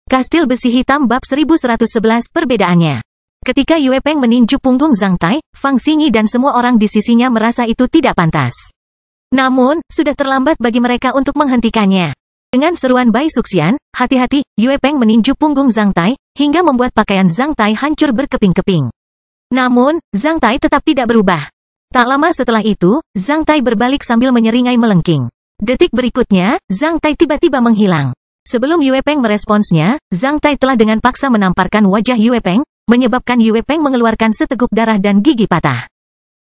Kastil Besi Hitam bab 1111 perbedaannya. Ketika Yue Peng meninju punggung Zhang Tai, Fang Xingyi dan semua orang di sisinya merasa itu tidak pantas. Namun, sudah terlambat bagi mereka untuk menghentikannya. Dengan seruan Bai Suxian, hati-hati, Yue Peng meninju punggung Zhang Tai, hingga membuat pakaian Zhang Tai hancur berkeping-keping. Namun, Zhang Tai tetap tidak berubah. Tak lama setelah itu, Zhang Tai berbalik sambil menyeringai melengking. Detik berikutnya, Zhang Tai tiba-tiba menghilang. Sebelum Yue Peng meresponsnya, Zhang Tai telah dengan paksa menamparkan wajah Yue Peng, menyebabkan Yue Peng mengeluarkan seteguk darah dan gigi patah.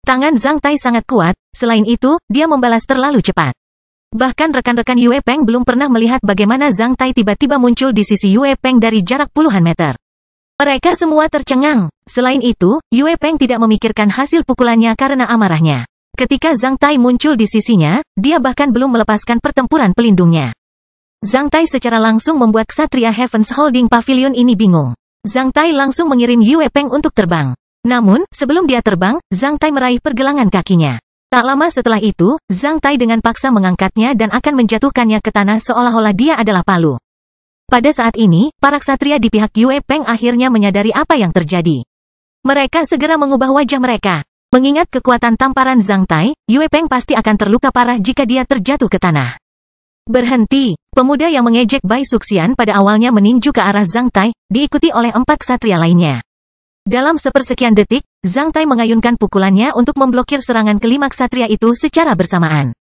Tangan Zhang Tai sangat kuat, selain itu, dia membalas terlalu cepat. Bahkan rekan-rekan Yue Peng belum pernah melihat bagaimana Zhang Tai tiba-tiba muncul di sisi Yue Peng dari jarak puluhan meter. Mereka semua tercengang. Selain itu, Yue Peng tidak memikirkan hasil pukulannya karena amarahnya. Ketika Zhang Tai muncul di sisinya, dia bahkan belum melepaskan pertempuran pelindungnya. Zhang Tai secara langsung membuat Ksatria Heavens Holding Pavilion ini bingung. Zhang Tai langsung mengirim Yue Peng untuk terbang. Namun, sebelum dia terbang, Zhang Tai meraih pergelangan kakinya. Tak lama setelah itu, Zhang Tai dengan paksa mengangkatnya dan akan menjatuhkannya ke tanah seolah-olah dia adalah palu. Pada saat ini, para ksatria di pihak Yue Peng akhirnya menyadari apa yang terjadi. Mereka segera mengubah wajah mereka. Mengingat kekuatan tamparan Zhang Tai, Yue Peng pasti akan terluka parah jika dia terjatuh ke tanah. Berhenti. Pemuda yang mengejek Bai Suxian pada awalnya meninju ke arah Zhang Tai, diikuti oleh 4 ksatria lainnya. Dalam sepersekian detik, Zhang Tai mengayunkan pukulannya untuk memblokir serangan kelima ksatria itu secara bersamaan.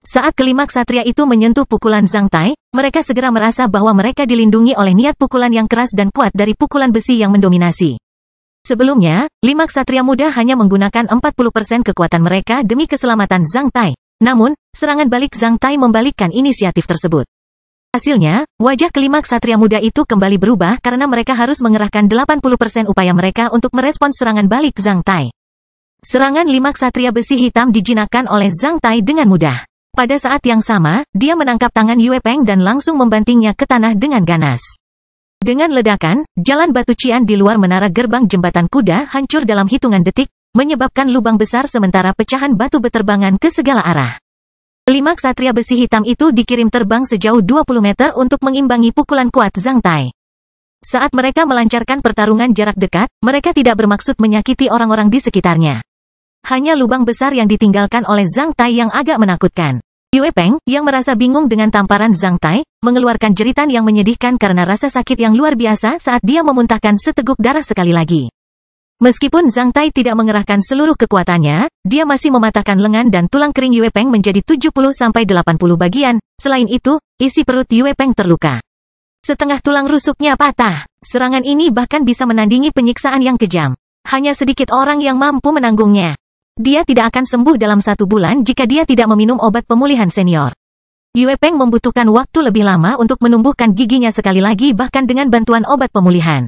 Saat kelima ksatria itu menyentuh pukulan Zhang Tai, mereka segera merasa bahwa mereka dilindungi oleh niat pukulan yang keras dan kuat dari pukulan besi yang mendominasi. Sebelumnya, 5 ksatria muda hanya menggunakan 40% kekuatan mereka demi keselamatan Zhang Tai. Namun, serangan balik Zhang Tai membalikkan inisiatif tersebut. Hasilnya, wajah kelima ksatria muda itu kembali berubah karena mereka harus mengerahkan 80% upaya mereka untuk merespons serangan balik Zhang Tai. Serangan 5 ksatria besi hitam dijinakkan oleh Zhang Tai dengan mudah. Pada saat yang sama, dia menangkap tangan Yue Peng dan langsung membantingnya ke tanah dengan ganas. Dengan ledakan, jalan batu cian di luar menara gerbang jembatan kuda hancur dalam hitungan detik, menyebabkan lubang besar sementara pecahan batu berterbangan ke segala arah. 5 ksatria besi hitam itu dikirim terbang sejauh 20 meter untuk mengimbangi pukulan kuat Zhang Tai. Saat mereka melancarkan pertarungan jarak dekat, mereka tidak bermaksud menyakiti orang-orang di sekitarnya. Hanya lubang besar yang ditinggalkan oleh Zhang Tai yang agak menakutkan. Yue Peng, yang merasa bingung dengan tamparan Zhang Tai, mengeluarkan jeritan yang menyedihkan karena rasa sakit yang luar biasa saat dia memuntahkan seteguk darah sekali lagi. Meskipun Zhang Tai tidak mengerahkan seluruh kekuatannya, dia masih mematahkan lengan dan tulang kering Yue Peng menjadi 70-80 bagian. Selain itu, isi perut Yue Peng terluka. Setengah tulang rusuknya patah. Serangan ini bahkan bisa menandingi penyiksaan yang kejam. Hanya sedikit orang yang mampu menanggungnya. Dia tidak akan sembuh dalam 1 bulan jika dia tidak meminum obat pemulihan senior. Yue Peng membutuhkan waktu lebih lama untuk menumbuhkan giginya sekali lagi bahkan dengan bantuan obat pemulihan.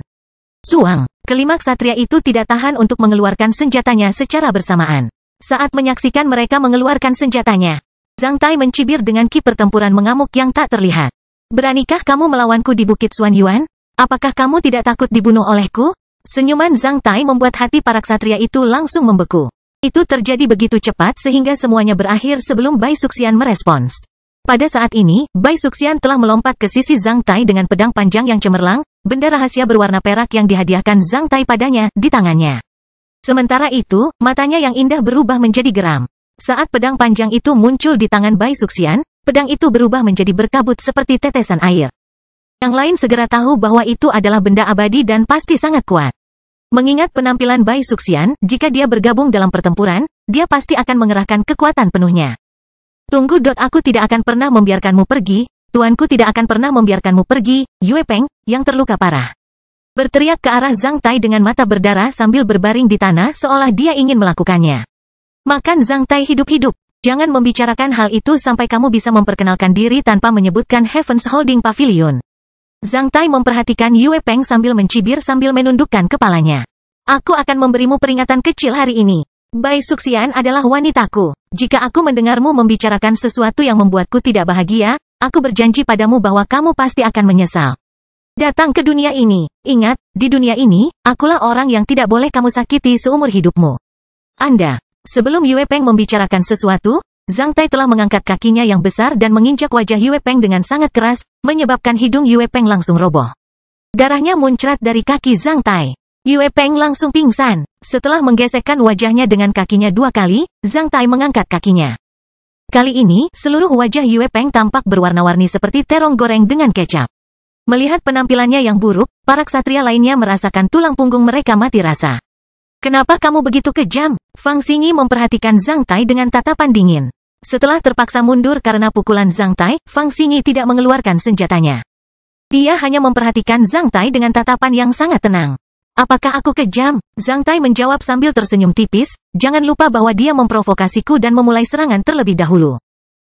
Suang. Kelima ksatria itu tidak tahan untuk mengeluarkan senjatanya secara bersamaan. Saat menyaksikan mereka mengeluarkan senjatanya, Zhang Tai mencibir dengan ki pertempuran mengamuk yang tak terlihat. Beranikah kamu melawanku di Bukit Xuan Yuan? Apakah kamu tidak takut dibunuh olehku? Senyuman Zhang Tai membuat hati para ksatria itu langsung membeku. Itu terjadi begitu cepat sehingga semuanya berakhir sebelum Bai Suxian merespons. Pada saat ini, Bai Suxian telah melompat ke sisi Zhang Tai dengan pedang panjang yang cemerlang, benda rahasia berwarna perak yang dihadiahkan Zhang Tai padanya, di tangannya. Sementara itu, matanya yang indah berubah menjadi geram. Saat pedang panjang itu muncul di tangan Bai Suxian, pedang itu berubah menjadi berkabut seperti tetesan air. Yang lain segera tahu bahwa itu adalah benda abadi dan pasti sangat kuat. Mengingat penampilan Bai Suxian, jika dia bergabung dalam pertempuran, dia pasti akan mengerahkan kekuatan penuhnya. Tunggu. Aku tidak akan pernah membiarkanmu pergi. Tuanku tidak akan pernah membiarkanmu pergi, Yue Peng, yang terluka parah. Berteriak ke arah Zhang Tai dengan mata berdarah sambil berbaring di tanah seolah dia ingin melakukannya. Makan Zhang Tai hidup-hidup. Jangan membicarakan hal itu sampai kamu bisa memperkenalkan diri tanpa menyebutkan Heavens Holding Pavilion. Zhang Tai memperhatikan Yue Peng sambil mencibir sambil menundukkan kepalanya. Aku akan memberimu peringatan kecil hari ini. Bai Suxian adalah wanitaku. Jika aku mendengarmu membicarakan sesuatu yang membuatku tidak bahagia, aku berjanji padamu bahwa kamu pasti akan menyesal. Datang ke dunia ini. Ingat, di dunia ini, akulah orang yang tidak boleh kamu sakiti seumur hidupmu. Anda. Sebelum Yue Peng membicarakan sesuatu, Zhang Tai telah mengangkat kakinya yang besar dan menginjak wajah Yue Peng dengan sangat keras, menyebabkan hidung Yue Peng langsung roboh. Darahnya muncrat dari kaki Zhang Tai. Yue Peng langsung pingsan. Setelah menggesekkan wajahnya dengan kakinya 2 kali, Zhang Tai mengangkat kakinya. Kali ini, seluruh wajah Yue Peng tampak berwarna-warni seperti terong goreng dengan kecap. Melihat penampilannya yang buruk, para ksatria lainnya merasakan tulang punggung mereka mati rasa. Kenapa kamu begitu kejam? Fang Xingyi memperhatikan Zhang Tai dengan tatapan dingin. Setelah terpaksa mundur karena pukulan Zhang Tai, Fang Xingyi tidak mengeluarkan senjatanya. Dia hanya memperhatikan Zhang Tai dengan tatapan yang sangat tenang. Apakah aku kejam? Zhang Tai menjawab sambil tersenyum tipis, jangan lupa bahwa dia memprovokasiku dan memulai serangan terlebih dahulu.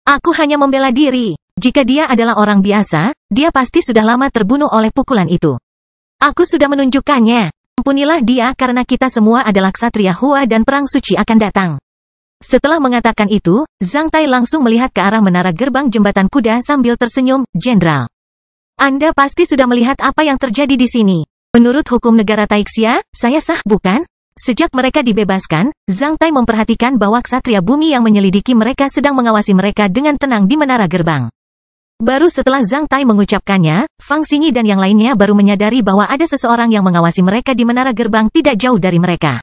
Aku hanya membela diri. Jika dia adalah orang biasa, dia pasti sudah lama terbunuh oleh pukulan itu. Aku sudah menunjukkannya. Ampunilah dia karena kita semua adalah ksatria Hua dan perang suci akan datang. Setelah mengatakan itu, Zhang Tai langsung melihat ke arah menara gerbang jembatan kuda sambil tersenyum, Jenderal. Anda pasti sudah melihat apa yang terjadi di sini. Menurut hukum negara Taixia, saya sah bukan? Sejak mereka dibebaskan, Zhang Tai memperhatikan bahwa ksatria bumi yang menyelidiki mereka sedang mengawasi mereka dengan tenang di menara gerbang. Baru setelah Zhang Tai mengucapkannya, Fang Xingyi dan yang lainnya baru menyadari bahwa ada seseorang yang mengawasi mereka di menara gerbang tidak jauh dari mereka.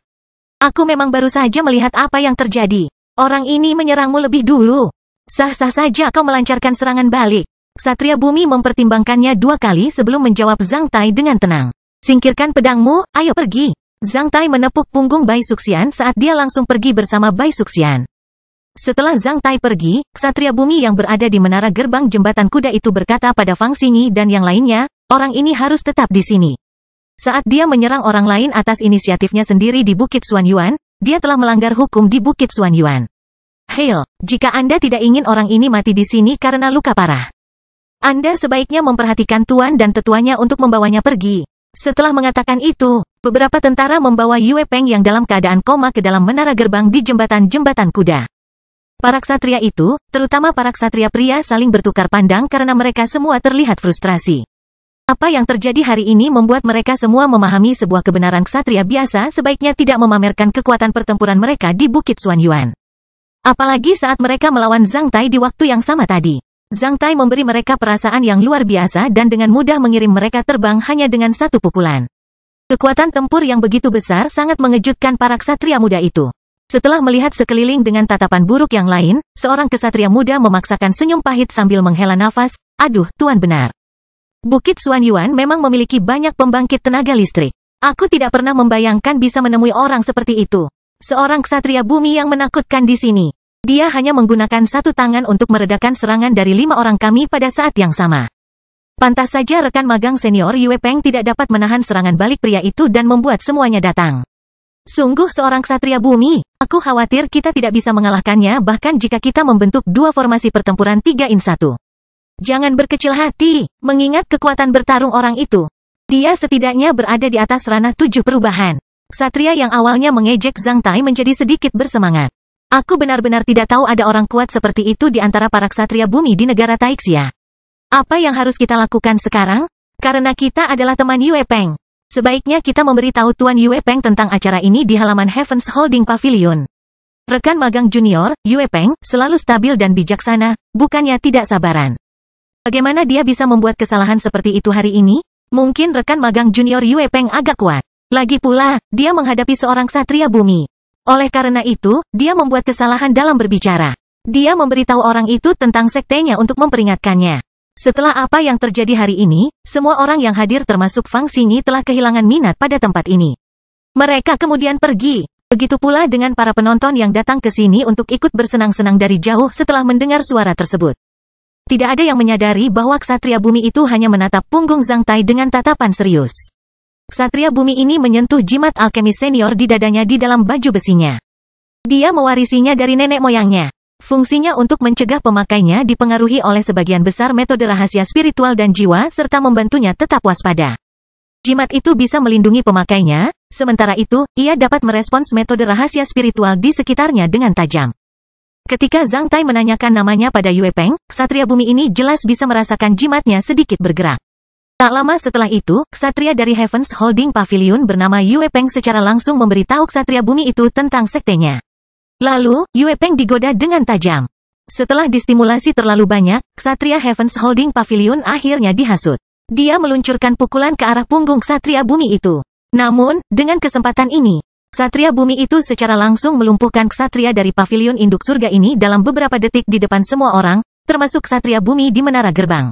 Aku memang baru saja melihat apa yang terjadi. Orang ini menyerangmu lebih dulu. Sah-sah saja kau melancarkan serangan balik. Ksatria bumi mempertimbangkannya 2 kali sebelum menjawab Zhang Tai dengan tenang. Singkirkan pedangmu, ayo pergi. Zhang Tai menepuk punggung Bai Suxian saat dia langsung pergi bersama Bai Suxian. Setelah Zhang Tai pergi, ksatria bumi yang berada di menara gerbang jembatan kuda itu berkata pada Fang Xingyi dan yang lainnya, orang ini harus tetap di sini. Saat dia menyerang orang lain atas inisiatifnya sendiri di Bukit Xuanyuan, dia telah melanggar hukum di Bukit Xuanyuan. Hail, jika Anda tidak ingin orang ini mati di sini karena luka parah, Anda sebaiknya memperhatikan tuan dan tetuanya untuk membawanya pergi. Setelah mengatakan itu, beberapa tentara membawa Yue Peng yang dalam keadaan koma ke dalam menara gerbang di jembatan kuda. Para ksatria itu, terutama para ksatria pria saling bertukar pandang karena mereka semua terlihat frustrasi. Apa yang terjadi hari ini membuat mereka semua memahami sebuah kebenaran ksatria biasa sebaiknya tidak memamerkan kekuatan pertempuran mereka di Bukit Xuanyuan. Apalagi saat mereka melawan Zhang Tai di waktu yang sama tadi. Zhang Tai memberi mereka perasaan yang luar biasa dan dengan mudah mengirim mereka terbang hanya dengan 1 pukulan. Kekuatan tempur yang begitu besar sangat mengejutkan para ksatria muda itu. Setelah melihat sekeliling dengan tatapan buruk yang lain, seorang ksatria muda memaksakan senyum pahit sambil menghela nafas, aduh, tuan benar. Bukit Xuanyuan memang memiliki banyak pembangkit tenaga listrik. Aku tidak pernah membayangkan bisa menemui orang seperti itu. Seorang ksatria bumi yang menakutkan di sini. Dia hanya menggunakan 1 tangan untuk meredakan serangan dari 5 orang kami pada saat yang sama. Pantas saja rekan magang senior Yue Peng tidak dapat menahan serangan balik pria itu dan membuat semuanya datang. Sungguh seorang ksatria bumi, aku khawatir kita tidak bisa mengalahkannya bahkan jika kita membentuk 2 formasi pertempuran 3-1. Jangan berkecil hati, mengingat kekuatan bertarung orang itu. Dia setidaknya berada di atas ranah 7 perubahan. Ksatria yang awalnya mengejek Zhang Tai menjadi sedikit bersemangat. Aku benar-benar tidak tahu ada orang kuat seperti itu di antara para ksatria bumi di negara Taixia. Apa yang harus kita lakukan sekarang? Karena kita adalah teman Yue Peng. Sebaiknya kita memberitahu Tuan Yue Peng tentang acara ini di halaman Heavens Holding Pavilion. Rekan magang junior, Yue Peng, selalu stabil dan bijaksana, bukannya tidak sabaran. Bagaimana dia bisa membuat kesalahan seperti itu hari ini? Mungkin rekan magang junior Yue Peng agak kuat. Lagi pula, dia menghadapi seorang ksatria bumi. Oleh karena itu, dia membuat kesalahan dalam berbicara. Dia memberitahu orang itu tentang sektenya untuk memperingatkannya. Setelah apa yang terjadi hari ini, semua orang yang hadir termasuk Fang Xingyi telah kehilangan minat pada tempat ini. Mereka kemudian pergi. Begitu pula dengan para penonton yang datang ke sini untuk ikut bersenang-senang dari jauh setelah mendengar suara tersebut. Tidak ada yang menyadari bahwa ksatria bumi itu hanya menatap punggung Zhang Tai dengan tatapan serius. Ksatria bumi ini menyentuh jimat alkemis senior di dadanya di dalam baju besinya. Dia mewarisinya dari nenek moyangnya. Fungsinya untuk mencegah pemakainya dipengaruhi oleh sebagian besar metode rahasia spiritual dan jiwa serta membantunya tetap waspada. Jimat itu bisa melindungi pemakainya, sementara itu, ia dapat merespons metode rahasia spiritual di sekitarnya dengan tajam. Ketika Zhang Tai menanyakan namanya pada Yue Peng, ksatria bumi ini jelas bisa merasakan jimatnya sedikit bergerak. Tak lama setelah itu, ksatria dari Heavens Holding Pavilion bernama Yue Peng secara langsung memberitahu ksatria bumi itu tentang sektenya. Lalu, Yue Peng digoda dengan tajam. Setelah distimulasi terlalu banyak, ksatria Heavens Holding Pavilion akhirnya dihasut. Dia meluncurkan pukulan ke arah punggung Ksatria Bumi itu. Namun, dengan kesempatan ini, Ksatria Bumi itu secara langsung melumpuhkan Ksatria dari pavilion induk surga ini dalam beberapa detik di depan semua orang, termasuk Ksatria Bumi di menara gerbang.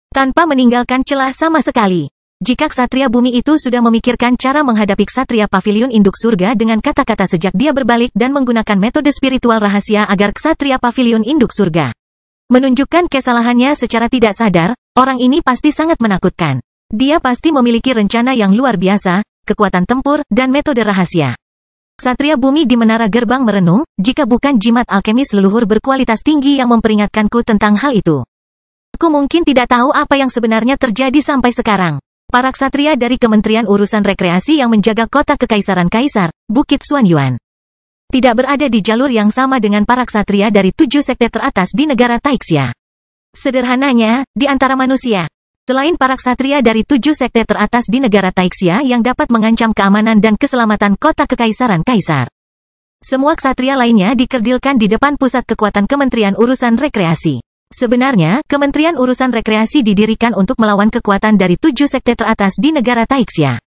Tanpa meninggalkan celah sama sekali. Jika Ksatria Bumi itu sudah memikirkan cara menghadapi Ksatria pavilion induk surga dengan kata-kata sejak dia berbalik dan menggunakan metode spiritual rahasia agar Ksatria pavilion induk surga menunjukkan kesalahannya secara tidak sadar, orang ini pasti sangat menakutkan. Dia pasti memiliki rencana yang luar biasa, kekuatan tempur, dan metode rahasia. Ksatria Bumi di menara gerbang merenung, jika bukan jimat alkemis leluhur berkualitas tinggi yang memperingatkanku tentang hal itu. Aku mungkin tidak tahu apa yang sebenarnya terjadi sampai sekarang. Para ksatria dari Kementerian Urusan Rekreasi yang menjaga kota Kekaisaran Kaisar, Bukit Xuanyuan, tidak berada di jalur yang sama dengan para ksatria dari 7 sekte teratas di negara Taixia. Sederhananya, di antara manusia, selain para ksatria dari 7 sekte teratas di negara Taixia yang dapat mengancam keamanan dan keselamatan kota Kekaisaran Kaisar, semua ksatria lainnya dikerdilkan di depan pusat kekuatan Kementerian Urusan Rekreasi. Sebenarnya, Kementerian Urusan Rekreasi didirikan untuk melawan kekuatan dari 7 sekte teratas di negara Taixia.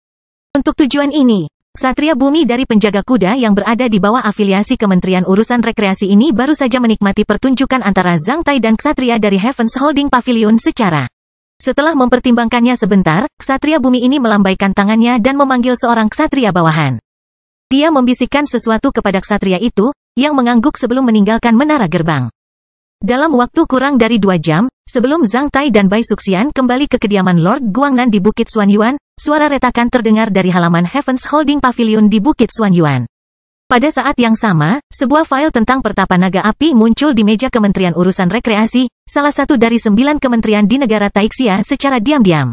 Untuk tujuan ini, Ksatria Bumi dari penjaga kuda yang berada di bawah afiliasi Kementerian Urusan Rekreasi ini baru saja menikmati pertunjukan antara Zhang Tai dan ksatria dari Heavens Holding Pavilion secara. Setelah mempertimbangkannya sebentar, Ksatria Bumi ini melambaikan tangannya dan memanggil seorang ksatria bawahan. Dia membisikkan sesuatu kepada ksatria itu, yang mengangguk sebelum meninggalkan menara gerbang. Dalam waktu kurang dari 2 jam, sebelum Zhang Tai dan Bai Suxian kembali ke kediaman Lord Guangnan di Bukit Xuanyuan, suara retakan terdengar dari halaman Heavens Holding Pavilion di Bukit Xuanyuan. Pada saat yang sama, sebuah file tentang pertapa naga api muncul di meja Kementerian Urusan Rekreasi, salah satu dari 9 kementerian di negara Taixia secara diam-diam.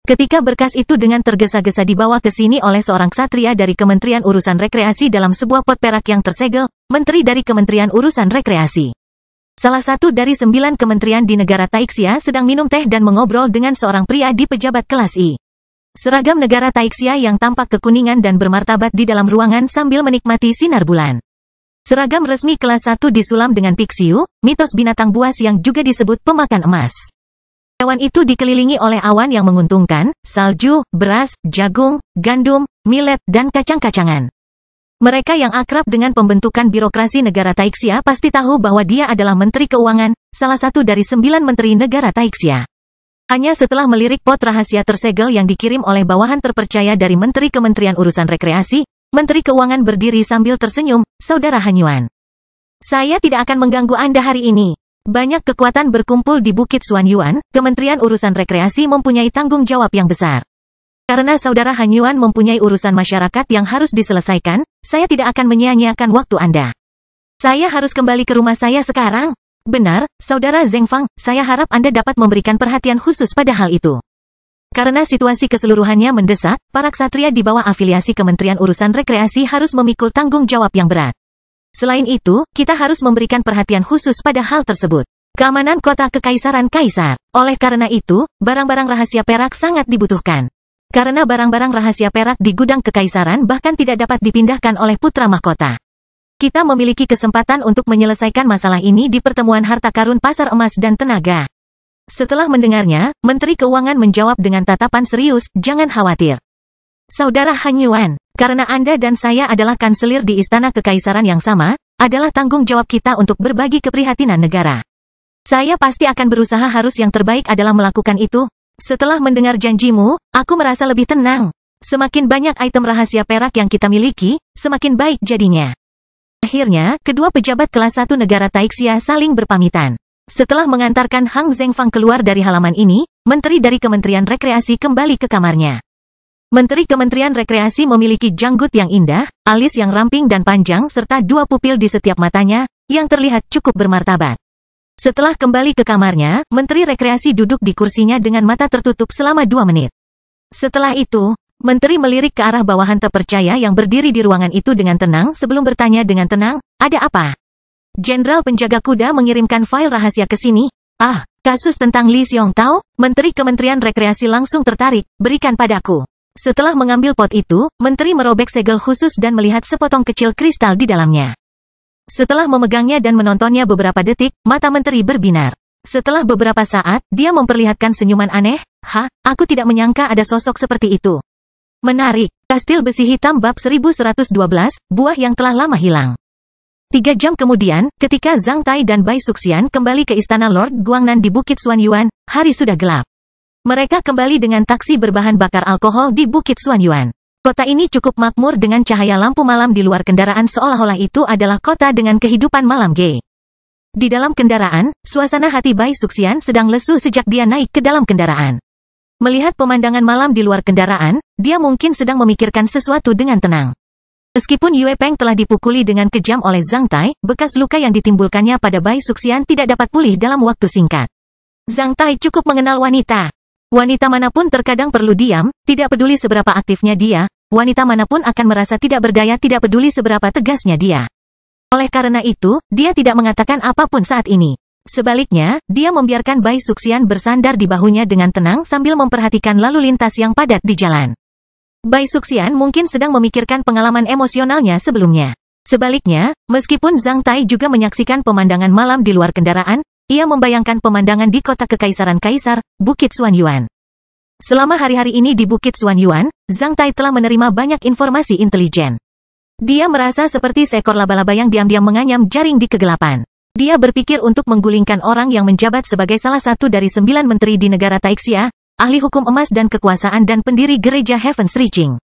Ketika berkas itu dengan tergesa-gesa dibawa ke sini oleh seorang ksatria dari Kementerian Urusan Rekreasi dalam sebuah pot perak yang tersegel, menteri dari Kementerian Urusan Rekreasi. Salah satu dari 9 kementerian di negara Taixia sedang minum teh dan mengobrol dengan seorang pria di pejabat kelas I. Seragam negara Taixia yang tampak kekuningan dan bermartabat di dalam ruangan sambil menikmati sinar bulan. Seragam resmi kelas 1 disulam dengan pixiu, mitos binatang buas yang juga disebut pemakan emas. Hewan itu dikelilingi oleh awan yang menguntungkan, salju, beras, jagung, gandum, millet, dan kacang-kacangan. Mereka yang akrab dengan pembentukan birokrasi negara Taixia pasti tahu bahwa dia adalah Menteri Keuangan, salah satu dari 9 menteri negara Taixia. Hanya setelah melirik pot rahasia tersegel yang dikirim oleh bawahan terpercaya dari Menteri Kementerian Urusan Rekreasi, Menteri Keuangan berdiri sambil tersenyum, Saudara Hanyuan. Saya tidak akan mengganggu Anda hari ini. Banyak kekuatan berkumpul di Bukit Xuanyuan, Kementerian Urusan Rekreasi mempunyai tanggung jawab yang besar. Karena Saudara Hanyuan mempunyai urusan masyarakat yang harus diselesaikan, saya tidak akan menyia-nyiakan waktu Anda. Saya harus kembali ke rumah saya sekarang. Benar, Saudara Zheng Fang, saya harap Anda dapat memberikan perhatian khusus pada hal itu. Karena situasi keseluruhannya mendesak, para ksatria di bawah afiliasi Kementerian Urusan Rekreasi harus memikul tanggung jawab yang berat. Selain itu, kita harus memberikan perhatian khusus pada hal tersebut. Keamanan kota Kekaisaran Kaisar. Oleh karena itu, barang-barang rahasia perak sangat dibutuhkan. Karena barang-barang rahasia perak di gudang kekaisaran bahkan tidak dapat dipindahkan oleh putra mahkota. Kita memiliki kesempatan untuk menyelesaikan masalah ini di pertemuan harta karun pasar emas dan tenaga. Setelah mendengarnya, Menteri Keuangan menjawab dengan tatapan serius, jangan khawatir. Saudara Hanyuan, karena Anda dan saya adalah kanselir di Istana Kekaisaran yang sama, adalah tanggung jawab kita untuk berbagi keprihatinan negara. Saya pasti akan berusaha harus yang terbaik adalah melakukan itu. Setelah mendengar janjimu, aku merasa lebih tenang. Semakin banyak item rahasia perak yang kita miliki, semakin baik jadinya. Akhirnya, kedua pejabat kelas 1 negara Taixia saling berpamitan. Setelah mengantarkan Hang Zhengfang keluar dari halaman ini, menteri dari Kementerian Rekreasi kembali ke kamarnya. Menteri Kementerian Rekreasi memiliki janggut yang indah, alis yang ramping dan panjang serta 2 pupil di setiap matanya, yang terlihat cukup bermartabat. Setelah kembali ke kamarnya, Menteri Rekreasi duduk di kursinya dengan mata tertutup selama 2 menit. Setelah itu, Menteri melirik ke arah bawahan terpercaya yang berdiri di ruangan itu dengan tenang sebelum bertanya dengan tenang, ada apa? Jenderal penjaga kuda mengirimkan file rahasia ke sini. Ah, kasus tentang Li Xiong Tao, Menteri Kementerian Rekreasi langsung tertarik, berikan padaku. Setelah mengambil pot itu, Menteri merobek segel khusus dan melihat sepotong kecil kristal di dalamnya. Setelah memegangnya dan menontonnya beberapa detik, mata menteri berbinar. Setelah beberapa saat, dia memperlihatkan senyuman aneh. Aku tidak menyangka ada sosok seperti itu. Menarik. Kastil Besi Hitam bab 1112, buah yang telah lama hilang. 3 jam kemudian, ketika Zhang Tai dan Bai Suxian kembali ke istana Lord Guangnan di Bukit Xuanyuan, hari sudah gelap. Mereka kembali dengan taksi berbahan bakar alkohol di Bukit Xuanyuan. Kota ini cukup makmur dengan cahaya lampu malam di luar kendaraan seolah-olah itu adalah kota dengan kehidupan malam gay. Di dalam kendaraan, suasana hati Bai Suxian sedang lesu sejak dia naik ke dalam kendaraan. Melihat pemandangan malam di luar kendaraan, dia mungkin sedang memikirkan sesuatu dengan tenang. Meskipun Yue Peng telah dipukuli dengan kejam oleh Zhang Tai, bekas luka yang ditimbulkannya pada Bai Suxian tidak dapat pulih dalam waktu singkat. Zhang Tai cukup mengenal wanita. Wanita manapun terkadang perlu diam, tidak peduli seberapa aktifnya dia, wanita manapun akan merasa tidak berdaya tidak peduli seberapa tegasnya dia. Oleh karena itu, dia tidak mengatakan apapun saat ini. Sebaliknya, dia membiarkan Bai Suxian bersandar di bahunya dengan tenang sambil memperhatikan lalu lintas yang padat di jalan. Bai Suxian mungkin sedang memikirkan pengalaman emosionalnya sebelumnya. Sebaliknya, meskipun Zhang Tai juga menyaksikan pemandangan malam di luar kendaraan, ia membayangkan pemandangan di kota kekaisaran Kaisar, Bukit Xuanyuan. Selama hari-hari ini di Bukit Xuanyuan, Zhang Tai telah menerima banyak informasi intelijen. Dia merasa seperti seekor laba-laba yang diam-diam menganyam jaring di kegelapan. Dia berpikir untuk menggulingkan orang yang menjabat sebagai salah satu dari 9 menteri di negara Taixia, ahli hukum emas dan kekuasaan dan pendiri gereja Heaven's Reaching.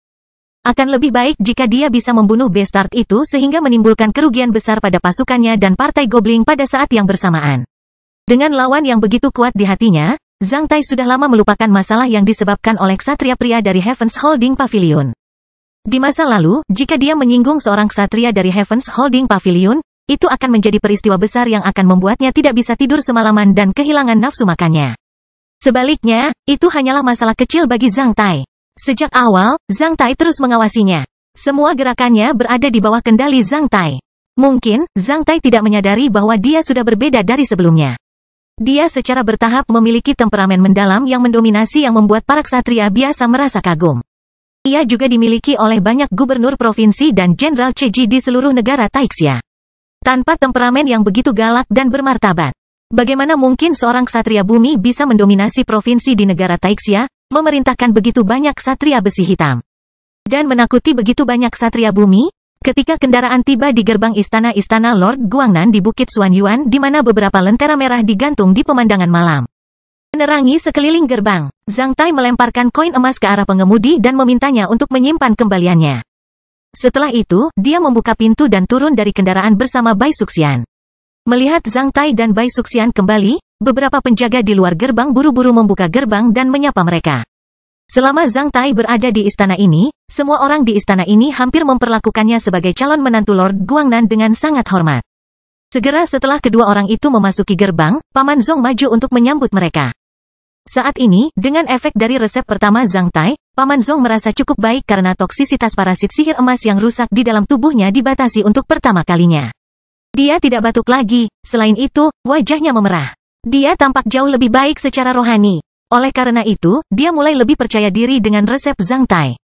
Akan lebih baik jika dia bisa membunuh Bestard itu sehingga menimbulkan kerugian besar pada pasukannya dan partai Gobling pada saat yang bersamaan. Dengan lawan yang begitu kuat di hatinya, Zhang Tai sudah lama melupakan masalah yang disebabkan oleh ksatria pria dari Heaven's Holding Pavilion. Di masa lalu, jika dia menyinggung seorang ksatria dari Heaven's Holding Pavilion, itu akan menjadi peristiwa besar yang akan membuatnya tidak bisa tidur semalaman dan kehilangan nafsu makannya. Sebaliknya, itu hanyalah masalah kecil bagi Zhang Tai. Sejak awal, Zhang Tai terus mengawasinya. Semua gerakannya berada di bawah kendali Zhang Tai. Mungkin, Zhang Tai tidak menyadari bahwa dia sudah berbeda dari sebelumnya. Dia secara bertahap memiliki temperamen mendalam yang mendominasi yang membuat para ksatria biasa merasa kagum. Ia juga dimiliki oleh banyak gubernur provinsi dan jenderal Ceji di seluruh negara Taixia. Tanpa temperamen yang begitu galak dan bermartabat, bagaimana mungkin seorang ksatria bumi bisa mendominasi provinsi di negara Taixia, memerintahkan begitu banyak ksatria besi hitam, dan menakuti begitu banyak ksatria bumi? Ketika kendaraan tiba di gerbang istana Lord Guangnan di Bukit Xuanyuan di mana beberapa lentera merah digantung di pemandangan malam menerangi sekeliling gerbang, Zhang Tai melemparkan koin emas ke arah pengemudi dan memintanya untuk menyimpan kembaliannya. Setelah itu, dia membuka pintu dan turun dari kendaraan bersama Bai Suxian. Melihat Zhang Tai dan Bai Suxian kembali, beberapa penjaga di luar gerbang buru-buru membuka gerbang dan menyapa mereka. Selama Zhang Tai berada di istana ini, semua orang di istana ini hampir memperlakukannya sebagai calon menantu Lord Guangnan dengan sangat hormat. Segera setelah kedua orang itu memasuki gerbang, Paman Zong maju untuk menyambut mereka. Saat ini, dengan efek dari resep pertama Zhang Tai, Paman Zong merasa cukup baik karena toksisitas parasit sihir emas yang rusak di dalam tubuhnya dibatasi untuk pertama kalinya. Dia tidak batuk lagi, selain itu, wajahnya memerah. Dia tampak jauh lebih baik secara rohani. Oleh karena itu, dia mulai lebih percaya diri dengan resep Zhang Tai.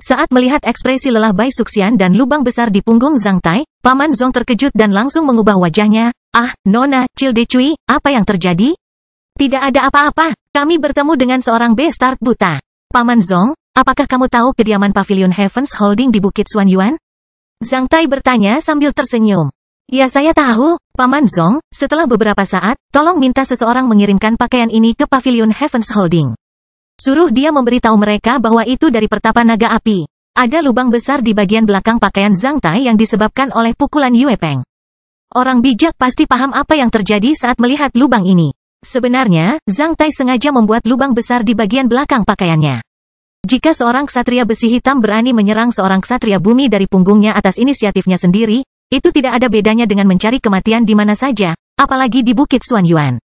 Saat melihat ekspresi lelah Bai Suxian dan lubang besar di punggung Zhang Tai, Paman Zong terkejut dan langsung mengubah wajahnya. Nona, Childe Cui, apa yang terjadi? Tidak ada apa-apa, kami bertemu dengan seorang Bestard buta. Paman Zong, apakah kamu tahu kediaman Pavilion Heaven's Holding di Bukit Xuanyuan? Zhang Tai bertanya sambil tersenyum. Ya saya tahu, Paman Zong, setelah beberapa saat, tolong minta seseorang mengirimkan pakaian ini ke Pavilion Heaven's Holding. Suruh dia memberitahu mereka bahwa itu dari pertapa naga api. Ada lubang besar di bagian belakang pakaian Zhang Tai yang disebabkan oleh pukulan Yue Peng. Orang bijak pasti paham apa yang terjadi saat melihat lubang ini. Sebenarnya, Zhang Tai sengaja membuat lubang besar di bagian belakang pakaiannya. Jika seorang ksatria besi hitam berani menyerang seorang ksatria bumi dari punggungnya atas inisiatifnya sendiri, itu tidak ada bedanya dengan mencari kematian di mana saja, apalagi di Bukit Xuanyuan.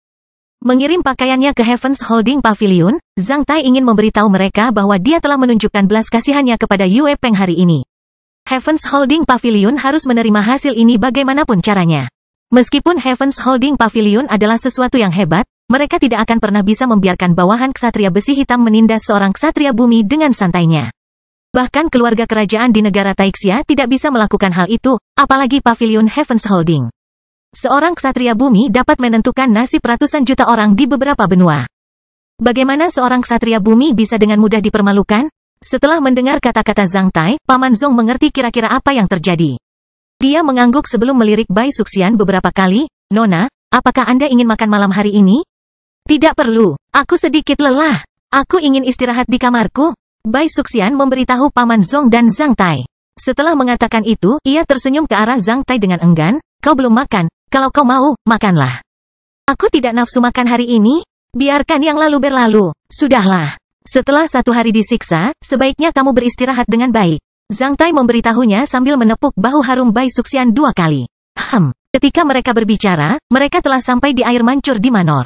Mengirim pakaiannya ke Heaven's Holding Pavilion, Zhang Tai ingin memberitahu mereka bahwa dia telah menunjukkan belas kasihannya kepada Yue Peng hari ini. Heaven's Holding Pavilion harus menerima hasil ini bagaimanapun caranya. Meskipun Heaven's Holding Pavilion adalah sesuatu yang hebat, mereka tidak akan pernah bisa membiarkan bawahan ksatria besi hitam menindas seorang ksatria bumi dengan santainya. Bahkan keluarga kerajaan di negara Taixia tidak bisa melakukan hal itu, apalagi Pavilion Heaven's Holding. Seorang ksatria bumi dapat menentukan nasib ratusan juta orang di beberapa benua. Bagaimana seorang ksatria bumi bisa dengan mudah dipermalukan? Setelah mendengar kata-kata Zhang Tai, Paman Zong mengerti kira-kira apa yang terjadi. Dia mengangguk sebelum melirik Bai Suxian beberapa kali. Nona, apakah Anda ingin makan malam hari ini? Tidak perlu, aku sedikit lelah. Aku ingin istirahat di kamarku. Bai Suxian memberitahu Paman Zong dan Zhang Tai. Setelah mengatakan itu, ia tersenyum ke arah Zhang Tai dengan enggan. Kau belum makan, kalau kau mau, makanlah. Aku tidak nafsu makan hari ini. Biarkan yang lalu berlalu, sudahlah. Setelah 1 hari disiksa, sebaiknya kamu beristirahat dengan baik. Zhang Tai memberitahunya sambil menepuk bahu harum Bai Suxian 2 kali. Ketika mereka berbicara, mereka telah sampai di air mancur di Manor.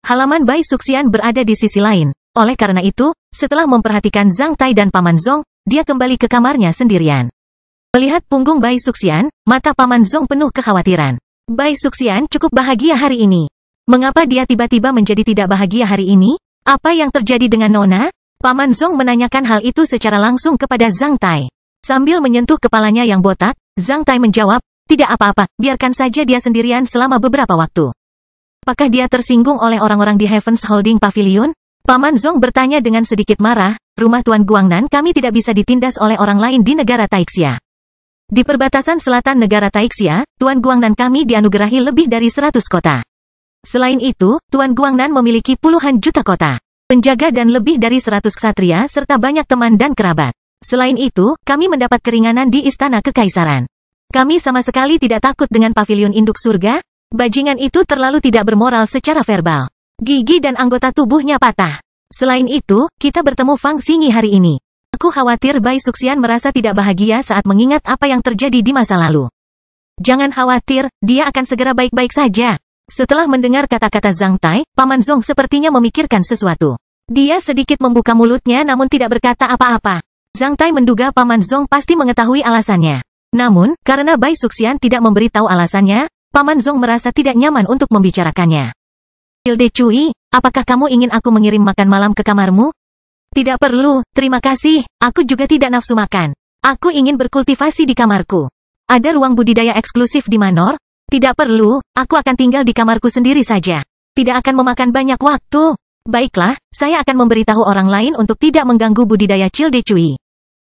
Halaman Bai Suxian berada di sisi lain. Oleh karena itu, setelah memperhatikan Zhang Tai dan Paman Zong, dia kembali ke kamarnya sendirian. Melihat punggung Bai Suxian, mata Paman Zong penuh kekhawatiran. Bai Suxian cukup bahagia hari ini. Mengapa dia tiba-tiba menjadi tidak bahagia hari ini? Apa yang terjadi dengan Nona? Paman Zong menanyakan hal itu secara langsung kepada Zhang Tai. Sambil menyentuh kepalanya yang botak, Zhang Tai menjawab, tidak apa-apa, biarkan saja dia sendirian selama beberapa waktu. Apakah dia tersinggung oleh orang-orang di Heaven's Holding Pavilion? Paman Zong bertanya dengan sedikit marah, rumah Tuan Guangnan kami tidak bisa ditindas oleh orang lain di negara Taixia. Di perbatasan selatan negara Taixia, Tuan Guangnan kami dianugerahi lebih dari 100 kota. Selain itu, Tuan Guangnan memiliki puluhan juta kota, penjaga dan lebih dari 100 ksatria serta banyak teman dan kerabat. Selain itu, kami mendapat keringanan di Istana Kekaisaran. Kami sama sekali tidak takut dengan pavilion induk surga. Bajingan itu terlalu tidak bermoral secara verbal. Gigi dan anggota tubuhnya patah. Selain itu, kita bertemu Fang Xingyi hari ini. Aku khawatir Bai Suxian merasa tidak bahagia saat mengingat apa yang terjadi di masa lalu. Jangan khawatir, dia akan segera baik-baik saja. Setelah mendengar kata-kata Zhang Tai, Paman Zong sepertinya memikirkan sesuatu. Dia sedikit membuka mulutnya namun tidak berkata apa-apa. Zhang Tai menduga Paman Zong pasti mengetahui alasannya. Namun, karena Bai Suxian tidak memberitahu alasannya, Paman Zong merasa tidak nyaman untuk membicarakannya. Hilde Cui, apakah kamu ingin aku mengirim makan malam ke kamarmu? Tidak perlu, terima kasih, aku juga tidak nafsu makan. Aku ingin berkultivasi di kamarku. Ada ruang budidaya eksklusif di Manor? Tidak perlu, aku akan tinggal di kamarku sendiri saja. Tidak akan memakan banyak waktu. Baiklah, saya akan memberitahu orang lain untuk tidak mengganggu budidaya Cilde Cui.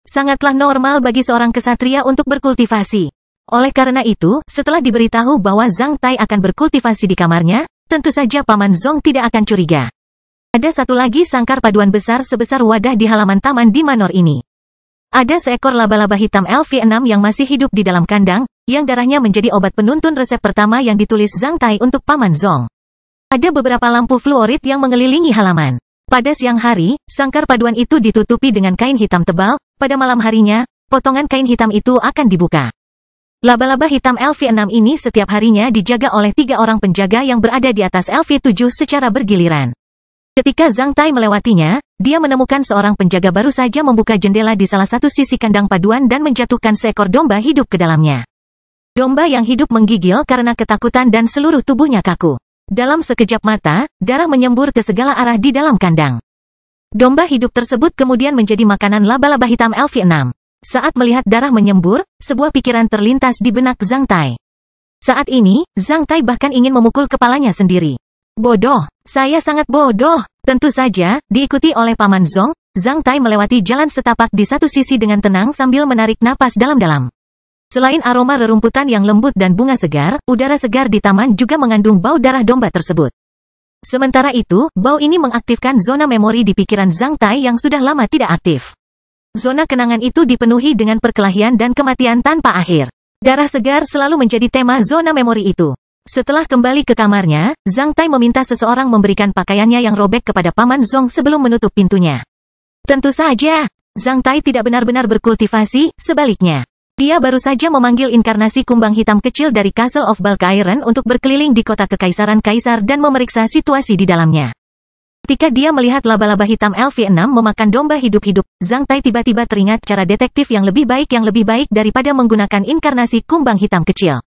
Sangatlah normal bagi seorang kesatria untuk berkultivasi. Oleh karena itu, setelah diberitahu bahwa Zhang Tai akan berkultivasi di kamarnya, tentu saja Paman Zong tidak akan curiga. Ada satu lagi sangkar paduan besar sebesar wadah di halaman taman di Manor ini. Ada seekor laba-laba hitam LV6 yang masih hidup di dalam kandang, yang darahnya menjadi obat penuntun resep pertama yang ditulis Zhang Tai untuk Paman Zong. Ada beberapa lampu fluorid yang mengelilingi halaman. Pada siang hari, sangkar paduan itu ditutupi dengan kain hitam tebal, pada malam harinya, potongan kain hitam itu akan dibuka. Laba-laba hitam LV6 ini setiap harinya dijaga oleh 3 orang penjaga yang berada di atas LV7 secara bergiliran. Ketika Zhang Tai melewatinya, dia menemukan seorang penjaga baru saja membuka jendela di salah satu sisi kandang paduan dan menjatuhkan seekor domba hidup ke dalamnya. Domba yang hidup menggigil karena ketakutan dan seluruh tubuhnya kaku. Dalam sekejap mata, darah menyembur ke segala arah di dalam kandang. Domba hidup tersebut kemudian menjadi makanan laba-laba hitam LV6. Saat melihat darah menyembur, sebuah pikiran terlintas di benak Zhang Tai. Saat ini, Zhang Tai bahkan ingin memukul kepalanya sendiri. Bodoh, saya sangat bodoh. Tentu saja, diikuti oleh Paman Zong, Zhang Tai melewati jalan setapak di satu sisi dengan tenang sambil menarik napas dalam-dalam. Selain aroma rerumputan yang lembut dan bunga segar, udara segar di taman juga mengandung bau darah domba tersebut. Sementara itu, bau ini mengaktifkan zona memori di pikiran Zhang Tai yang sudah lama tidak aktif. Zona kenangan itu dipenuhi dengan perkelahian dan kematian tanpa akhir. Darah segar selalu menjadi tema zona memori itu. Setelah kembali ke kamarnya, Zhang Tai meminta seseorang memberikan pakaiannya yang robek kepada Paman Zong sebelum menutup pintunya. Tentu saja, Zhang Tai tidak benar-benar berkultivasi, sebaliknya. Dia baru saja memanggil inkarnasi kumbang hitam kecil dari Castle of Balkairen untuk berkeliling di kota kekaisaran kaisar dan memeriksa situasi di dalamnya. Ketika dia melihat laba-laba hitam LV6 memakan domba hidup-hidup, Zhang Tai tiba-tiba teringat cara detektif yang lebih baik daripada menggunakan inkarnasi kumbang hitam kecil.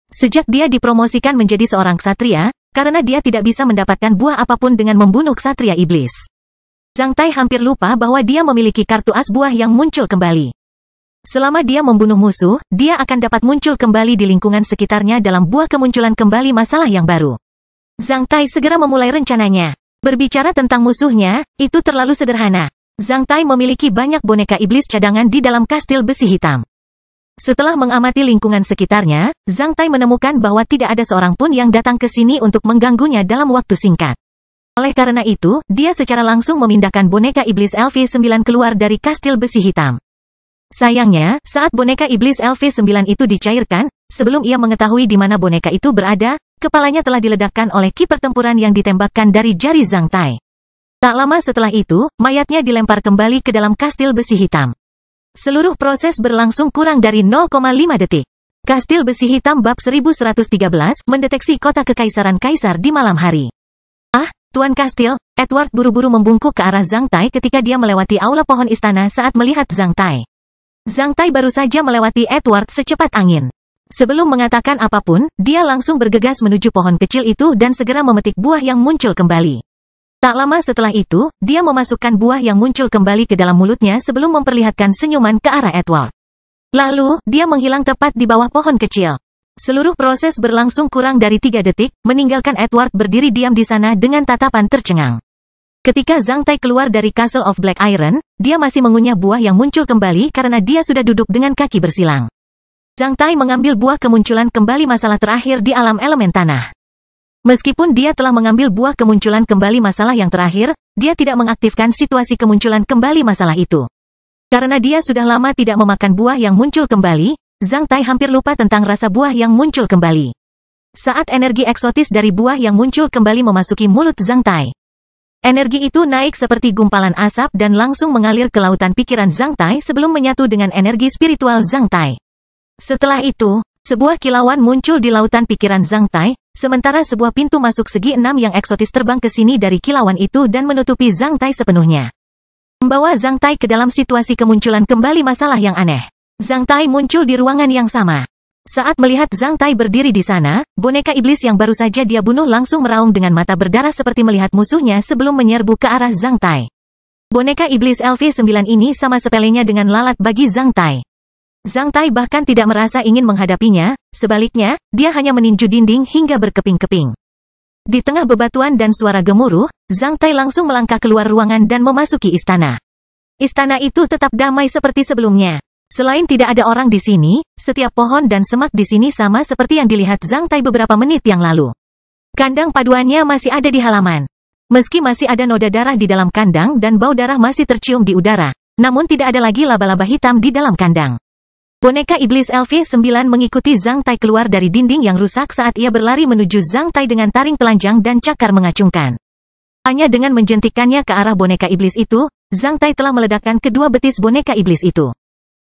Sejak dia dipromosikan menjadi seorang ksatria, karena dia tidak bisa mendapatkan buah apapun dengan membunuh ksatria iblis. Zhang Tai hampir lupa bahwa dia memiliki kartu as buah yang muncul kembali. Selama dia membunuh musuh, dia akan dapat muncul kembali di lingkungan sekitarnya dalam buah kemunculan kembali masalah yang baru. Zhang Tai segera memulai rencananya. Berbicara tentang musuhnya, itu terlalu sederhana. Zhang Tai memiliki banyak boneka iblis cadangan di dalam kastil besi hitam. Setelah mengamati lingkungan sekitarnya, Zhang Tai menemukan bahwa tidak ada seorang pun yang datang ke sini untuk mengganggunya dalam waktu singkat. Oleh karena itu, dia secara langsung memindahkan boneka iblis LV9 keluar dari kastil besi hitam. Sayangnya, saat boneka iblis LV9 itu dicairkan, sebelum ia mengetahui di mana boneka itu berada, kepalanya telah diledakkan oleh ki pertempuran yang ditembakkan dari jari Zhang Tai. Tak lama setelah itu, mayatnya dilempar kembali ke dalam kastil besi hitam. Seluruh proses berlangsung kurang dari 0,5 detik. Kastil besi hitam bab 1113 mendeteksi kota kekaisaran kaisar di malam hari. Ah, Tuan Kastil, Edward buru-buru membungkuk ke arah Zhang Tai ketika dia melewati aula pohon istana saat melihat Zhang Tai. Zhang Tai baru saja melewati Edward secepat angin. Sebelum mengatakan apapun, dia langsung bergegas menuju pohon kecil itu dan segera memetik buah yang muncul kembali. Tak lama setelah itu, dia memasukkan buah yang muncul kembali ke dalam mulutnya sebelum memperlihatkan senyuman ke arah Edward. Lalu, dia menghilang tepat di bawah pohon kecil. Seluruh proses berlangsung kurang dari 3 detik, meninggalkan Edward berdiri diam di sana dengan tatapan tercengang. Ketika Zhang Tai keluar dari Castle of Black Iron, dia masih mengunyah buah yang muncul kembali karena dia sudah duduk dengan kaki bersilang. Zhang Tai mengambil buah kemunculan kembali masalah terakhir di alam elemen tanah. Meskipun dia telah mengambil buah kemunculan kembali masalah yang terakhir, dia tidak mengaktifkan situasi kemunculan kembali masalah itu. Karena dia sudah lama tidak memakan buah yang muncul kembali, Zhang Tai hampir lupa tentang rasa buah yang muncul kembali. Saat energi eksotis dari buah yang muncul kembali memasuki mulut Zhang Tai, energi itu naik seperti gumpalan asap dan langsung mengalir ke lautan pikiran Zhang Tai sebelum menyatu dengan energi spiritual Zhang Tai. Setelah itu, sebuah kilauan muncul di lautan pikiran Zhang Tai, sementara sebuah pintu masuk segi 6 yang eksotis terbang ke sini dari kilauan itu dan menutupi Zhang Tai sepenuhnya. Membawa Zhang Tai ke dalam situasi kemunculan kembali masalah yang aneh. Zhang Tai muncul di ruangan yang sama. Saat melihat Zhang Tai berdiri di sana, boneka iblis yang baru saja dia bunuh langsung meraung dengan mata berdarah seperti melihat musuhnya sebelum menyerbu ke arah Zhang Tai. Boneka iblis LV9 ini sama sepelenya dengan lalat bagi Zhang Tai. Zhang Tai bahkan tidak merasa ingin menghadapinya, sebaliknya, dia hanya meninju dinding hingga berkeping-keping. Di tengah bebatuan dan suara gemuruh, Zhang Tai langsung melangkah keluar ruangan dan memasuki istana. Istana itu tetap damai seperti sebelumnya. Selain tidak ada orang di sini, setiap pohon dan semak di sini sama seperti yang dilihat Zhang Tai beberapa menit yang lalu. Kandang paduannya masih ada di halaman. Meski masih ada noda darah di dalam kandang dan bau darah masih tercium di udara, namun tidak ada lagi laba-laba hitam di dalam kandang. Boneka iblis LV9 mengikuti Zhang Tai keluar dari dinding yang rusak saat ia berlari menuju Zhang Tai dengan taring telanjang dan cakar mengacungkan. Hanya dengan menjentikannya ke arah boneka iblis itu, Zhang Tai telah meledakkan kedua betis boneka iblis itu.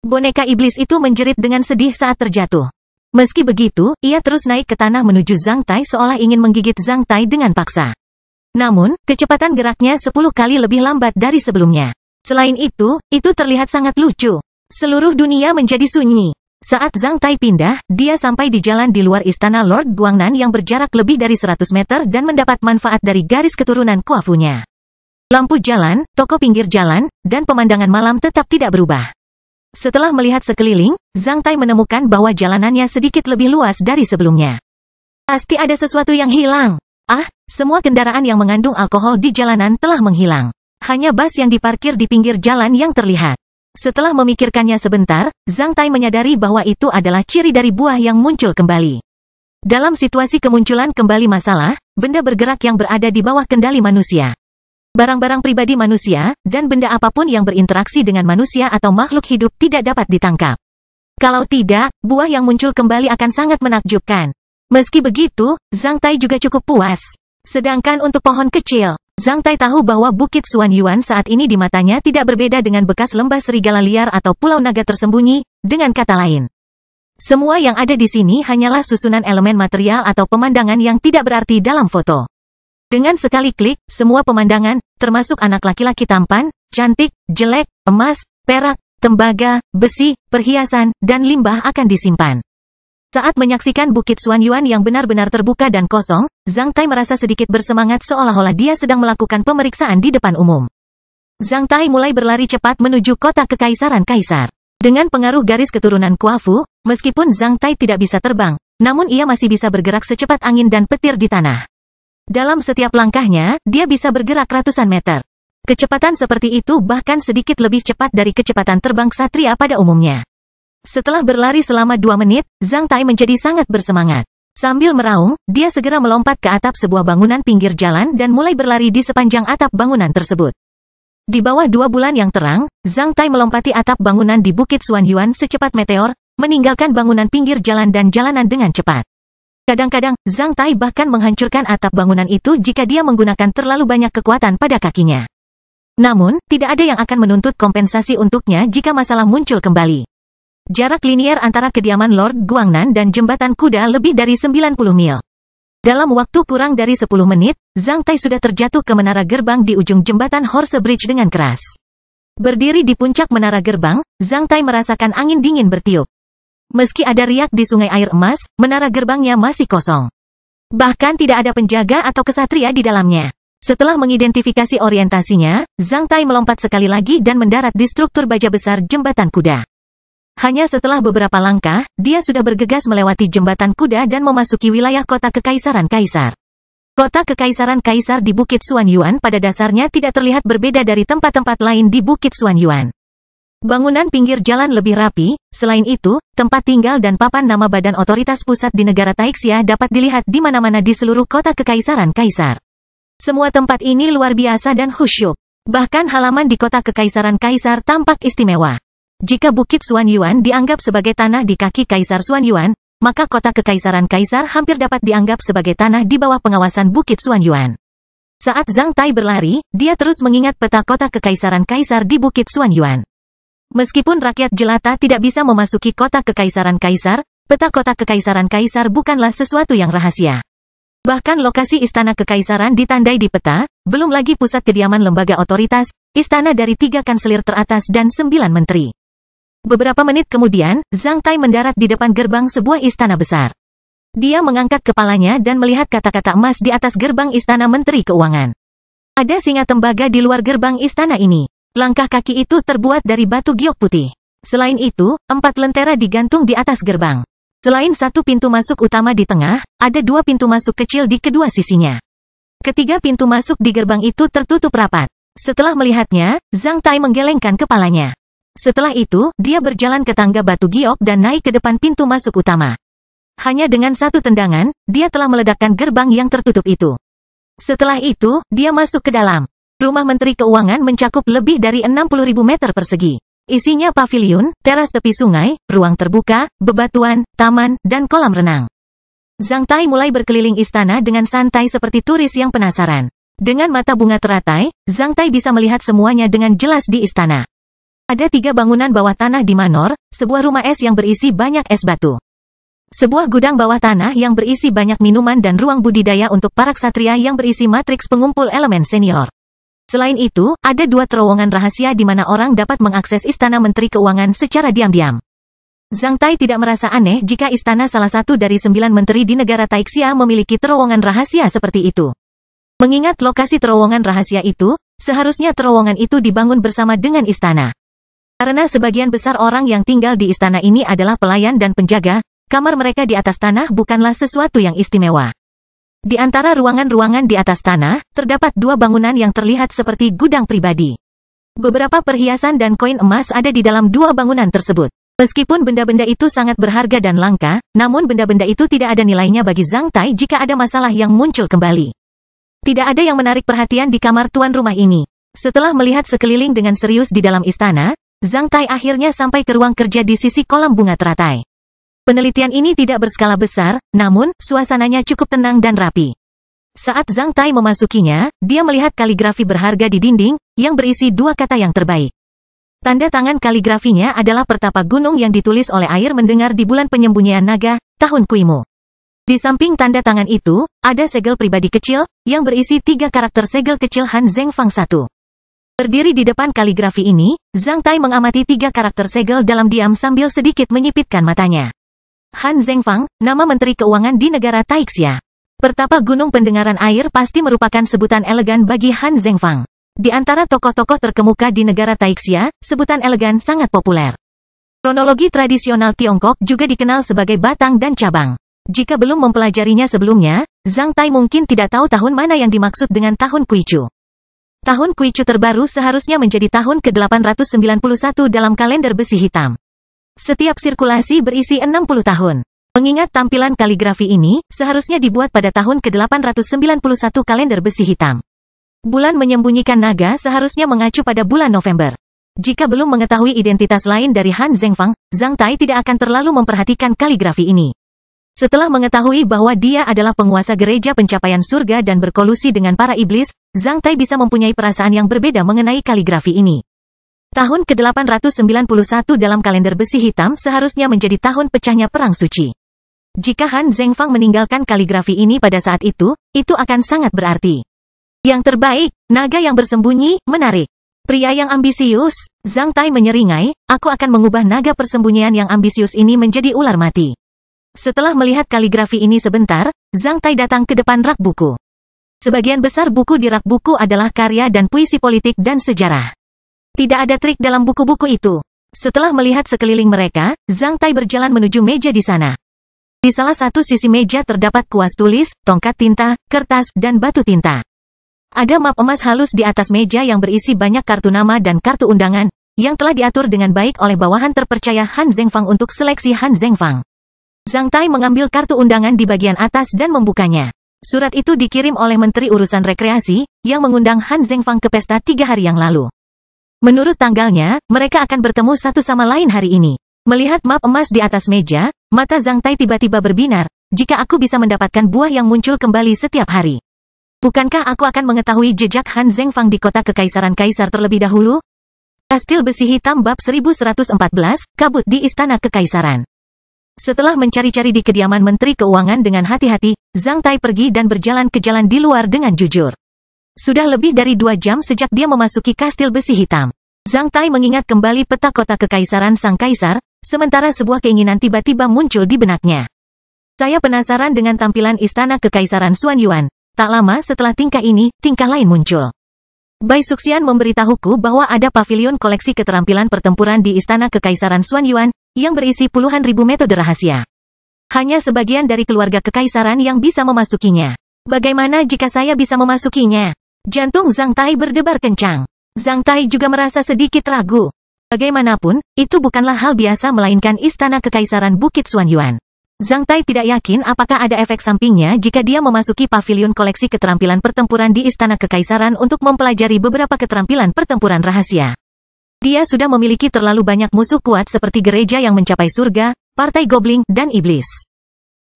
Boneka iblis itu menjerit dengan sedih saat terjatuh. Meski begitu, ia terus naik ke tanah menuju Zhang Tai seolah ingin menggigit Zhang Tai dengan paksa. Namun, kecepatan geraknya 10 kali lebih lambat dari sebelumnya. Selain itu terlihat sangat lucu. Seluruh dunia menjadi sunyi. Saat Zhang Tai pindah, dia sampai di jalan di luar istana Lord Guangnan yang berjarak lebih dari 100 meter dan mendapat manfaat dari garis keturunan Kuafunya. Lampu jalan, toko pinggir jalan, dan pemandangan malam tetap tidak berubah. Setelah melihat sekeliling, Zhang Tai menemukan bahwa jalanannya sedikit lebih luas dari sebelumnya. Pasti ada sesuatu yang hilang. Ah, semua kendaraan yang mengandung alkohol di jalanan telah menghilang. Hanya bus yang diparkir di pinggir jalan yang terlihat. Setelah memikirkannya sebentar, Zhang Tai menyadari bahwa itu adalah ciri dari buah yang muncul kembali. Dalam situasi kemunculan kembali masalah, benda bergerak yang berada di bawah kendali manusia, barang-barang pribadi manusia, dan benda apapun yang berinteraksi dengan manusia atau makhluk hidup tidak dapat ditangkap. Kalau tidak, buah yang muncul kembali akan sangat menakjubkan. Meski begitu, Zhang Tai juga cukup puas. Sedangkan untuk pohon kecil, Zhang Tai tahu bahwa Bukit Suan Yuan saat ini di matanya tidak berbeda dengan bekas lembah serigala liar atau pulau naga tersembunyi, dengan kata lain. Semua yang ada di sini hanyalah susunan elemen material atau pemandangan yang tidak berarti dalam foto. Dengan sekali klik, semua pemandangan, termasuk anak laki-laki tampan, cantik, jelek, emas, perak, tembaga, besi, perhiasan, dan limbah akan disimpan. Saat menyaksikan Bukit Suan Yuan yang benar-benar terbuka dan kosong, Zhang Tai merasa sedikit bersemangat seolah-olah dia sedang melakukan pemeriksaan di depan umum. Zhang Tai mulai berlari cepat menuju kota kekaisaran kaisar. Dengan pengaruh garis keturunan Kuafu, meskipun Zhang Tai tidak bisa terbang, namun ia masih bisa bergerak secepat angin dan petir di tanah. Dalam setiap langkahnya, dia bisa bergerak ratusan meter. Kecepatan seperti itu bahkan sedikit lebih cepat dari kecepatan terbang ksatria pada umumnya. Setelah berlari selama 2 menit, Zhang Tai menjadi sangat bersemangat. Sambil meraung, dia segera melompat ke atap sebuah bangunan pinggir jalan dan mulai berlari di sepanjang atap bangunan tersebut. Di bawah 2 bulan yang terang, Zhang Tai melompati atap bangunan di Bukit Xuanyuan secepat meteor, meninggalkan bangunan pinggir jalan dan jalanan dengan cepat. Kadang-kadang, Zhang Tai bahkan menghancurkan atap bangunan itu jika dia menggunakan terlalu banyak kekuatan pada kakinya. Namun, tidak ada yang akan menuntut kompensasi untuknya jika masalah muncul kembali. Jarak linier antara kediaman Lord Guangnan dan jembatan kuda lebih dari 90 mil. Dalam waktu kurang dari 10 menit, Zhang Tai sudah terjatuh ke menara gerbang di ujung jembatan Horse Bridge dengan keras. Berdiri di puncak menara gerbang, Zhang Tai merasakan angin dingin bertiup. Meski ada riak di sungai air emas, menara gerbangnya masih kosong. Bahkan tidak ada penjaga atau kesatria di dalamnya. Setelah mengidentifikasi orientasinya, Zhang Tai melompat sekali lagi dan mendarat di struktur baja besar jembatan kuda. Hanya setelah beberapa langkah, dia sudah bergegas melewati jembatan kuda dan memasuki wilayah kota Kekaisaran Kaisar. Kota Kekaisaran Kaisar di Bukit Xuanyuan pada dasarnya tidak terlihat berbeda dari tempat-tempat lain di Bukit Xuanyuan. Bangunan pinggir jalan lebih rapi, selain itu, tempat tinggal dan papan nama badan otoritas pusat di negara Taixia dapat dilihat di mana-mana di seluruh kota Kekaisaran Kaisar. Semua tempat ini luar biasa dan khusyuk. Bahkan halaman di kota Kekaisaran Kaisar tampak istimewa. Jika Bukit Xuanyuan dianggap sebagai tanah di kaki Kaisar Xuanyuan, maka kota Kekaisaran Kaisar hampir dapat dianggap sebagai tanah di bawah pengawasan Bukit Xuanyuan. Saat Zhang Tai berlari, dia terus mengingat peta kota Kekaisaran Kaisar di Bukit Xuanyuan. Meskipun rakyat jelata tidak bisa memasuki kota Kekaisaran Kaisar, peta kota Kekaisaran Kaisar bukanlah sesuatu yang rahasia. Bahkan lokasi istana kekaisaran ditandai di peta, belum lagi pusat kediaman lembaga otoritas, istana dari 3 kanselir teratas dan 9 menteri. Beberapa menit kemudian, Zhang Tai mendarat di depan gerbang sebuah istana besar. Dia mengangkat kepalanya dan melihat kata-kata emas di atas gerbang istana Menteri Keuangan. Ada singa tembaga di luar gerbang istana ini. Langkah kaki itu terbuat dari batu giok putih. Selain itu, 4 lentera digantung di atas gerbang. Selain 1 pintu masuk utama di tengah, ada 2 pintu masuk kecil di kedua sisinya. Ketiga pintu masuk di gerbang itu tertutup rapat. Setelah melihatnya, Zhang Tai menggelengkan kepalanya. Setelah itu, dia berjalan ke tangga batu giok dan naik ke depan pintu masuk utama. Hanya dengan 1 tendangan, dia telah meledakkan gerbang yang tertutup itu. Setelah itu, dia masuk ke dalam. Rumah Menteri Keuangan mencakup lebih dari 60.000 meter persegi. Isinya paviliun, teras tepi sungai, ruang terbuka, bebatuan, taman, dan kolam renang. Zhang Tai mulai berkeliling istana dengan santai seperti turis yang penasaran. Dengan mata bunga teratai, Zhang Tai bisa melihat semuanya dengan jelas di istana. Ada 3 bangunan bawah tanah di Manor, sebuah rumah es yang berisi banyak es batu. Sebuah gudang bawah tanah yang berisi banyak minuman dan ruang budidaya untuk para ksatria yang berisi matriks pengumpul elemen senior. Selain itu, ada 2 terowongan rahasia di mana orang dapat mengakses istana Menteri Keuangan secara diam-diam. Zhang Tai tidak merasa aneh jika istana salah satu dari 9 menteri di negara Taixia memiliki terowongan rahasia seperti itu. Mengingat lokasi terowongan rahasia itu, seharusnya terowongan itu dibangun bersama dengan istana. Karena sebagian besar orang yang tinggal di istana ini adalah pelayan dan penjaga, kamar mereka di atas tanah bukanlah sesuatu yang istimewa. Di antara ruangan-ruangan di atas tanah, terdapat 2 bangunan yang terlihat seperti gudang pribadi. Beberapa perhiasan dan koin emas ada di dalam 2 bangunan tersebut. Meskipun benda-benda itu sangat berharga dan langka, namun benda-benda itu tidak ada nilainya bagi Zhang Tai jika ada masalah yang muncul kembali. Tidak ada yang menarik perhatian di kamar tuan rumah ini. Setelah melihat sekeliling dengan serius di dalam istana, Zhang Tai akhirnya sampai ke ruang kerja di sisi kolam bunga teratai. Penelitian ini tidak berskala besar, namun, suasananya cukup tenang dan rapi. Saat Zhang Tai memasukinya, dia melihat kaligrafi berharga di dinding, yang berisi 2 kata yang terbaik. Tanda tangan kaligrafinya adalah pertapa gunung yang ditulis oleh air mendengar di bulan penyembunyian naga, tahun Kuimu. Di samping tanda tangan itu, ada segel pribadi kecil, yang berisi 3 karakter segel kecil Han Zhengfang 1. Berdiri di depan kaligrafi ini, Zhang Tai mengamati 3 karakter segel dalam diam sambil sedikit menyipitkan matanya. Han Zhengfang, nama Menteri Keuangan di negara Taixia. Pertapa gunung pendengaran air pasti merupakan sebutan elegan bagi Han Zhengfang. Di antara tokoh-tokoh terkemuka di negara Taixia, sebutan elegan sangat populer. Kronologi tradisional Tiongkok juga dikenal sebagai batang dan cabang. Jika belum mempelajarinya sebelumnya, Zhang Tai mungkin tidak tahu tahun mana yang dimaksud dengan tahun Kuichu. Tahun Kuichu terbaru seharusnya menjadi tahun ke-891 dalam kalender besi hitam. Setiap sirkulasi berisi 60 tahun. Mengingat tampilan kaligrafi ini, seharusnya dibuat pada tahun ke-891 kalender besi hitam. Bulan menyembunyikan naga seharusnya mengacu pada bulan November. Jika belum mengetahui identitas lain dari Han Zhengfang, Zhang Tai tidak akan terlalu memperhatikan kaligrafi ini. Setelah mengetahui bahwa dia adalah penguasa gereja pencapaian surga dan berkolusi dengan para iblis, Zhang Tai bisa mempunyai perasaan yang berbeda mengenai kaligrafi ini. Tahun ke-891 dalam kalender besi hitam seharusnya menjadi tahun pecahnya Perang Suci. Jika Han Zhengfang meninggalkan kaligrafi ini pada saat itu akan sangat berarti. Yang terbaik, naga yang bersembunyi, menarik. Pria yang ambisius, Zhang Tai menyeringai, aku akan mengubah naga persembunyian yang ambisius ini menjadi ular mati. Setelah melihat kaligrafi ini sebentar, Zhang Tai datang ke depan rak buku. Sebagian besar buku di rak buku adalah karya dan puisi politik dan sejarah. Tidak ada trik dalam buku-buku itu. Setelah melihat sekeliling mereka, Zhang Tai berjalan menuju meja di sana. Di salah satu sisi meja terdapat kuas tulis, tongkat tinta, kertas, dan batu tinta. Ada map emas halus di atas meja yang berisi banyak kartu nama dan kartu undangan, yang telah diatur dengan baik oleh bawahan terpercaya Han Zhengfang untuk seleksi Han Zhengfang. Zhang Tai mengambil kartu undangan di bagian atas dan membukanya. Surat itu dikirim oleh Menteri Urusan Rekreasi, yang mengundang Han Zhengfang ke pesta 3 hari yang lalu. Menurut tanggalnya, mereka akan bertemu satu sama lain hari ini. Melihat map emas di atas meja, mata Zhang Tai tiba-tiba berbinar, jika aku bisa mendapatkan buah yang muncul kembali setiap hari. Bukankah aku akan mengetahui jejak Han Zhengfang di kota kekaisaran kaisar terlebih dahulu? Kastil Besi Hitam bab 1114, kabut di Istana Kekaisaran. Setelah mencari-cari di kediaman Menteri Keuangan dengan hati-hati, Zhang Tai pergi dan berjalan ke jalan di luar dengan jujur. Sudah lebih dari 2 jam sejak dia memasuki Kastil Besi Hitam. Zhang Tai mengingat kembali peta kota kekaisaran sang kaisar, sementara sebuah keinginan tiba-tiba muncul di benaknya. Saya penasaran dengan tampilan Istana Kekaisaran Xuanyuan. Tak lama setelah tingkah ini, tingkah lain muncul. Bai Suxian memberitahuku bahwa ada pavilion koleksi keterampilan pertempuran di Istana Kekaisaran Xuanyuan, yang berisi puluhan ribu metode rahasia. Hanya sebagian dari keluarga kekaisaran yang bisa memasukinya. Bagaimana jika saya bisa memasukinya? Jantung Zhang Tai berdebar kencang. Zhang Tai juga merasa sedikit ragu. Bagaimanapun, itu bukanlah hal biasa melainkan Istana Kekaisaran Bukit Xuanyuan. Zhang Tai tidak yakin apakah ada efek sampingnya jika dia memasuki pavilion koleksi keterampilan pertempuran di Istana Kekaisaran untuk mempelajari beberapa keterampilan pertempuran rahasia. Dia sudah memiliki terlalu banyak musuh kuat seperti gereja yang mencapai surga, partai Goblin, dan iblis.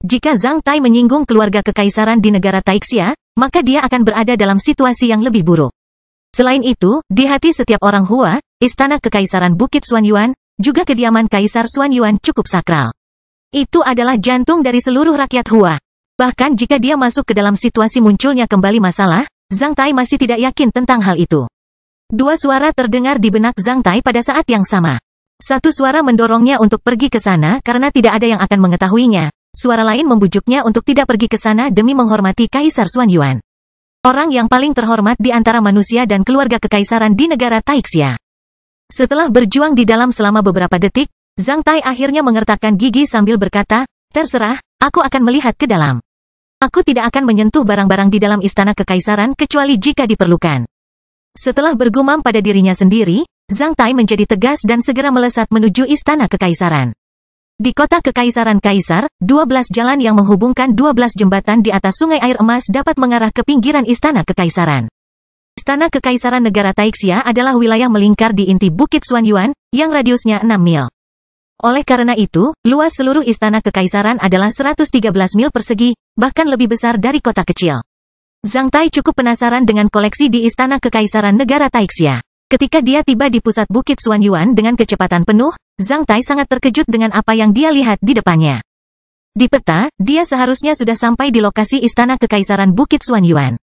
Jika Zhang Tai menyinggung keluarga kekaisaran di negara Taixia, maka dia akan berada dalam situasi yang lebih buruk. Selain itu, di hati setiap orang Hua, Istana Kekaisaran Bukit Xuanyuan, juga kediaman Kaisar Xuanyuan cukup sakral. Itu adalah jantung dari seluruh rakyat Hua. Bahkan jika dia masuk ke dalam situasi munculnya kembali masalah, Zhang Tai masih tidak yakin tentang hal itu. 2 suara terdengar di benak Zhang Tai pada saat yang sama. Satu suara mendorongnya untuk pergi ke sana karena tidak ada yang akan mengetahuinya. Suara lain membujuknya untuk tidak pergi ke sana demi menghormati Kaisar Xuanyuan. Orang yang paling terhormat di antara manusia dan keluarga kekaisaran di negara Taixia. Setelah berjuang di dalam selama beberapa detik, Zhang Tai akhirnya mengertakkan gigi sambil berkata, terserah, aku akan melihat ke dalam. Aku tidak akan menyentuh barang-barang di dalam Istana Kekaisaran kecuali jika diperlukan. Setelah bergumam pada dirinya sendiri, Zhang Tai menjadi tegas dan segera melesat menuju Istana Kekaisaran. Di kota Kekaisaran Kaisar, 12 jalan yang menghubungkan 12 jembatan di atas sungai air emas dapat mengarah ke pinggiran Istana Kekaisaran. Istana Kekaisaran Negara Taixia adalah wilayah melingkar di inti Bukit Xuanyuan, yang radiusnya 6 mil. Oleh karena itu, luas seluruh Istana Kekaisaran adalah 113 mil persegi, bahkan lebih besar dari kota kecil. Zhang Tai cukup penasaran dengan koleksi di Istana Kekaisaran Negara Taixia. Ketika dia tiba di pusat Bukit Xuanyuan dengan kecepatan penuh, Zhang Tai sangat terkejut dengan apa yang dia lihat di depannya. Di peta, dia seharusnya sudah sampai di lokasi Istana Kekaisaran Bukit Xuanyuan.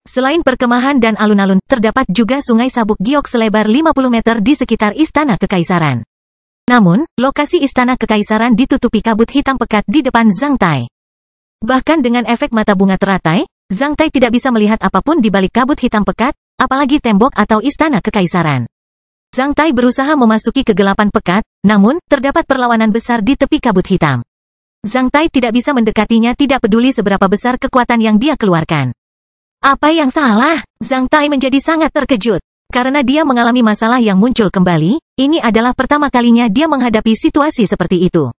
Selain perkemahan dan alun-alun, terdapat juga sungai sabuk giok selebar 50 meter di sekitar Istana Kekaisaran. Namun, lokasi Istana Kekaisaran ditutupi kabut hitam pekat di depan Zhang Tai. Bahkan dengan efek mata bunga teratai, Zhang Tai tidak bisa melihat apapun di balik kabut hitam pekat, apalagi tembok atau Istana Kekaisaran. Zhang Tai berusaha memasuki kegelapan pekat, namun, terdapat perlawanan besar di tepi kabut hitam. Zhang Tai tidak bisa mendekatinya, tidak peduli seberapa besar kekuatan yang dia keluarkan. Apa yang salah? Zhang Tai menjadi sangat terkejut. Karena dia mengalami masalah yang muncul kembali, ini adalah pertama kalinya dia menghadapi situasi seperti itu.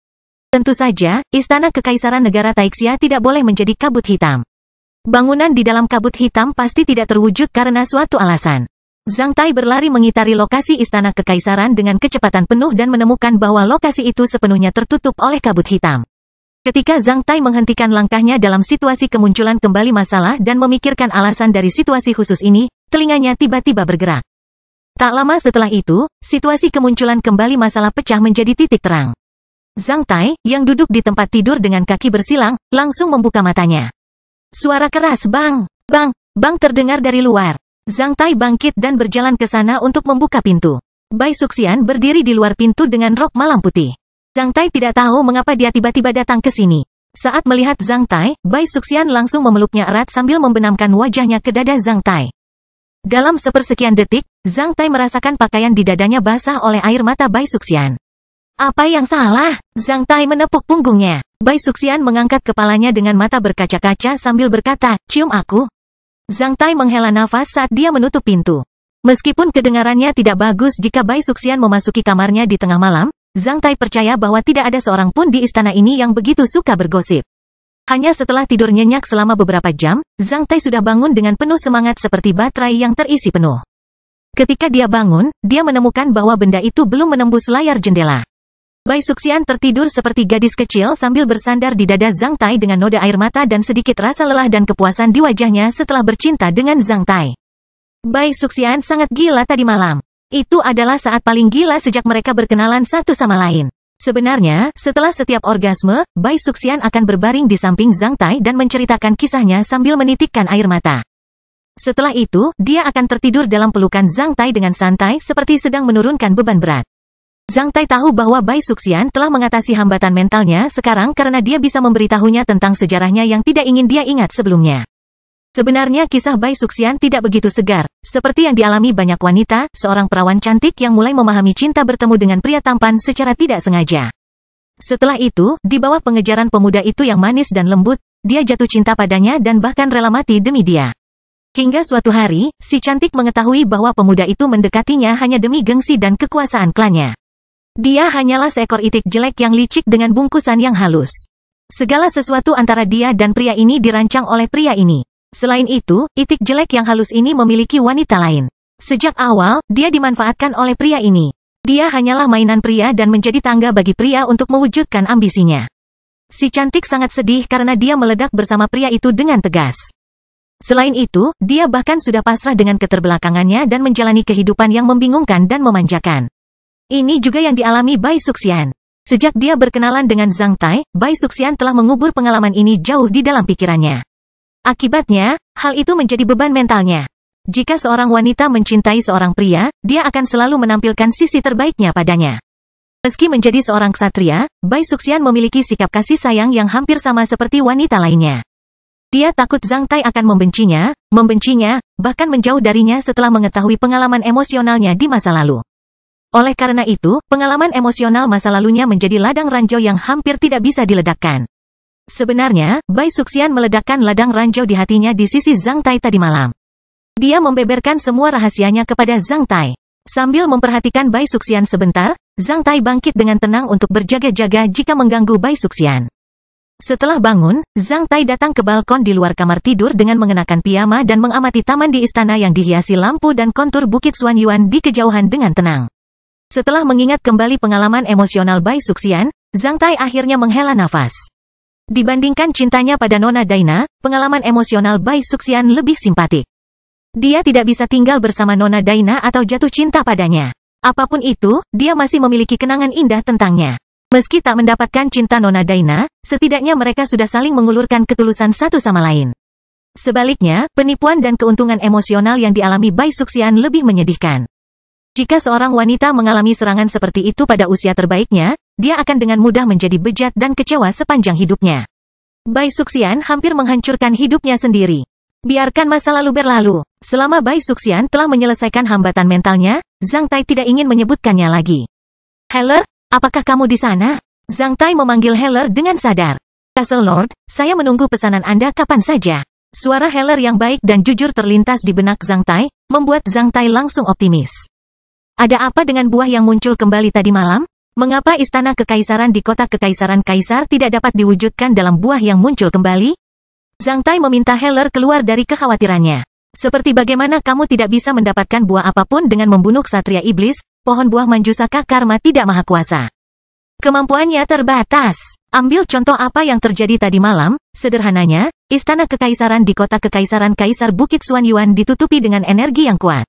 Tentu saja, istana kekaisaran negara Taixia tidak boleh menjadi kabut hitam. Bangunan di dalam kabut hitam pasti tidak terwujud karena suatu alasan. Zhang Tai berlari mengitari lokasi istana kekaisaran dengan kecepatan penuh dan menemukan bahwa lokasi itu sepenuhnya tertutup oleh kabut hitam. Ketika Zhang Tai menghentikan langkahnya dalam situasi kemunculan kembali masalah dan memikirkan alasan dari situasi khusus ini, telinganya tiba-tiba bergerak. Tak lama setelah itu, situasi kemunculan kembali masalah pecah menjadi titik terang. Zhang Tai, yang duduk di tempat tidur dengan kaki bersilang, langsung membuka matanya. Suara keras bang, bang, bang terdengar dari luar. Zhang Tai bangkit dan berjalan ke sana untuk membuka pintu. Bai Suxian berdiri di luar pintu dengan rok malam putih. Zhang Tai tidak tahu mengapa dia tiba-tiba datang ke sini. Saat melihat Zhang Tai, Bai Suxian langsung memeluknya erat sambil membenamkan wajahnya ke dada Zhang Tai. Dalam sepersekian detik, Zhang Tai merasakan pakaian di dadanya basah oleh air mata Bai Suxian. Apa yang salah? Zhang Tai menepuk punggungnya. Bai Suxian mengangkat kepalanya dengan mata berkaca-kaca sambil berkata, cium aku. Zhang Tai menghela nafas saat dia menutup pintu. Meskipun kedengarannya tidak bagus jika Bai Suxian memasuki kamarnya di tengah malam, Zhang Tai percaya bahwa tidak ada seorang pun di istana ini yang begitu suka bergosip. Hanya setelah tidur nyenyak selama beberapa jam, Zhang Tai sudah bangun dengan penuh semangat seperti baterai yang terisi penuh. Ketika dia bangun, dia menemukan bahwa benda itu belum menembus layar jendela. Bai Suxian tertidur seperti gadis kecil sambil bersandar di dada Zhang Tai dengan noda air mata dan sedikit rasa lelah dan kepuasan di wajahnya setelah bercinta dengan Zhang Tai. Bai Suxian sangat gila tadi malam. Itu adalah saat paling gila sejak mereka berkenalan satu sama lain. Sebenarnya, setelah setiap orgasme, Bai Suxian akan berbaring di samping Zhang Tai dan menceritakan kisahnya sambil menitikkan air mata. Setelah itu, dia akan tertidur dalam pelukan Zhang Tai dengan santai seperti sedang menurunkan beban berat. Zhang Tai tahu bahwa Bai Suxian telah mengatasi hambatan mentalnya sekarang karena dia bisa memberitahunya tentang sejarahnya yang tidak ingin dia ingat sebelumnya. Sebenarnya kisah Bai Suxian tidak begitu segar, seperti yang dialami banyak wanita, seorang perawan cantik yang mulai memahami cinta bertemu dengan pria tampan secara tidak sengaja. Setelah itu, di bawah pengejaran pemuda itu yang manis dan lembut, dia jatuh cinta padanya dan bahkan rela mati demi dia. Hingga suatu hari, si cantik mengetahui bahwa pemuda itu mendekatinya hanya demi gengsi dan kekuasaan klannya. Dia hanyalah seekor itik jelek yang licik dengan bungkusan yang halus. Segala sesuatu antara dia dan pria ini dirancang oleh pria ini. Selain itu, itik jelek yang halus ini memiliki wanita lain. Sejak awal, dia dimanfaatkan oleh pria ini. Dia hanyalah mainan pria dan menjadi tangga bagi pria untuk mewujudkan ambisinya. Si cantik sangat sedih karena dia meledak bersama pria itu dengan tegas. Selain itu, dia bahkan sudah pasrah dengan keterbelakangannya dan menjalani kehidupan yang membingungkan dan memanjakan. Ini juga yang dialami Bai Suxian. Sejak dia berkenalan dengan Zhang Tai, Bai Suxian telah mengubur pengalaman ini jauh di dalam pikirannya. Akibatnya, hal itu menjadi beban mentalnya. Jika seorang wanita mencintai seorang pria, dia akan selalu menampilkan sisi terbaiknya padanya. Meski menjadi seorang ksatria, Bai Suxian memiliki sikap kasih sayang yang hampir sama seperti wanita lainnya. Dia takut Zhang Tai akan membencinya, bahkan menjauh darinya setelah mengetahui pengalaman emosionalnya di masa lalu. Oleh karena itu, pengalaman emosional masa lalunya menjadi ladang ranjau yang hampir tidak bisa diledakkan. Sebenarnya, Bai Suxian meledakkan ladang ranjau di hatinya di sisi Zhang Tai tadi malam. Dia membeberkan semua rahasianya kepada Zhang Tai. Sambil memperhatikan Bai Suxian sebentar, Zhang Tai bangkit dengan tenang untuk berjaga-jaga jika mengganggu Bai Suxian. Setelah bangun, Zhang Tai datang ke balkon di luar kamar tidur dengan mengenakan piyama dan mengamati taman di istana yang dihiasi lampu dan kontur Bukit Xuanyuan di kejauhan dengan tenang. Setelah mengingat kembali pengalaman emosional Bai Suxian, Zhang Tai akhirnya menghela nafas. Dibandingkan cintanya pada Nona Daina, pengalaman emosional Bai Suxian lebih simpatik. Dia tidak bisa tinggal bersama Nona Daina atau jatuh cinta padanya. Apapun itu, dia masih memiliki kenangan indah tentangnya. Meski tak mendapatkan cinta Nona Daina, setidaknya mereka sudah saling mengulurkan ketulusan satu sama lain. Sebaliknya, penipuan dan keuntungan emosional yang dialami Bai Suxian lebih menyedihkan. Jika seorang wanita mengalami serangan seperti itu pada usia terbaiknya, dia akan dengan mudah menjadi bejat dan kecewa sepanjang hidupnya. Bai Suxian hampir menghancurkan hidupnya sendiri. Biarkan masa lalu berlalu. Selama Bai Suxian telah menyelesaikan hambatan mentalnya, Zhang Tai tidak ingin menyebutkannya lagi. Heller, apakah kamu di sana? Zhang Tai memanggil Heller dengan sadar. Castle Lord, saya menunggu pesanan Anda kapan saja. Suara Heller yang baik dan jujur terlintas di benak Zhang Tai, membuat Zhang Tai langsung optimis. Ada apa dengan buah yang muncul kembali tadi malam? Mengapa istana kekaisaran di kota kekaisaran kaisar tidak dapat diwujudkan dalam buah yang muncul kembali? Zhang Tai meminta Heller keluar dari kekhawatirannya. Seperti bagaimana kamu tidak bisa mendapatkan buah apapun dengan membunuh ksatria iblis, pohon buah Manjusaka Karma tidak maha kuasa. Kemampuannya terbatas. Ambil contoh apa yang terjadi tadi malam, sederhananya, istana kekaisaran di kota kekaisaran Kaisar Bukit Xuanyuan ditutupi dengan energi yang kuat,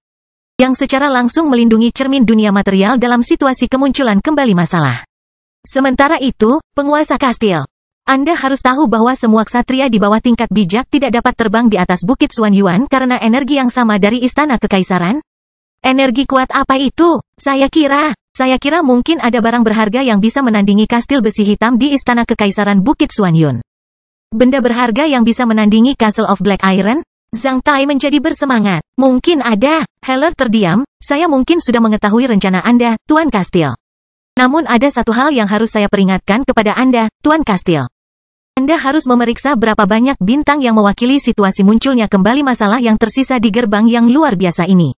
yang secara langsung melindungi cermin dunia material dalam situasi kemunculan kembali masalah. Sementara itu, penguasa kastil. Anda harus tahu bahwa semua ksatria di bawah tingkat bijak tidak dapat terbang di atas Bukit Xuanyuan karena energi yang sama dari istana kekaisaran. Energi kuat apa itu? Saya kira mungkin ada barang berharga yang bisa menandingi kastil besi hitam di istana kekaisaran Bukit Xuanyuan. Benda berharga yang bisa menandingi Castle of Black Iron? Zhang Tai menjadi bersemangat. Mungkin ada. Heller terdiam. Saya mungkin sudah mengetahui rencana Anda, Tuan Kastil. Namun ada satu hal yang harus saya peringatkan kepada Anda, Tuan Kastil. Anda harus memeriksa berapa banyak bintang yang mewakili situasi munculnya kembali masalah yang tersisa di gerbang yang luar biasa ini.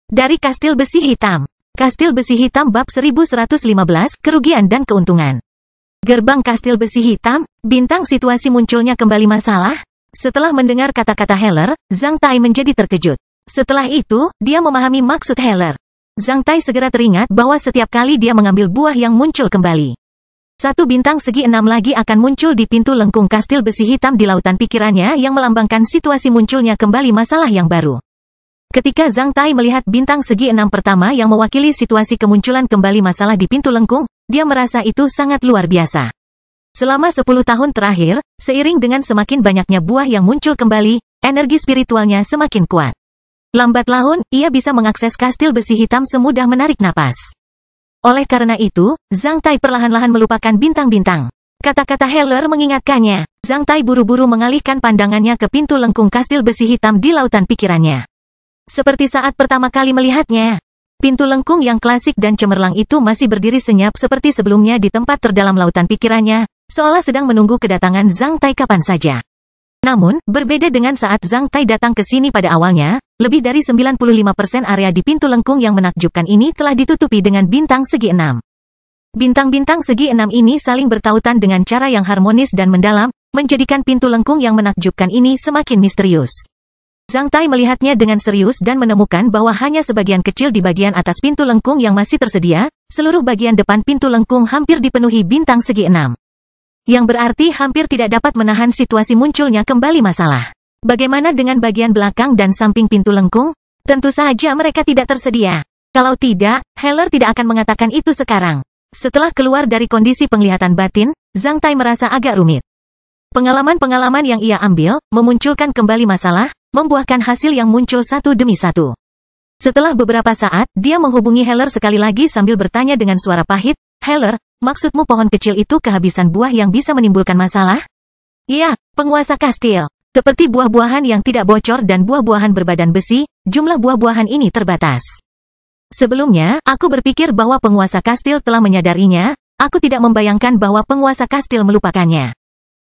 Dari Kastil Besi Hitam. Kastil Besi Hitam bab 1115, kerugian dan keuntungan. Gerbang Kastil Besi Hitam, bintang situasi munculnya kembali masalah. Setelah mendengar kata-kata Heller, Zhang Tai menjadi terkejut. Setelah itu, dia memahami maksud Heller. Zhang Tai segera teringat bahwa setiap kali dia mengambil buah yang muncul kembali, satu bintang segi 6 lagi akan muncul di pintu lengkung kastil besi hitam di lautan pikirannya yang melambangkan situasi munculnya kembali masalah yang baru. Ketika Zhang Tai melihat bintang segi 6 pertama yang mewakili situasi kemunculan kembali masalah di pintu lengkung, dia merasa itu sangat luar biasa. Selama 10 tahun terakhir, seiring dengan semakin banyaknya buah yang muncul kembali, energi spiritualnya semakin kuat. Lambat laun, ia bisa mengakses kastil besi hitam semudah menarik napas. Oleh karena itu, Zhang Tai perlahan-lahan melupakan bintang-bintang. Kata-kata Heller mengingatkannya. Zhang Tai buru-buru mengalihkan pandangannya ke pintu lengkung kastil besi hitam di lautan pikirannya. Seperti saat pertama kali melihatnya. Pintu lengkung yang klasik dan cemerlang itu masih berdiri senyap seperti sebelumnya di tempat terdalam lautan pikirannya, seolah sedang menunggu kedatangan Zhang Tai kapan saja. Namun, berbeda dengan saat Zhang Tai datang ke sini pada awalnya, lebih dari 95% area di pintu lengkung yang menakjubkan ini telah ditutupi dengan bintang segi 6. Bintang-bintang segi 6 ini saling bertautan dengan cara yang harmonis dan mendalam, menjadikan pintu lengkung yang menakjubkan ini semakin misterius. Zhang Tai melihatnya dengan serius dan menemukan bahwa hanya sebagian kecil di bagian atas pintu lengkung yang masih tersedia, seluruh bagian depan pintu lengkung hampir dipenuhi bintang segi 6. Yang berarti hampir tidak dapat menahan situasi munculnya kembali masalah. Bagaimana dengan bagian belakang dan samping pintu lengkung? Tentu saja mereka tidak tersedia. Kalau tidak, Heller tidak akan mengatakan itu sekarang. Setelah keluar dari kondisi penglihatan batin, Zhang Tai merasa agak rumit. Pengalaman-pengalaman yang ia ambil, memunculkan kembali masalah, membuahkan hasil yang muncul satu demi satu. Setelah beberapa saat, dia menghubungi Heller sekali lagi sambil bertanya dengan suara pahit, Heller, maksudmu pohon kecil itu kehabisan buah yang bisa menimbulkan masalah? Ya, penguasa kastil. Seperti buah-buahan yang tidak bocor dan buah-buahan berbadan besi, jumlah buah-buahan ini terbatas. Sebelumnya, aku berpikir bahwa penguasa kastil telah menyadarinya, aku tidak membayangkan bahwa penguasa kastil melupakannya.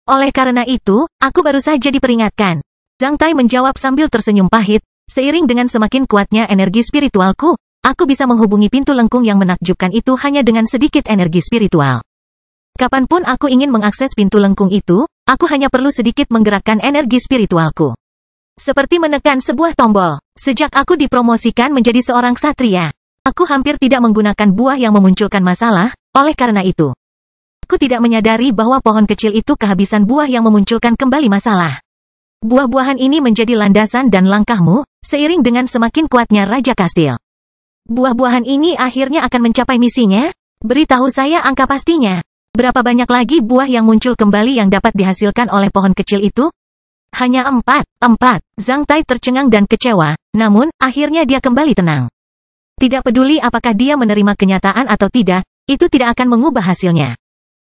Oleh karena itu, aku baru saja diperingatkan. Zhang Tai menjawab sambil tersenyum pahit, seiring dengan semakin kuatnya energi spiritualku, aku bisa menghubungi pintu lengkung yang menakjubkan itu hanya dengan sedikit energi spiritual. Kapanpun aku ingin mengakses pintu lengkung itu, aku hanya perlu sedikit menggerakkan energi spiritualku. Seperti menekan sebuah tombol. Sejak aku dipromosikan menjadi seorang ksatria, aku hampir tidak menggunakan buah yang memunculkan masalah, oleh karena itu, aku tidak menyadari bahwa pohon kecil itu kehabisan buah yang memunculkan kembali masalah. Buah-buahan ini menjadi landasan dan langkahmu, seiring dengan semakin kuatnya Raja Kastil. Buah-buahan ini akhirnya akan mencapai misinya? Beritahu saya angka pastinya. Berapa banyak lagi buah yang muncul kembali yang dapat dihasilkan oleh pohon kecil itu? Hanya 4. Zhang Tai tercengang dan kecewa, namun, akhirnya dia kembali tenang. Tidak peduli apakah dia menerima kenyataan atau tidak, itu tidak akan mengubah hasilnya.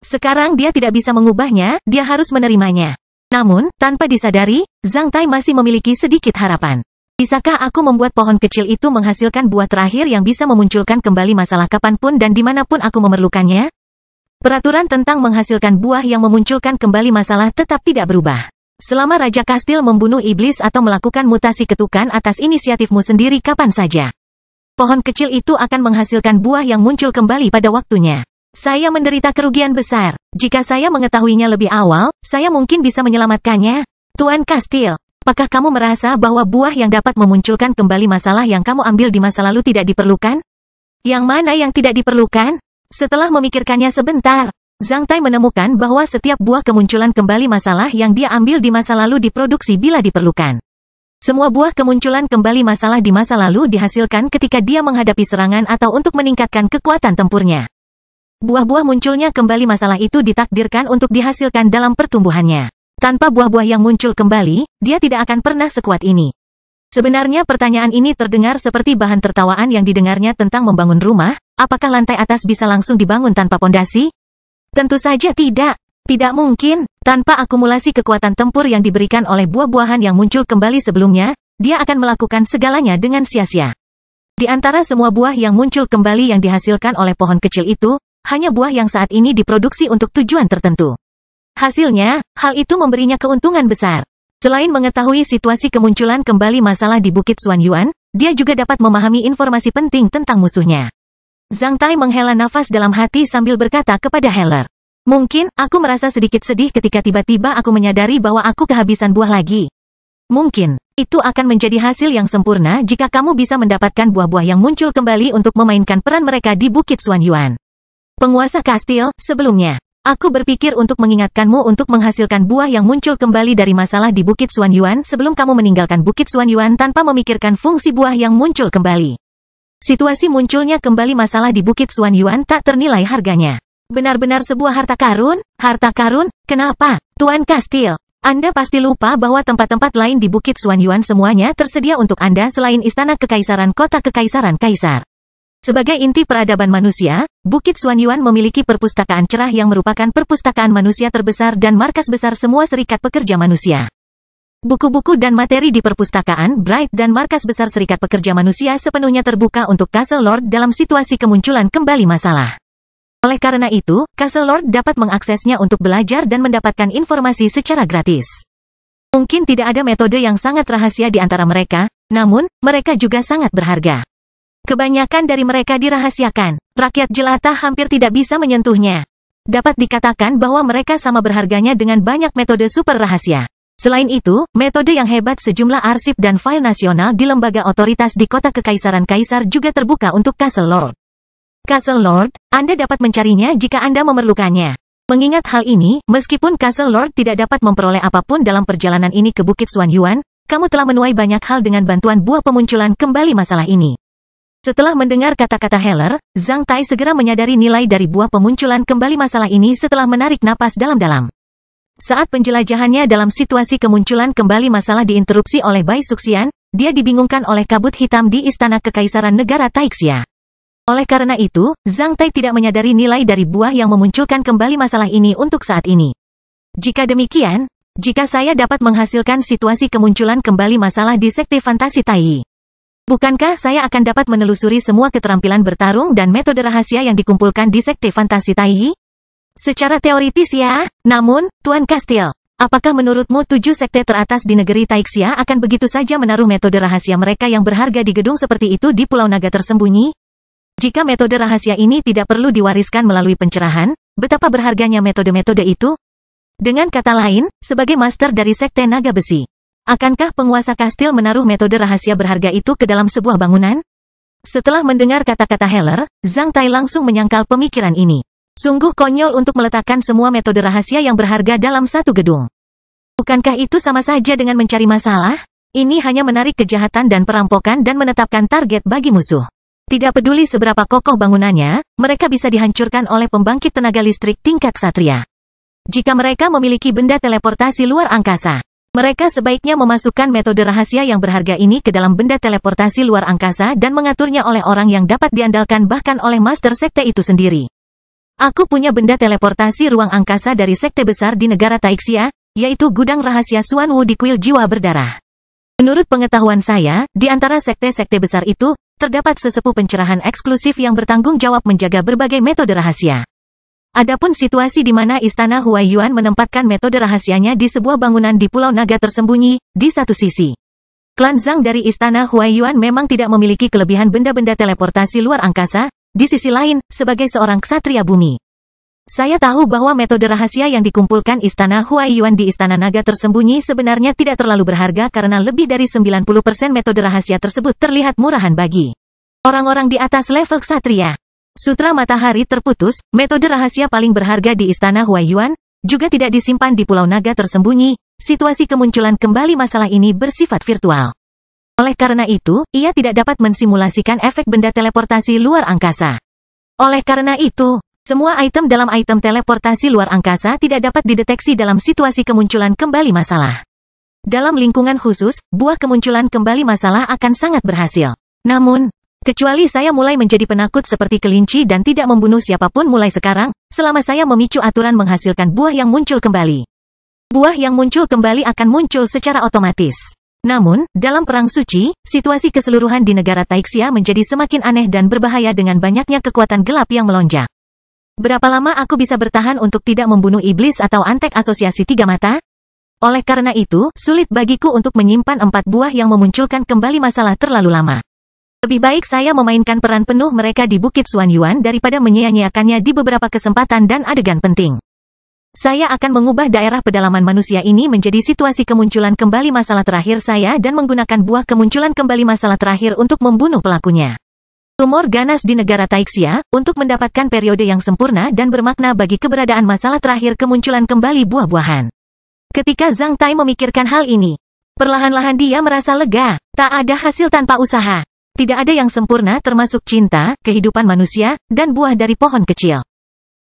Sekarang dia tidak bisa mengubahnya, dia harus menerimanya. Namun, tanpa disadari, Zhang Tai masih memiliki sedikit harapan. Bisakah aku membuat pohon kecil itu menghasilkan buah terakhir yang bisa memunculkan kembali masalah kapanpun dan dimanapun aku memerlukannya? Peraturan tentang menghasilkan buah yang memunculkan kembali masalah tetap tidak berubah. Selama Raja Kastil membunuh iblis atau melakukan mutasi ketukan atas inisiatifmu sendiri kapan saja, pohon kecil itu akan menghasilkan buah yang muncul kembali pada waktunya. Saya menderita kerugian besar. Jika saya mengetahuinya lebih awal, saya mungkin bisa menyelamatkannya. Tuan Kastil, apakah kamu merasa bahwa buah yang dapat memunculkan kembali masalah yang kamu ambil di masa lalu tidak diperlukan? Yang mana yang tidak diperlukan? Setelah memikirkannya sebentar, Zhang Tai menemukan bahwa setiap buah kemunculan kembali masalah yang dia ambil di masa lalu diproduksi bila diperlukan. Semua buah kemunculan kembali masalah di masa lalu dihasilkan ketika dia menghadapi serangan atau untuk meningkatkan kekuatan tempurnya. Buah-buah munculnya kembali masalah itu ditakdirkan untuk dihasilkan dalam pertumbuhannya. Tanpa buah-buah yang muncul kembali, dia tidak akan pernah sekuat ini. Sebenarnya pertanyaan ini terdengar seperti bahan tertawaan yang didengarnya tentang membangun rumah. Apakah lantai atas bisa langsung dibangun tanpa pondasi? Tentu saja tidak. Tidak mungkin. Tanpa akumulasi kekuatan tempur yang diberikan oleh buah-buahan yang muncul kembali sebelumnya, dia akan melakukan segalanya dengan sia-sia. Di antara semua buah yang muncul kembali yang dihasilkan oleh pohon kecil itu, hanya buah yang saat ini diproduksi untuk tujuan tertentu. Hasilnya, hal itu memberinya keuntungan besar. Selain mengetahui situasi kemunculan kembali masalah di Bukit Xuanyuan, dia juga dapat memahami informasi penting tentang musuhnya. Zhang Tai menghela nafas dalam hati sambil berkata kepada Heller. Mungkin, aku merasa sedikit sedih ketika tiba-tiba aku menyadari bahwa aku kehabisan buah lagi. Mungkin, itu akan menjadi hasil yang sempurna jika kamu bisa mendapatkan buah-buah yang muncul kembali untuk memainkan peran mereka di Bukit Xuanyuan. Penguasa kastil, sebelumnya, aku berpikir untuk mengingatkanmu untuk menghasilkan buah yang muncul kembali dari masalah di Bukit Xuanyuan sebelum kamu meninggalkan Bukit Xuanyuan tanpa memikirkan fungsi buah yang muncul kembali. Situasi munculnya kembali masalah di Bukit Xuanyuan tak ternilai harganya. Benar-benar sebuah harta karun? Harta karun? Kenapa? Tuan Kastil, Anda pasti lupa bahwa tempat-tempat lain di Bukit Xuanyuan semuanya tersedia untuk Anda selain Istana Kekaisaran Kota Kekaisaran Kaisar. Sebagai inti peradaban manusia, Bukit Xuanyuan memiliki perpustakaan cerah yang merupakan perpustakaan manusia terbesar dan markas besar semua serikat pekerja manusia. Buku-buku dan materi di perpustakaan Bright dan markas besar serikat pekerja manusia sepenuhnya terbuka untuk Castle Lord dalam situasi kemunculan kembali masalah. Oleh karena itu, Castle Lord dapat mengaksesnya untuk belajar dan mendapatkan informasi secara gratis. Mungkin tidak ada metode yang sangat rahasia di antara mereka, namun, mereka juga sangat berharga. Kebanyakan dari mereka dirahasiakan. Rakyat jelata hampir tidak bisa menyentuhnya. Dapat dikatakan bahwa mereka sama berharganya dengan banyak metode super rahasia. Selain itu, metode yang hebat sejumlah arsip dan file nasional di lembaga otoritas di Kota Kekaisaran Kaisar juga terbuka untuk Castle Lord. Castle Lord, Anda dapat mencarinya jika Anda memerlukannya. Mengingat hal ini, meskipun Castle Lord tidak dapat memperoleh apapun dalam perjalanan ini ke Bukit Xuanyuan, kamu telah menuai banyak hal dengan bantuan buah pemunculan kembali masalah ini. Setelah mendengar kata-kata Heller, Zhang Tai segera menyadari nilai dari buah pemunculan kembali masalah ini setelah menarik napas dalam-dalam. Saat penjelajahannya dalam situasi kemunculan kembali masalah diinterupsi oleh Bai Suxian, dia dibingungkan oleh kabut hitam di Istana Kekaisaran Negara Taixia. Oleh karena itu, Zhang Tai tidak menyadari nilai dari buah yang memunculkan kembali masalah ini untuk saat ini. Jika demikian, jika saya dapat menghasilkan situasi kemunculan kembali masalah di Sekte Fantasi Tai, bukankah saya akan dapat menelusuri semua keterampilan bertarung dan metode rahasia yang dikumpulkan di Sekte Fantasi Tai? Secara teoritis ya, namun, Tuan Kastil, apakah menurutmu 7 sekte teratas di negeri Taixia akan begitu saja menaruh metode rahasia mereka yang berharga di gedung seperti itu di Pulau Naga tersembunyi? Jika metode rahasia ini tidak perlu diwariskan melalui pencerahan, betapa berharganya metode-metode itu? Dengan kata lain, sebagai master dari Sekte Naga Besi, akankah penguasa kastil menaruh metode rahasia berharga itu ke dalam sebuah bangunan? Setelah mendengar kata-kata Heller, Zhang Tai langsung menyangkal pemikiran ini. Sungguh konyol untuk meletakkan semua metode rahasia yang berharga dalam satu gedung. Bukankah itu sama saja dengan mencari masalah? Ini hanya menarik kejahatan dan perampokan dan menetapkan target bagi musuh. Tidak peduli seberapa kokoh bangunannya, mereka bisa dihancurkan oleh pembangkit tenaga listrik tingkat ksatria. Jika mereka memiliki benda teleportasi luar angkasa, mereka sebaiknya memasukkan metode rahasia yang berharga ini ke dalam benda teleportasi luar angkasa dan mengaturnya oleh orang yang dapat diandalkan bahkan oleh master sekte itu sendiri. Aku punya benda teleportasi ruang angkasa dari sekte besar di negara Taixia, yaitu gudang rahasia Xuanwu di kuil jiwa berdarah. Menurut pengetahuan saya, di antara sekte-sekte besar itu, terdapat sesepuh pencerahan eksklusif yang bertanggung jawab menjaga berbagai metode rahasia. Adapun situasi di mana Istana Huaiyuan menempatkan metode rahasianya di sebuah bangunan di Pulau Naga tersembunyi, di satu sisi, klan Zhang dari Istana Huaiyuan memang tidak memiliki kelebihan benda-benda teleportasi luar angkasa, di sisi lain, sebagai seorang ksatria bumi, saya tahu bahwa metode rahasia yang dikumpulkan Istana Huaiyuan di Istana Naga tersembunyi sebenarnya tidak terlalu berharga karena lebih dari 90% metode rahasia tersebut terlihat murahan bagi orang-orang di atas level ksatria. Sutra Matahari Terputus, metode rahasia paling berharga di Istana Huaiyuan, juga tidak disimpan di Pulau Naga tersembunyi. Situasi kemunculan kembali masalah ini bersifat virtual. Oleh karena itu, ia tidak dapat mensimulasikan efek benda teleportasi luar angkasa. Oleh karena itu, semua item dalam item teleportasi luar angkasa tidak dapat dideteksi dalam situasi kemunculan kembali masalah. Dalam lingkungan khusus, buah kemunculan kembali masalah akan sangat berhasil. Namun, kecuali saya mulai menjadi penakut seperti kelinci dan tidak membunuh siapapun mulai sekarang, selama saya memicu aturan menghasilkan buah yang muncul kembali. Buah yang muncul kembali akan muncul secara otomatis. Namun, dalam Perang Suci, situasi keseluruhan di negara Taixia menjadi semakin aneh dan berbahaya dengan banyaknya kekuatan gelap yang melonjak. Berapa lama aku bisa bertahan untuk tidak membunuh iblis atau antek asosiasi tiga mata? Oleh karena itu, sulit bagiku untuk menyimpan 4 buah yang memunculkan kembali masalah terlalu lama. Lebih baik saya memainkan peran penuh mereka di Bukit Xuanyuan daripada menyia-nyiakannya di beberapa kesempatan dan adegan penting. Saya akan mengubah daerah pedalaman manusia ini menjadi situasi kemunculan kembali masalah terakhir saya dan menggunakan buah kemunculan kembali masalah terakhir untuk membunuh pelakunya. Tumor ganas di negara Taixia, untuk mendapatkan periode yang sempurna dan bermakna bagi keberadaan masalah terakhir kemunculan kembali buah-buahan. Ketika Zhang Tai memikirkan hal ini, perlahan-lahan dia merasa lega. Tak ada hasil tanpa usaha. Tidak ada yang sempurna termasuk cinta, kehidupan manusia, dan buah dari pohon kecil.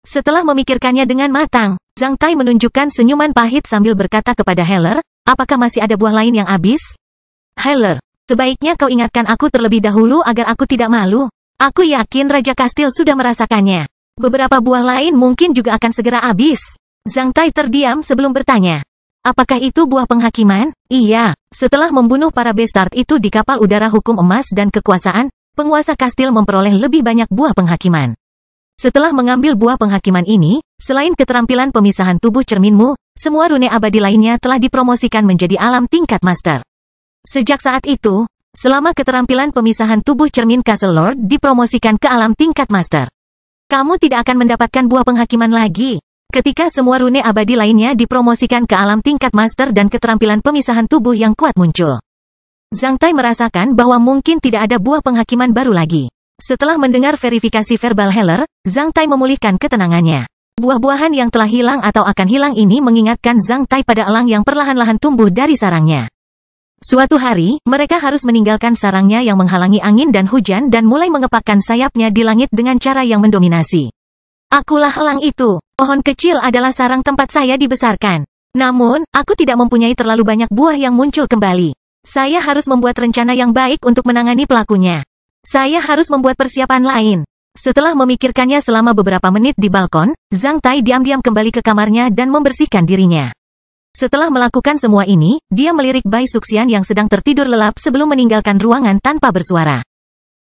Setelah memikirkannya dengan matang, Zhang Tai menunjukkan senyuman pahit sambil berkata kepada Heller, apakah masih ada buah lain yang habis? Heller, sebaiknya kau ingatkan aku terlebih dahulu agar aku tidak malu. Aku yakin Raja Kastil sudah merasakannya. Beberapa buah lain mungkin juga akan segera habis. Zhang Tai terdiam sebelum bertanya. Apakah itu buah penghakiman? Iya, setelah membunuh para bestard itu di kapal udara hukum emas dan kekuasaan, penguasa kastil memperoleh lebih banyak buah penghakiman. Setelah mengambil buah penghakiman ini, selain keterampilan pemisahan tubuh cerminmu, semua rune abadi lainnya telah dipromosikan menjadi alam tingkat master. Sejak saat itu, selama keterampilan pemisahan tubuh cermin Castle Lord dipromosikan ke alam tingkat master, kamu tidak akan mendapatkan buah penghakiman lagi. Ketika semua rune abadi lainnya dipromosikan ke alam tingkat master dan keterampilan pemisahan tubuh yang kuat muncul, Zhang Tai merasakan bahwa mungkin tidak ada buah penghakiman baru lagi. Setelah mendengar verifikasi verbal Heller, Zhang Tai memulihkan ketenangannya. Buah-buahan yang telah hilang atau akan hilang ini mengingatkan Zhang Tai pada elang yang perlahan-lahan tumbuh dari sarangnya. Suatu hari, mereka harus meninggalkan sarangnya yang menghalangi angin dan hujan dan mulai mengepakkan sayapnya di langit dengan cara yang mendominasi. Akulah elang itu. Pohon kecil adalah sarang tempat saya dibesarkan. Namun, aku tidak mempunyai terlalu banyak buah yang muncul kembali. Saya harus membuat rencana yang baik untuk menangani pelakunya. Saya harus membuat persiapan lain. Setelah memikirkannya selama beberapa menit di balkon, Zhang Tai diam-diam kembali ke kamarnya dan membersihkan dirinya. Setelah melakukan semua ini, dia melirik Bai Suxian yang sedang tertidur lelap sebelum meninggalkan ruangan tanpa bersuara.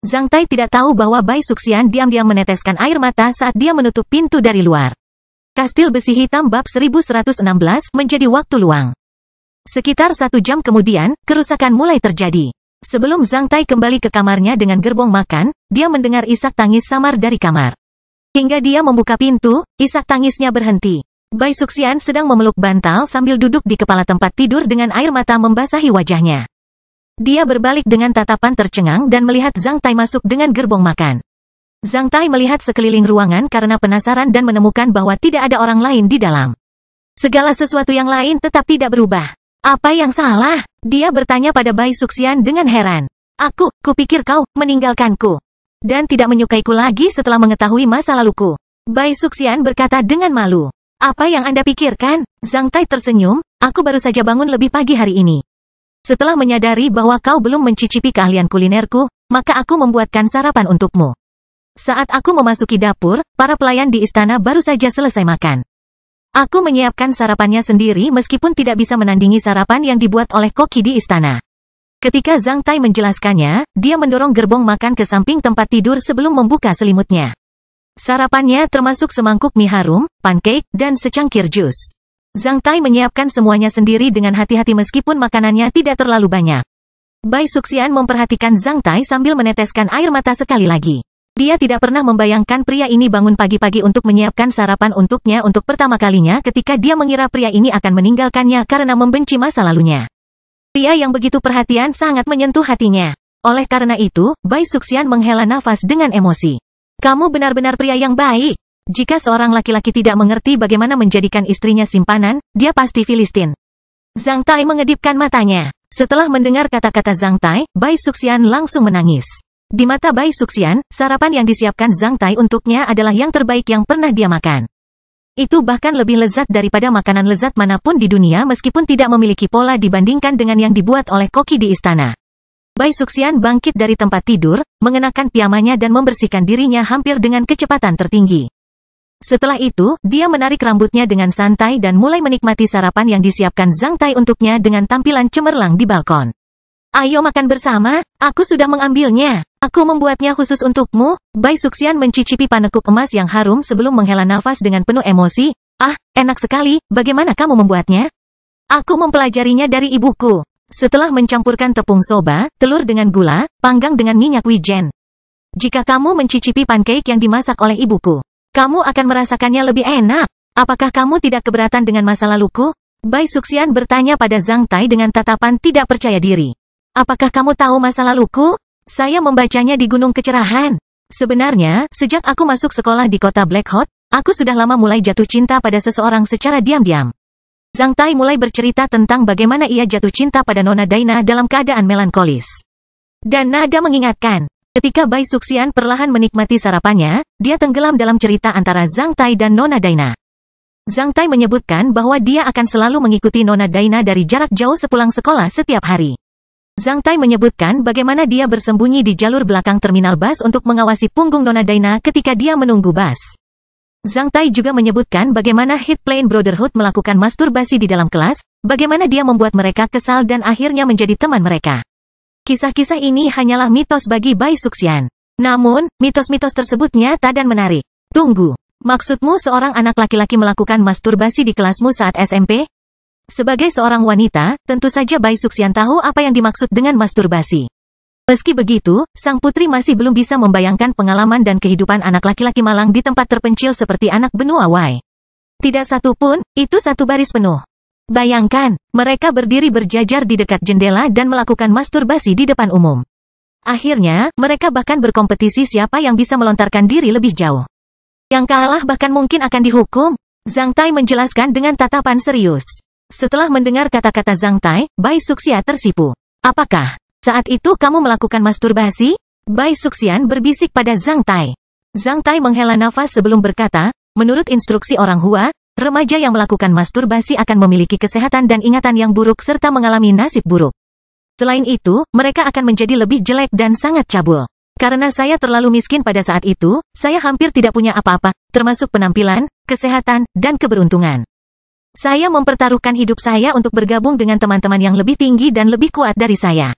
Zhang Tai tidak tahu bahwa Bai Suxian diam-diam meneteskan air mata saat dia menutup pintu dari luar. Kastil Besi Hitam bab 1116 menjadi waktu luang. Sekitar 1 jam kemudian, kerusakan mulai terjadi. Sebelum Zhang Tai kembali ke kamarnya dengan gerbong makan, dia mendengar isak tangis samar dari kamar. Hingga dia membuka pintu, isak tangisnya berhenti. Bai Suxian sedang memeluk bantal sambil duduk di kepala tempat tidur dengan air mata membasahi wajahnya. Dia berbalik dengan tatapan tercengang dan melihat Zhang Tai masuk dengan gerbong makan. Zhang Tai melihat sekeliling ruangan karena penasaran dan menemukan bahwa tidak ada orang lain di dalam. Segala sesuatu yang lain tetap tidak berubah. Apa yang salah? Dia bertanya pada Bai Suxian dengan heran. Kupikir kau meninggalkanku dan tidak menyukaiku lagi setelah mengetahui masa laluku. Bai Suxian berkata dengan malu. Apa yang Anda pikirkan? Zhang Tai tersenyum, aku baru saja bangun lebih pagi hari ini. Setelah menyadari bahwa kau belum mencicipi keahlian kulinerku, maka aku membuatkan sarapan untukmu. Saat aku memasuki dapur, para pelayan di istana baru saja selesai makan. Aku menyiapkan sarapannya sendiri meskipun tidak bisa menandingi sarapan yang dibuat oleh koki di istana. Ketika Zhang Tai menjelaskannya, dia mendorong gerbong makan ke samping tempat tidur sebelum membuka selimutnya. Sarapannya termasuk semangkuk mie harum, pancake, dan secangkir jus. Zhang Tai menyiapkan semuanya sendiri dengan hati-hati meskipun makanannya tidak terlalu banyak. Bai Suxian memperhatikan Zhang Tai sambil meneteskan air mata sekali lagi. Dia tidak pernah membayangkan pria ini bangun pagi-pagi untuk menyiapkan sarapan untuknya untuk pertama kalinya ketika dia mengira pria ini akan meninggalkannya karena membenci masa lalunya. Pria yang begitu perhatian sangat menyentuh hatinya. Oleh karena itu, Bai Suxian menghela nafas dengan emosi. Kamu benar-benar pria yang baik. Jika seorang laki-laki tidak mengerti bagaimana menjadikan istrinya simpanan, dia pasti Filistin. Zhang Tai mengedipkan matanya. Setelah mendengar kata-kata Zhang Tai, Bai Suxian langsung menangis. Di mata Bai Suxian, sarapan yang disiapkan Zhang Tai untuknya adalah yang terbaik yang pernah dia makan. Itu bahkan lebih lezat daripada makanan lezat manapun di dunia meskipun tidak memiliki pola dibandingkan dengan yang dibuat oleh koki di istana. Bai Suxian bangkit dari tempat tidur, mengenakan piyamanya dan membersihkan dirinya hampir dengan kecepatan tertinggi. Setelah itu, dia menarik rambutnya dengan santai dan mulai menikmati sarapan yang disiapkan Zhang Tai untuknya dengan tampilan cemerlang di balkon. Ayo makan bersama, aku sudah mengambilnya. Aku membuatnya khusus untukmu. Bai Suxian mencicipi panekuk emas yang harum sebelum menghela nafas dengan penuh emosi. Ah, enak sekali, bagaimana kamu membuatnya? Aku mempelajarinya dari ibuku. Setelah mencampurkan tepung soba, telur dengan gula, panggang dengan minyak wijen. Jika kamu mencicipi pancake yang dimasak oleh ibuku, kamu akan merasakannya lebih enak. Apakah kamu tidak keberatan dengan masa laluku? Bai Suxian bertanya pada Zhang Tai dengan tatapan tidak percaya diri. Apakah kamu tahu masa laluku? Saya membacanya di Gunung Kecerahan. Sebenarnya, sejak aku masuk sekolah di kota Black Hot, aku sudah lama mulai jatuh cinta pada seseorang secara diam-diam. Zhang Tai mulai bercerita tentang bagaimana ia jatuh cinta pada Nona Daina dalam keadaan melankolis. Dan nada mengingatkan. Ketika Bai Suxian perlahan menikmati sarapannya, dia tenggelam dalam cerita antara Zhang Tai dan Nona Daina. Zhang Tai menyebutkan bahwa dia akan selalu mengikuti Nona Daina dari jarak jauh sepulang sekolah setiap hari. Zhang Tai menyebutkan bagaimana dia bersembunyi di jalur belakang terminal bus untuk mengawasi punggung Nona Daina ketika dia menunggu bus. Zhang Tai juga menyebutkan bagaimana Hit Plain Brotherhood melakukan masturbasi di dalam kelas, bagaimana dia membuat mereka kesal dan akhirnya menjadi teman mereka. Kisah-kisah ini hanyalah mitos bagi Bai Suxian. Namun, mitos-mitos tersebut nyata dan menarik. Tunggu, maksudmu seorang anak laki-laki melakukan masturbasi di kelasmu saat SMP? Sebagai seorang wanita, tentu saja Bai Suxian tahu apa yang dimaksud dengan masturbasi. Meski begitu, sang putri masih belum bisa membayangkan pengalaman dan kehidupan anak laki-laki malang di tempat terpencil seperti anak benua Wai. Tidak satu pun, itu satu baris penuh. Bayangkan, mereka berdiri berjajar di dekat jendela dan melakukan masturbasi di depan umum. Akhirnya, mereka bahkan berkompetisi siapa yang bisa melontarkan diri lebih jauh. Yang kalah bahkan mungkin akan dihukum. Zhang Tai menjelaskan dengan tatapan serius. Setelah mendengar kata-kata Zhang Tai, Bai Suxian tersipu. Apakah saat itu kamu melakukan masturbasi? Bai Suxian berbisik pada Zhang Tai. Zhang Tai menghela nafas sebelum berkata, menurut instruksi orang Hua, remaja yang melakukan masturbasi akan memiliki kesehatan dan ingatan yang buruk serta mengalami nasib buruk. Selain itu, mereka akan menjadi lebih jelek dan sangat cabul. Karena saya terlalu miskin pada saat itu, saya hampir tidak punya apa-apa, termasuk penampilan, kesehatan, dan keberuntungan. Saya mempertaruhkan hidup saya untuk bergabung dengan teman-teman yang lebih tinggi dan lebih kuat dari saya.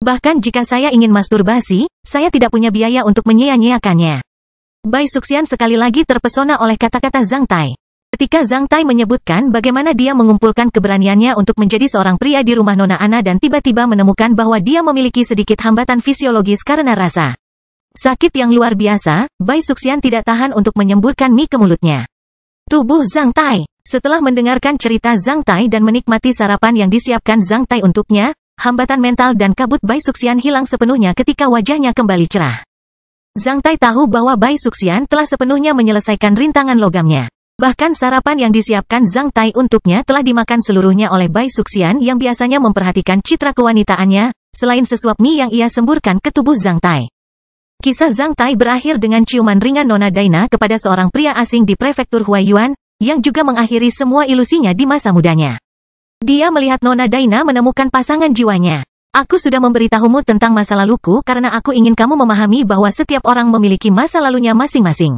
Bahkan jika saya ingin masturbasi, saya tidak punya biaya untuk menyia-nyiakannya. Bai Suxian sekali lagi terpesona oleh kata-kata Zhang Tai. Ketika Zhang Tai menyebutkan bagaimana dia mengumpulkan keberaniannya untuk menjadi seorang pria di rumah Nona Ana dan tiba-tiba menemukan bahwa dia memiliki sedikit hambatan fisiologis karena rasa sakit yang luar biasa, Bai Suxian tidak tahan untuk menyemburkan mie ke mulutnya. Tubuh Zhang Tai. Setelah mendengarkan cerita Zhang Tai dan menikmati sarapan yang disiapkan Zhang Tai untuknya, hambatan mental dan kabut Bai Suxian hilang sepenuhnya ketika wajahnya kembali cerah. Zhang Tai tahu bahwa Bai Suxian telah sepenuhnya menyelesaikan rintangan logamnya. Bahkan sarapan yang disiapkan Zhang Tai untuknya telah dimakan seluruhnya oleh Bai Suxian yang biasanya memperhatikan citra kewanitaannya, selain sesuap mie yang ia semburkan ke tubuh Zhang Tai. Kisah Zhang Tai berakhir dengan ciuman ringan Nona Daina kepada seorang pria asing di prefektur Huaiyuan, yang juga mengakhiri semua ilusinya di masa mudanya. Dia melihat Nona Daina menemukan pasangan jiwanya. Aku sudah memberitahumu tentang masa laluku karena aku ingin kamu memahami bahwa setiap orang memiliki masa lalunya masing-masing.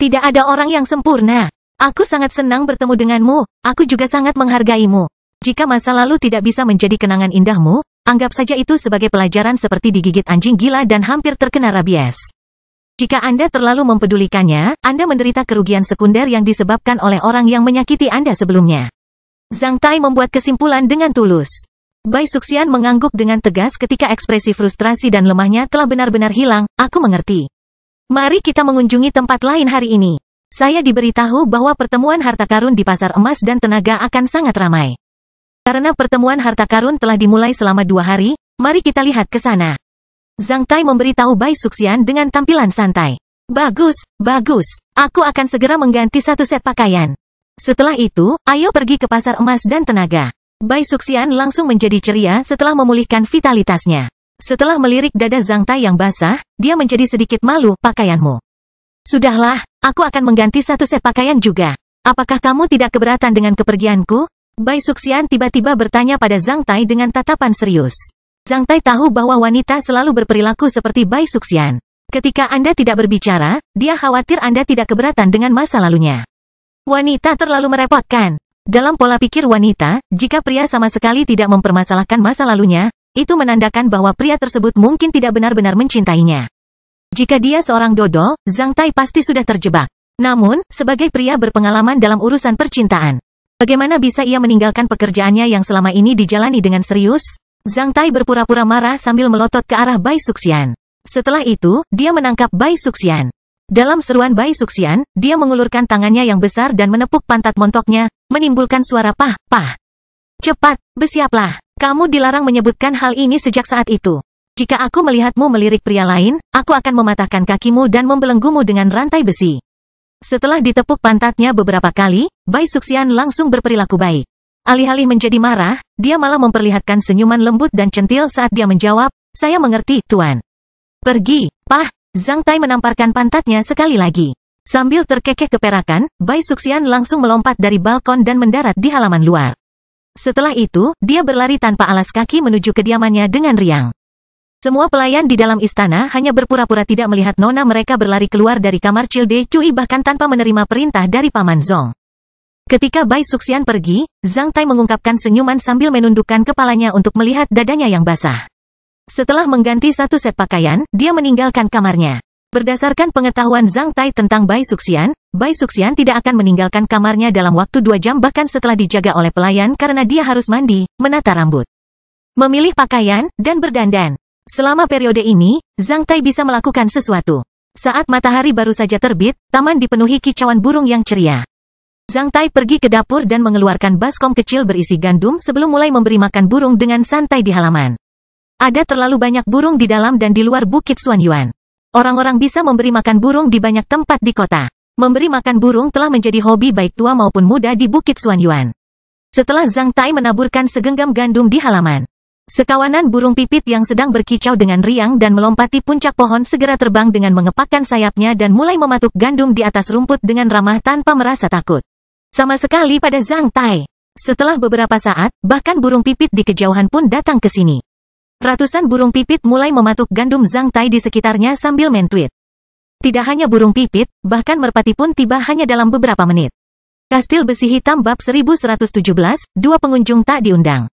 Tidak ada orang yang sempurna. Aku sangat senang bertemu denganmu, aku juga sangat menghargaimu. Jika masa lalu tidak bisa menjadi kenangan indahmu, Anggap saja itu sebagai pelajaran seperti digigit anjing gila dan hampir terkena rabies. Jika Anda terlalu mempedulikannya, Anda menderita kerugian sekunder yang disebabkan oleh orang yang menyakiti Anda sebelumnya. Zhang Tai membuat kesimpulan dengan tulus. Bai Suxian mengangguk dengan tegas ketika ekspresi frustrasi dan lemahnya telah benar-benar hilang. Aku mengerti. Mari kita mengunjungi tempat lain hari ini. Saya diberitahu bahwa pertemuan harta karun di pasar emas dan tenaga akan sangat ramai. Karena pertemuan harta karun telah dimulai selama 2 hari, mari kita lihat ke sana. Zhang Tai memberitahu Bai Suxian dengan tampilan santai. Bagus, bagus. Aku akan segera mengganti 1 set pakaian. Setelah itu, ayo pergi ke pasar emas dan tenaga. Bai Suxian langsung menjadi ceria setelah memulihkan vitalitasnya. Setelah melirik dada Zhang Tai yang basah, dia menjadi sedikit malu. Pakaianmu. Sudahlah, aku akan mengganti 1 set pakaian juga. Apakah kamu tidak keberatan dengan kepergianku? Bai Suxian tiba-tiba bertanya pada Zhang Tai dengan tatapan serius. Zhang Tai tahu bahwa wanita selalu berperilaku seperti Bai Suxian. Ketika Anda tidak berbicara, dia khawatir Anda tidak keberatan dengan masa lalunya. Wanita terlalu merepotkan. Dalam pola pikir wanita, jika pria sama sekali tidak mempermasalahkan masa lalunya, itu menandakan bahwa pria tersebut mungkin tidak benar-benar mencintainya. Jika dia seorang dodol, Zhang Tai pasti sudah terjebak. Namun, sebagai pria berpengalaman dalam urusan percintaan, bagaimana bisa ia meninggalkan pekerjaannya yang selama ini dijalani dengan serius? Zhang Tai berpura-pura marah sambil melotot ke arah Bai Suxian. Setelah itu, dia menangkap Bai Suxian. Dalam seruan Bai Suxian, dia mengulurkan tangannya yang besar dan menepuk pantat montoknya, menimbulkan suara pah, pah. Cepat, bersiaplah. Kamu dilarang menyebutkan hal ini sejak saat itu. Jika aku melihatmu melirik pria lain, aku akan mematahkan kakimu dan membelenggumu dengan rantai besi. Setelah ditepuk pantatnya beberapa kali, Bai Suxian langsung berperilaku baik. Alih-alih menjadi marah, dia malah memperlihatkan senyuman lembut dan centil saat dia menjawab, saya mengerti, Tuan. Pergi, pah. Zhang Tai menamparkan pantatnya sekali lagi. Sambil terkekeh keperakan, Bai Suxian langsung melompat dari balkon dan mendarat di halaman luar. Setelah itu, dia berlari tanpa alas kaki menuju kediamannya dengan riang. Semua pelayan di dalam istana hanya berpura-pura tidak melihat nona mereka berlari keluar dari kamar Childe Cui bahkan tanpa menerima perintah dari Paman Zong. Ketika Bai Suxian pergi, Zhang Tai mengungkapkan senyuman sambil menundukkan kepalanya untuk melihat dadanya yang basah. Setelah mengganti 1 set pakaian, dia meninggalkan kamarnya. Berdasarkan pengetahuan Zhang Tai tentang Bai Suxian tidak akan meninggalkan kamarnya dalam waktu 2 jam bahkan setelah dijaga oleh pelayan karena dia harus mandi, menata rambut, memilih pakaian, dan berdandan. Selama periode ini, Zhang Tai bisa melakukan sesuatu. Saat matahari baru saja terbit, taman dipenuhi kicauan burung yang ceria. Zhang Tai pergi ke dapur dan mengeluarkan baskom kecil berisi gandum sebelum mulai memberi makan burung dengan santai di halaman. Ada terlalu banyak burung di dalam dan di luar Bukit Xuanyuan. Orang-orang bisa memberi makan burung di banyak tempat di kota. Memberi makan burung telah menjadi hobi baik tua maupun muda di Bukit Xuanyuan. Setelah Zhang Tai menaburkan segenggam gandum di halaman, sekawanan burung pipit yang sedang berkicau dengan riang dan melompati puncak pohon segera terbang dengan mengepakkan sayapnya dan mulai mematuk gandum di atas rumput dengan ramah tanpa merasa takut sama sekali pada Zhang Tai. Setelah beberapa saat, bahkan burung pipit di kejauhan pun datang ke sini. Ratusan burung pipit mulai mematuk gandum Zhang Tai di sekitarnya sambil mentweet. Tidak hanya burung pipit, bahkan merpati pun tiba hanya dalam beberapa menit. Kastil Besi Hitam bab 1117, 2 pengunjung tak diundang.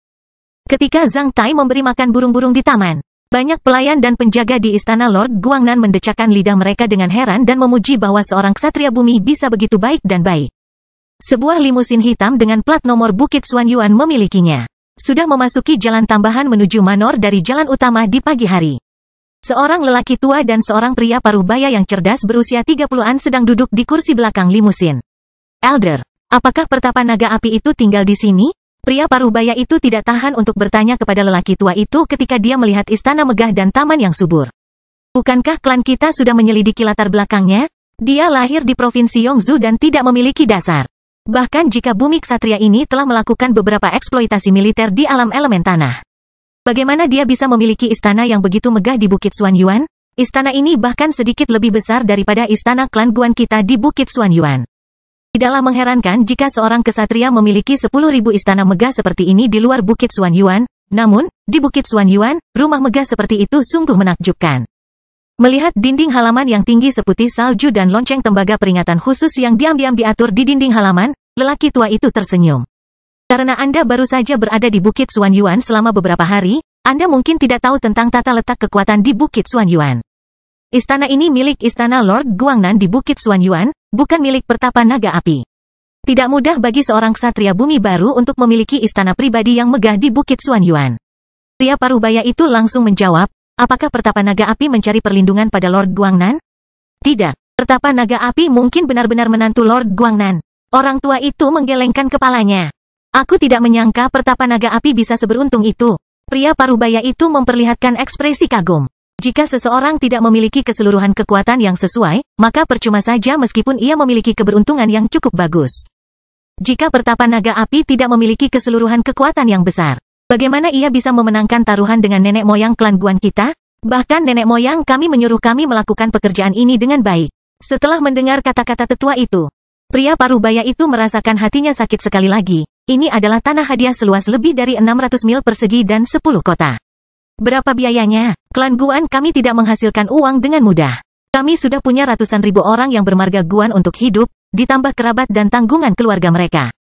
Ketika Zhang Tai memberi makan burung-burung di taman, banyak pelayan dan penjaga di istana Lord Guangnan mendecakkan lidah mereka dengan heran dan memuji bahwa seorang ksatria bumi bisa begitu baik dan baik. Sebuah limusin hitam dengan plat nomor Bukit Xuanyuan memilikinya. Sudah memasuki jalan tambahan menuju Manor dari jalan utama di pagi hari. Seorang lelaki tua dan seorang pria parubaya yang cerdas berusia 30-an sedang duduk di kursi belakang limusin. Elder, apakah pertapa naga api itu tinggal di sini? Pria parubaya itu tidak tahan untuk bertanya kepada lelaki tua itu ketika dia melihat istana megah dan taman yang subur. Bukankah klan kita sudah menyelidiki latar belakangnya? Dia lahir di Provinsi Yongzhou dan tidak memiliki dasar. Bahkan jika bumi ksatria ini telah melakukan beberapa eksploitasi militer di alam elemen tanah. Bagaimana dia bisa memiliki istana yang begitu megah di Bukit Xuanyuan? Istana ini bahkan sedikit lebih besar daripada istana klan Guan kita di Bukit Xuanyuan. Tidaklah mengherankan jika seorang ksatria memiliki 10.000 istana megah seperti ini di luar Bukit Xuanyuan. Namun, di Bukit Xuanyuan, rumah megah seperti itu sungguh menakjubkan. Melihat dinding halaman yang tinggi seputih salju dan lonceng tembaga peringatan khusus yang diam-diam diatur di dinding halaman, lelaki tua itu tersenyum. Karena Anda baru saja berada di Bukit Xuanyuan selama beberapa hari, Anda mungkin tidak tahu tentang tata letak kekuatan di Bukit Xuanyuan. Istana ini milik Istana Lord Guangnan di Bukit Xuanyuan, bukan milik Pertapa Naga Api. Tidak mudah bagi seorang ksatria bumi baru untuk memiliki istana pribadi yang megah di Bukit Xuanyuan. Pria parubaya itu langsung menjawab, apakah Pertapa Naga Api mencari perlindungan pada Lord Guangnan? Tidak. Pertapa Naga Api mungkin benar-benar menantu Lord Guangnan. Orang tua itu menggelengkan kepalanya. Aku tidak menyangka Pertapa Naga Api bisa seberuntung itu. Pria parubaya itu memperlihatkan ekspresi kagum. Jika seseorang tidak memiliki keseluruhan kekuatan yang sesuai, maka percuma saja meskipun ia memiliki keberuntungan yang cukup bagus. Jika Pertapa Naga Api tidak memiliki keseluruhan kekuatan yang besar, bagaimana ia bisa memenangkan taruhan dengan nenek moyang klan Guan kita? Bahkan nenek moyang kami menyuruh kami melakukan pekerjaan ini dengan baik. Setelah mendengar kata-kata tetua itu, pria parubaya itu merasakan hatinya sakit sekali lagi. Ini adalah tanah hadiah seluas lebih dari 600 mil persegi dan 10 kota. Berapa biayanya? Klan Guan kami tidak menghasilkan uang dengan mudah. Kami sudah punya ratusan ribu orang yang bermarga Guan untuk hidup, ditambah kerabat dan tanggungan keluarga mereka.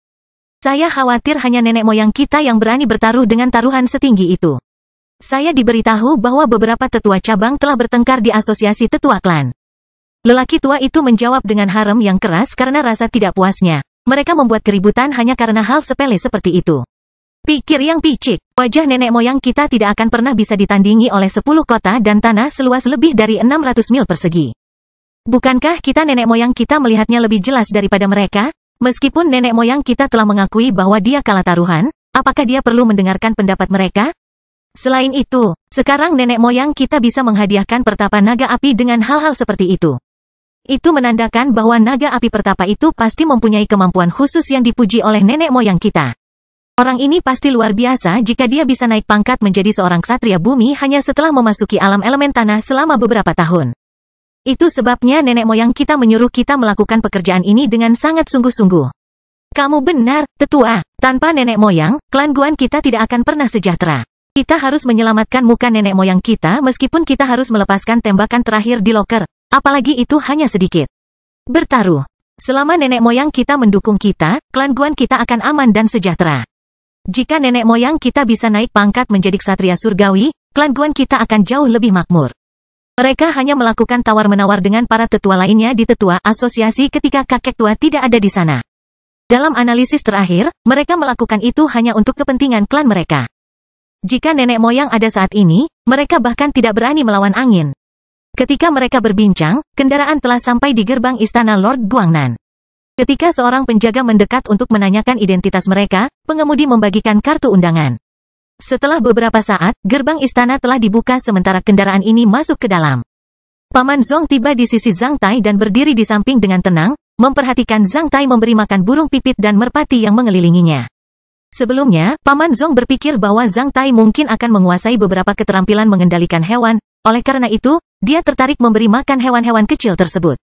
Saya khawatir hanya nenek moyang kita yang berani bertaruh dengan taruhan setinggi itu. Saya diberitahu bahwa beberapa tetua cabang telah bertengkar di asosiasi tetua klan. Lelaki tua itu menjawab dengan harem yang keras karena rasa tidak puasnya. Mereka membuat keributan hanya karena hal sepele seperti itu. Pikir yang picik, wajah nenek moyang kita tidak akan pernah bisa ditandingi oleh 10 kota dan tanah seluas lebih dari 600 mil persegi. Bukankah kita nenek moyang kita melihatnya lebih jelas daripada mereka? Meskipun nenek moyang kita telah mengakui bahwa dia kalah taruhan, apakah dia perlu mendengarkan pendapat mereka? Selain itu, sekarang nenek moyang kita bisa menghadiahkan Pertapa Naga Api dengan hal-hal seperti itu. Itu menandakan bahwa naga api pertapa itu pasti mempunyai kemampuan khusus yang dipuji oleh nenek moyang kita. Orang ini pasti luar biasa jika dia bisa naik pangkat menjadi seorang ksatria bumi hanya setelah memasuki alam elemen tanah selama beberapa tahun. Itu sebabnya nenek moyang kita menyuruh kita melakukan pekerjaan ini dengan sangat sungguh-sungguh. Kamu benar, tetua. Tanpa nenek moyang, klan Guan kita tidak akan pernah sejahtera. Kita harus menyelamatkan muka nenek moyang kita meskipun kita harus melepaskan tembakan terakhir di loker. Apalagi itu hanya sedikit. Bertaruh. Selama nenek moyang kita mendukung kita, klan Guan kita akan aman dan sejahtera. Jika nenek moyang kita bisa naik pangkat menjadi ksatria surgawi, klan Guan kita akan jauh lebih makmur. Mereka hanya melakukan tawar-menawar dengan para tetua lainnya di tetua asosiasi ketika kakek tua tidak ada di sana. Dalam analisis terakhir, mereka melakukan itu hanya untuk kepentingan klan mereka. Jika nenek moyang ada saat ini, mereka bahkan tidak berani melawan angin. Ketika mereka berbincang, kendaraan telah sampai di gerbang istana Lord Guangnan. Ketika seorang penjaga mendekat untuk menanyakan identitas mereka, pengemudi membagikan kartu undangan. Setelah beberapa saat, gerbang istana telah dibuka sementara kendaraan ini masuk ke dalam. Paman Zong tiba di sisi Zhang Tai dan berdiri di samping dengan tenang, memperhatikan Zhang Tai memberi makan burung pipit dan merpati yang mengelilinginya. Sebelumnya, Paman Zong berpikir bahwa Zhang Tai mungkin akan menguasai beberapa keterampilan mengendalikan hewan, oleh karena itu, dia tertarik memberi makan hewan-hewan kecil tersebut.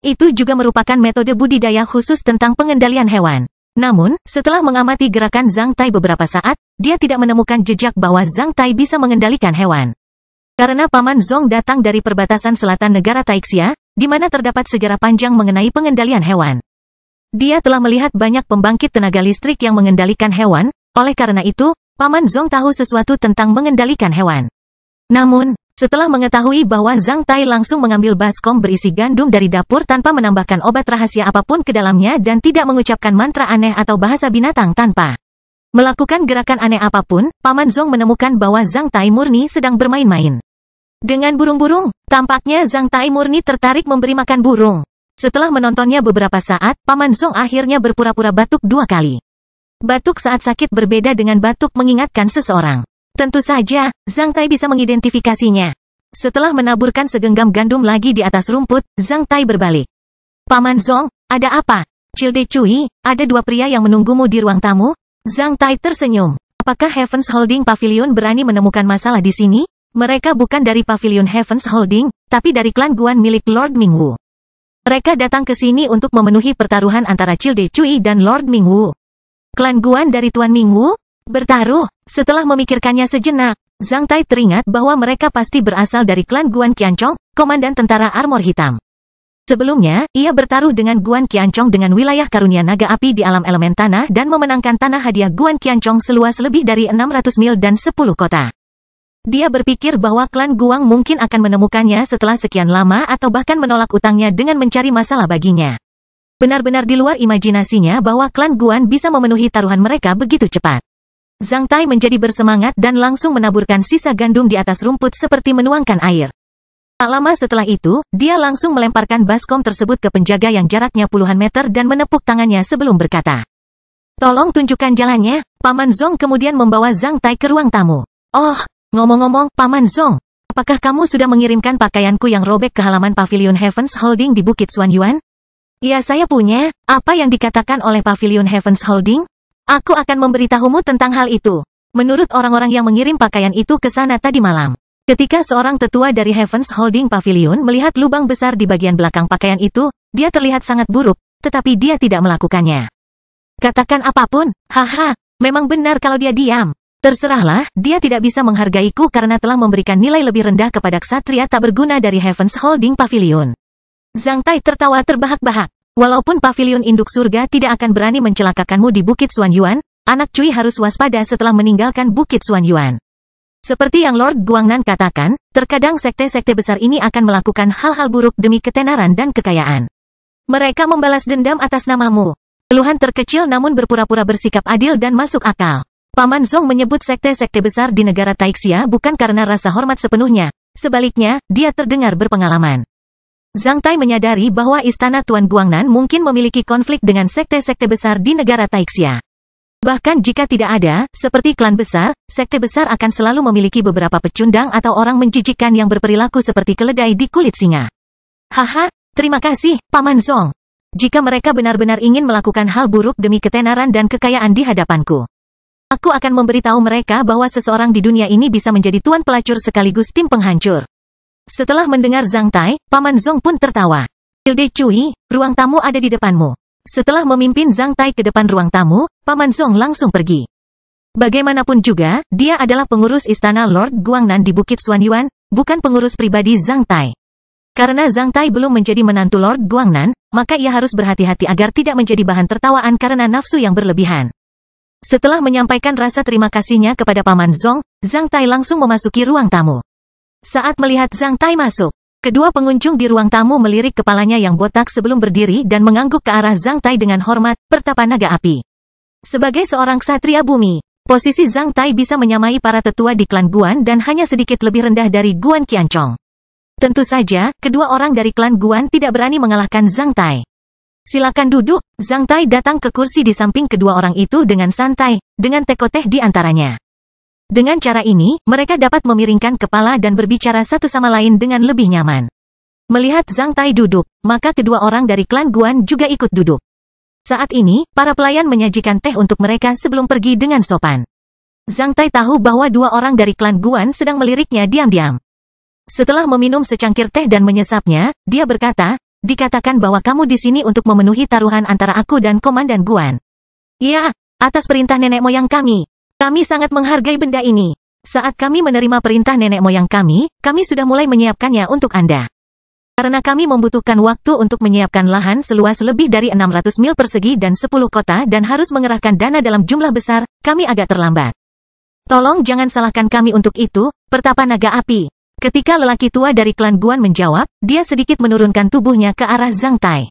Itu juga merupakan metode budidaya khusus tentang pengendalian hewan. Namun, setelah mengamati gerakan Zhang Tai beberapa saat, dia tidak menemukan jejak bahwa Zhang Tai bisa mengendalikan hewan. Karena Paman Zong datang dari perbatasan selatan negara Taixia, di mana terdapat sejarah panjang mengenai pengendalian hewan. Dia telah melihat banyak pembangkit tenaga listrik yang mengendalikan hewan, oleh karena itu, Paman Zong tahu sesuatu tentang mengendalikan hewan. Namun, setelah mengetahui bahwa Zhang Tai langsung mengambil baskom berisi gandum dari dapur tanpa menambahkan obat rahasia apapun ke dalamnya dan tidak mengucapkan mantra aneh atau bahasa binatang tanpa melakukan gerakan aneh apapun, Paman Zong menemukan bahwa Zhang Tai murni sedang bermain-main dengan burung-burung. Tampaknya Zhang Tai murni tertarik memberi makan burung. Setelah menontonnya beberapa saat, Paman Zong akhirnya berpura-pura batuk 2 kali. Batuk saat sakit berbeda dengan batuk mengingatkan seseorang. Tentu saja, Zhang Tai bisa mengidentifikasinya. Setelah menaburkan segenggam gandum lagi di atas rumput, Zhang Tai berbalik. Paman Zong, ada apa? Childe Cui, ada 2 pria yang menunggumu di ruang tamu? Zhang Tai tersenyum. Apakah Heavens Holding Pavilion berani menemukan masalah di sini? Mereka bukan dari Pavilion Heavens Holding, tapi dari klan Guan milik Lord Mingwu. Mereka datang ke sini untuk memenuhi pertaruhan antara Childe Cui dan Lord Mingwu. Klan Guan dari Tuan Mingwu? Bertaruh. Setelah memikirkannya sejenak, Zhang Tai teringat bahwa mereka pasti berasal dari klan Guan Qianchong, komandan tentara armor hitam. Sebelumnya, ia bertaruh dengan Guan Qianchong dengan wilayah karunia naga api di alam elemen tanah dan memenangkan tanah hadiah Guan Qianchong seluas lebih dari 600 mil dan 10 kota. Dia berpikir bahwa klan Guang mungkin akan menemukannya setelah sekian lama atau bahkan menolak utangnya dengan mencari masalah baginya. Benar-benar di luar imajinasinya bahwa klan Guan bisa memenuhi taruhan mereka begitu cepat. Zhang Tai menjadi bersemangat dan langsung menaburkan sisa gandum di atas rumput seperti menuangkan air. Tak lama setelah itu, dia langsung melemparkan baskom tersebut ke penjaga yang jaraknya puluhan meter dan menepuk tangannya sebelum berkata, "Tolong tunjukkan jalannya." Paman Zong kemudian membawa Zhang Tai ke ruang tamu. "Oh, ngomong-ngomong, Paman Zong, apakah kamu sudah mengirimkan pakaianku yang robek ke halaman Pavilion Heavens Holding di Bukit Xuanyuan?" "Ya, saya punya. Apa yang dikatakan oleh Pavilion Heavens Holding?" "Aku akan memberitahumu tentang hal itu. Menurut orang-orang yang mengirim pakaian itu ke sana tadi malam. Ketika seorang tetua dari Heavens Holding Pavilion melihat lubang besar di bagian belakang pakaian itu, dia terlihat sangat buruk, tetapi dia tidak melakukannya. Katakan apapun, haha, memang benar kalau dia diam. Terserahlah, dia tidak bisa menghargaiku karena telah memberikan nilai lebih rendah kepada ksatria tak berguna dari Heavens Holding Pavilion." Zhang Tai tertawa terbahak-bahak. "Walaupun pavilion induk surga tidak akan berani mencelakakanmu di Bukit Xuanyuan, anak Cui harus waspada setelah meninggalkan Bukit Xuanyuan. Seperti yang Lord Guangnan katakan, terkadang sekte-sekte besar ini akan melakukan hal-hal buruk demi ketenaran dan kekayaan. Mereka membalas dendam atas namamu." Keluhan terkecil namun berpura-pura bersikap adil dan masuk akal. Paman Zong menyebut sekte-sekte besar di negara Taixia bukan karena rasa hormat sepenuhnya. Sebaliknya, dia terdengar berpengalaman. Zhang Tai menyadari bahwa istana Tuan Guangnan mungkin memiliki konflik dengan sekte-sekte besar di negara Taixia. Bahkan jika tidak ada, seperti klan besar, sekte besar akan selalu memiliki beberapa pecundang atau orang menjijikkan yang berperilaku seperti keledai di kulit singa. "Haha, terima kasih, Paman Zong. Jika mereka benar-benar ingin melakukan hal buruk demi ketenaran dan kekayaan di hadapanku, aku akan memberitahu mereka bahwa seseorang di dunia ini bisa menjadi tuan pelacur sekaligus tim penghancur." Setelah mendengar Zhang Tai, Paman Zong pun tertawa. "Hilde Cui, ruang tamu ada di depanmu." Setelah memimpin Zhang Tai ke depan ruang tamu, Paman Zong langsung pergi. Bagaimanapun juga, dia adalah pengurus istana Lord Guangnan di Bukit Xuanyuan, bukan pengurus pribadi Zhang Tai. Karena Zhang Tai belum menjadi menantu Lord Guangnan, maka ia harus berhati-hati agar tidak menjadi bahan tertawaan karena nafsu yang berlebihan. Setelah menyampaikan rasa terima kasihnya kepada Paman Zong, Zhang Tai langsung memasuki ruang tamu. Saat melihat Zhang Tai masuk, kedua pengunjung di ruang tamu melirik kepalanya yang botak sebelum berdiri dan mengangguk ke arah Zhang Tai dengan hormat, pertapa naga api. Sebagai seorang ksatria bumi, posisi Zhang Tai bisa menyamai para tetua di klan Guan dan hanya sedikit lebih rendah dari Guan Qianchong. Tentu saja, kedua orang dari klan Guan tidak berani mengalahkan Zhang Tai. "Silakan duduk." Zhang Tai datang ke kursi di samping kedua orang itu dengan santai, dengan tekoteh di antaranya. Dengan cara ini, mereka dapat memiringkan kepala dan berbicara satu sama lain dengan lebih nyaman. Melihat Zhang Tai duduk, maka kedua orang dari klan Guan juga ikut duduk. Saat ini, para pelayan menyajikan teh untuk mereka sebelum pergi dengan sopan. Zhang Tai tahu bahwa dua orang dari klan Guan sedang meliriknya diam-diam. Setelah meminum secangkir teh dan menyesapnya, dia berkata, "Dikatakan bahwa kamu di sini untuk memenuhi taruhan antara aku dan Komandan Guan." "Ya, atas perintah nenek moyang kami. Kami sangat menghargai benda ini. Saat kami menerima perintah nenek moyang kami sudah mulai menyiapkannya untuk Anda. Karena kami membutuhkan waktu untuk menyiapkan lahan seluas lebih dari 600 mil persegi dan 10 kota dan harus mengerahkan dana dalam jumlah besar, kami agak terlambat. Tolong jangan salahkan kami untuk itu," pertapa naga api. Ketika lelaki tua dari klan Guan menjawab, dia sedikit menurunkan tubuhnya ke arah Zhang Tai.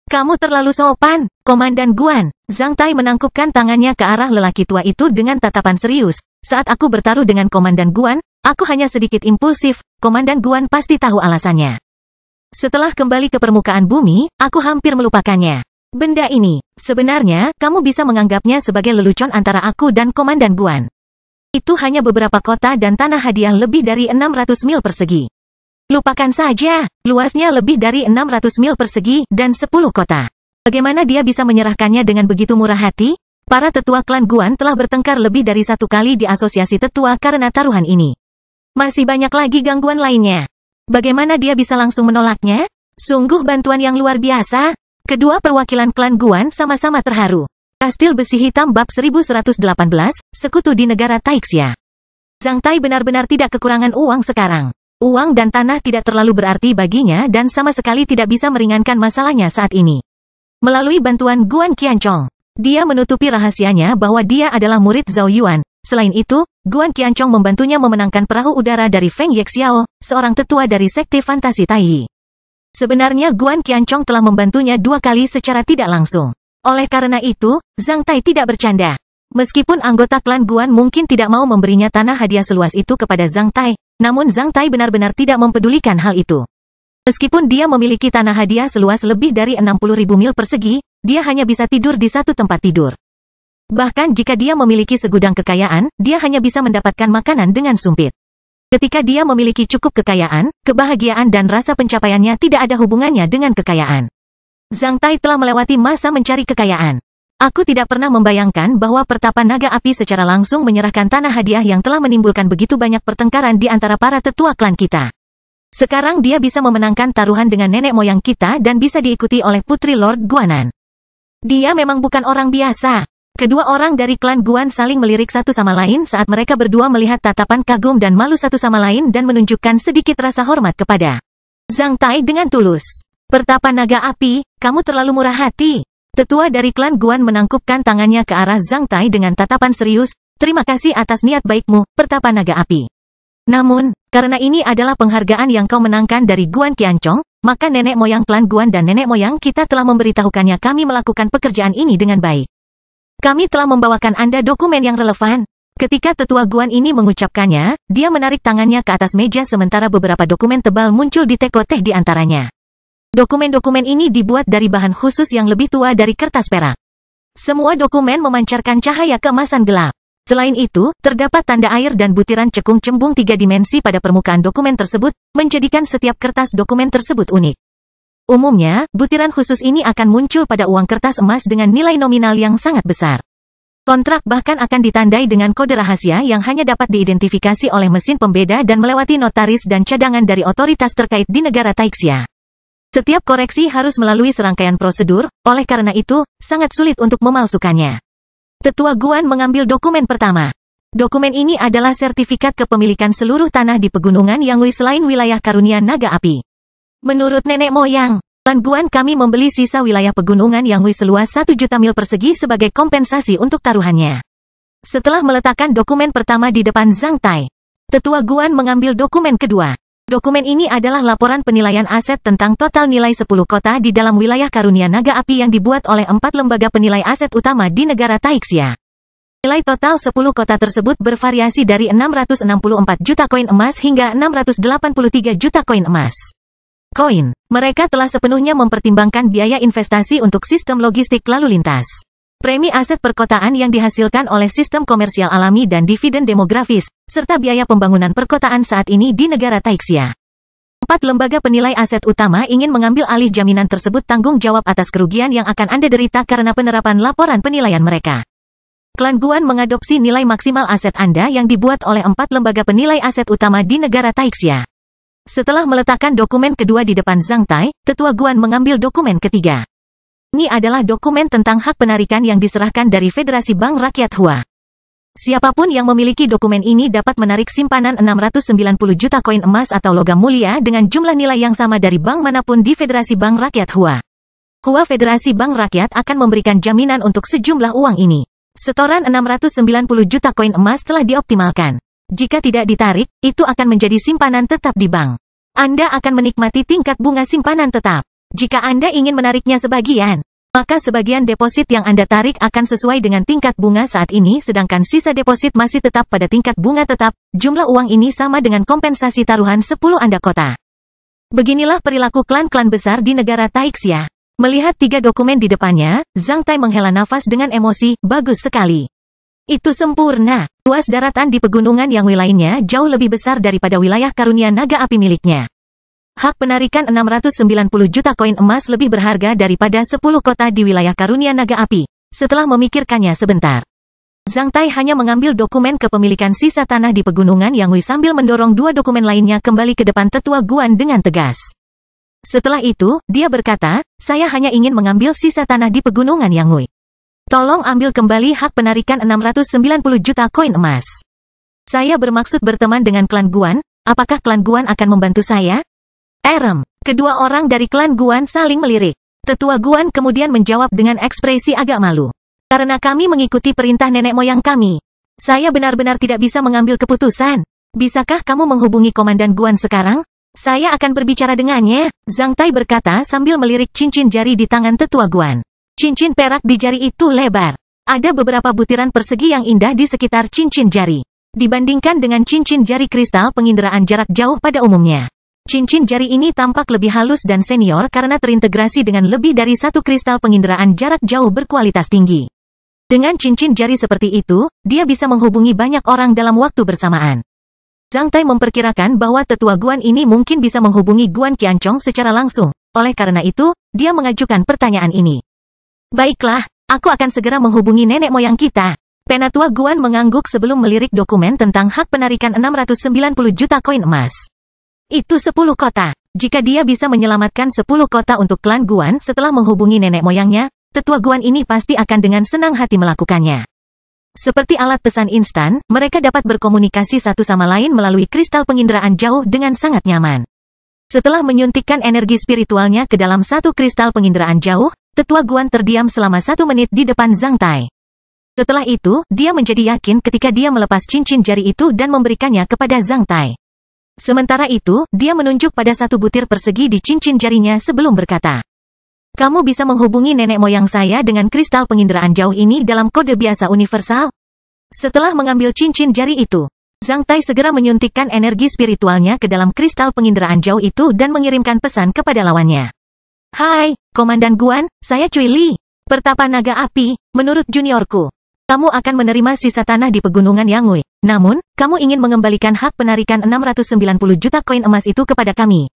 "Kamu terlalu sopan, Komandan Guan." Zhang Tai menangkupkan tangannya ke arah lelaki tua itu dengan tatapan serius. "Saat aku bertaruh dengan Komandan Guan, aku hanya sedikit impulsif. Komandan Guan pasti tahu alasannya. Setelah kembali ke permukaan bumi, aku hampir melupakannya. Benda ini, sebenarnya, kamu bisa menganggapnya sebagai lelucon antara aku dan Komandan Guan. Itu hanya beberapa kota dan tanah hadiah lebih dari 600 mil persegi. Lupakan saja, luasnya lebih dari 600 mil persegi dan 10 kota. Bagaimana dia bisa menyerahkannya dengan begitu murah hati?" Para tetua klan Guan telah bertengkar lebih dari satu kali di asosiasi tetua karena taruhan ini. Masih banyak lagi gangguan lainnya. Bagaimana dia bisa langsung menolaknya? Sungguh bantuan yang luar biasa. Kedua perwakilan klan Guan sama-sama terharu. Kastil Besi Hitam bab 1118, Sekutu di negara Taixia. Zhang Tai benar-benar tidak kekurangan uang sekarang. Uang dan tanah tidak terlalu berarti baginya dan sama sekali tidak bisa meringankan masalahnya saat ini. Melalui bantuan Guan Qianchong, dia menutupi rahasianya bahwa dia adalah murid Zhao Yuan. Selain itu, Guan Qianchong membantunya memenangkan perahu udara dari Feng Yexiao, seorang tetua dari sekte fantasi Taiyi. Sebenarnya Guan Qianchong telah membantunya 2 kali secara tidak langsung. Oleh karena itu, Zhang Tai tidak bercanda. Meskipun anggota klan Guan mungkin tidak mau memberinya tanah hadiah seluas itu kepada Zhang Tai, namun Zhang Tai benar-benar tidak mempedulikan hal itu. Meskipun dia memiliki tanah hadiah seluas lebih dari 60.000 mil persegi, dia hanya bisa tidur di satu tempat tidur. Bahkan jika dia memiliki segudang kekayaan, dia hanya bisa mendapatkan makanan dengan sumpit. Ketika dia memiliki cukup kekayaan, kebahagiaan dan rasa pencapaiannya tidak ada hubungannya dengan kekayaan. Zhang Tai telah melewati masa mencari kekayaan. Aku tidak pernah membayangkan bahwa pertapa naga api secara langsung menyerahkan tanah hadiah yang telah menimbulkan begitu banyak pertengkaran di antara para tetua klan kita. Sekarang dia bisa memenangkan taruhan dengan nenek moyang kita dan bisa diikuti oleh putri Lord Guanan. Dia memang bukan orang biasa. Kedua orang dari klan Guan saling melirik satu sama lain saat mereka berdua melihat tatapan kagum dan malu satu sama lain dan menunjukkan sedikit rasa hormat kepada Zhang Tai dengan tulus. Pertapa naga api, kamu terlalu murah hati. Tetua dari klan Guan menangkupkan tangannya ke arah Zhang Tai dengan tatapan serius. Terima kasih atas niat baikmu, pertapa naga api. Namun, karena ini adalah penghargaan yang kau menangkan dari Guan Qianchong, maka nenek moyang klan Guan dan nenek moyang kita telah memberitahukannya kami melakukan pekerjaan ini dengan baik. Kami telah membawakan Anda dokumen yang relevan. Ketika tetua Guan ini mengucapkannya, dia menarik tangannya ke atas meja sementara beberapa dokumen tebal muncul di teko teh di antaranya. Dokumen-dokumen ini dibuat dari bahan khusus yang lebih tua dari kertas perak. Semua dokumen memancarkan cahaya keemasan gelap. Selain itu, terdapat tanda air dan butiran cekung cembung 3 dimensi pada permukaan dokumen tersebut, menjadikan setiap kertas dokumen tersebut unik. Umumnya, butiran khusus ini akan muncul pada uang kertas emas dengan nilai nominal yang sangat besar. Kontrak bahkan akan ditandai dengan kode rahasia yang hanya dapat diidentifikasi oleh mesin pembeda dan melewati notaris dan cadangan dari otoritas terkait di negara Taixia. Setiap koreksi harus melalui serangkaian prosedur, oleh karena itu, sangat sulit untuk memalsukannya. Tetua Guan mengambil dokumen pertama. Dokumen ini adalah sertifikat kepemilikan seluruh tanah di pegunungan Yangui selain wilayah karunia naga api. Menurut nenek moyang, klan Guan kami membeli sisa wilayah pegunungan Yangui seluas 1 juta mil persegi sebagai kompensasi untuk taruhannya. Setelah meletakkan dokumen pertama di depan Zhang Tai, tetua Guan mengambil dokumen kedua. Dokumen ini adalah laporan penilaian aset tentang total nilai 10 kota di dalam wilayah karunia naga api yang dibuat oleh 4 lembaga penilai aset utama di negara Taixia. Nilai total 10 kota tersebut bervariasi dari 664 juta koin emas hingga 683 juta koin emas. Mereka telah sepenuhnya mempertimbangkan biaya investasi untuk sistem logistik lalu lintas. Premi aset perkotaan yang dihasilkan oleh sistem komersial alami dan dividen demografis, serta biaya pembangunan perkotaan saat ini di negara Taixia. 4 lembaga penilai aset utama ingin mengambil alih jaminan tersebut tanggung jawab atas kerugian yang akan Anda derita karena penerapan laporan penilaian mereka. Klan Guan mengadopsi nilai maksimal aset Anda yang dibuat oleh 4 lembaga penilai aset utama di negara Taixia. Setelah meletakkan dokumen kedua di depan Zhang Tai, tetua Guan mengambil dokumen ketiga. Ini adalah dokumen tentang hak penarikan yang diserahkan dari Federasi Bank Rakyat Hua. Siapapun yang memiliki dokumen ini dapat menarik simpanan 690 juta koin emas atau logam mulia dengan jumlah nilai yang sama dari bank manapun di Federasi Bank Rakyat Hua. Hua Federasi Bank Rakyat akan memberikan jaminan untuk sejumlah uang ini. Setoran 690 juta koin emas telah dioptimalkan. Jika tidak ditarik, itu akan menjadi simpanan tetap di bank. Anda akan menikmati tingkat bunga simpanan tetap. Jika Anda ingin menariknya sebagian, maka sebagian deposit yang Anda tarik akan sesuai dengan tingkat bunga saat ini sedangkan sisa deposit masih tetap pada tingkat bunga tetap. Jumlah uang ini sama dengan kompensasi taruhan 10 Anda kota. Beginilah perilaku klan-klan besar di negara Taixia. Melihat 3 dokumen di depannya, Zhang Tai menghela nafas dengan emosi, bagus sekali. Itu sempurna. Luas daratan di pegunungan yang wilayahnya jauh lebih besar daripada wilayah karunia naga api miliknya. Hak penarikan 690 juta koin emas lebih berharga daripada 10 kota di wilayah karunia naga api. Setelah memikirkannya sebentar, Zhang Tai hanya mengambil dokumen kepemilikan sisa tanah di pegunungan Yangui sambil mendorong 2 dokumen lainnya kembali ke depan tetua Guan dengan tegas. Setelah itu, dia berkata, saya hanya ingin mengambil sisa tanah di pegunungan Yangui. Tolong ambil kembali hak penarikan 690 juta koin emas. Saya bermaksud berteman dengan klan Guan, apakah klan Guan akan membantu saya? Kedua orang dari klan Guan saling melirik. Tetua Guan kemudian menjawab dengan ekspresi agak malu. Karena kami mengikuti perintah nenek moyang kami. Saya benar-benar tidak bisa mengambil keputusan. Bisakah kamu menghubungi Komandan Guan sekarang? Saya akan berbicara dengannya, Zhang Tai berkata sambil melirik cincin jari di tangan tetua Guan. Cincin perak di jari itu lebar. Ada beberapa butiran persegi yang indah di sekitar cincin jari. Dibandingkan dengan cincin jari kristal penginderaan jarak jauh pada umumnya. Cincin jari ini tampak lebih halus dan senior karena terintegrasi dengan lebih dari satu kristal penginderaan jarak jauh berkualitas tinggi. Dengan cincin jari seperti itu, dia bisa menghubungi banyak orang dalam waktu bersamaan. Zhang Tai memperkirakan bahwa tetua Guan ini mungkin bisa menghubungi Guan Qianchong secara langsung. Oleh karena itu, dia mengajukan pertanyaan ini. Baiklah, aku akan segera menghubungi nenek moyang kita. Penatua Guan mengangguk sebelum melirik dokumen tentang hak penarikan 690 juta koin emas. Itu 10 kota. Jika dia bisa menyelamatkan 10 kota untuk klan Guan setelah menghubungi nenek moyangnya, tetua Guan ini pasti akan dengan senang hati melakukannya. Seperti alat pesan instan, mereka dapat berkomunikasi satu sama lain melalui kristal penginderaan jauh dengan sangat nyaman. Setelah menyuntikkan energi spiritualnya ke dalam satu kristal penginderaan jauh, tetua Guan terdiam selama 1 menit di depan Zhang Tai. Setelah itu, dia menjadi yakin ketika dia melepas cincin jari itu dan memberikannya kepada Zhang Tai. Sementara itu, dia menunjuk pada satu butir persegi di cincin jarinya sebelum berkata, "Kamu bisa menghubungi nenek moyang saya dengan kristal penginderaan jauh ini dalam kode biasa universal?" Setelah mengambil cincin jari itu, Zhang Tai segera menyuntikkan energi spiritualnya ke dalam kristal penginderaan jauh itu dan mengirimkan pesan kepada lawannya. "Hai, Komandan Guan, saya Cui Li, Pertapa Naga Api, menurut juniorku. Kamu akan menerima sisa tanah di pegunungan Yangui. Namun, kamu ingin mengembalikan hak penarikan 690 juta koin emas itu kepada kami."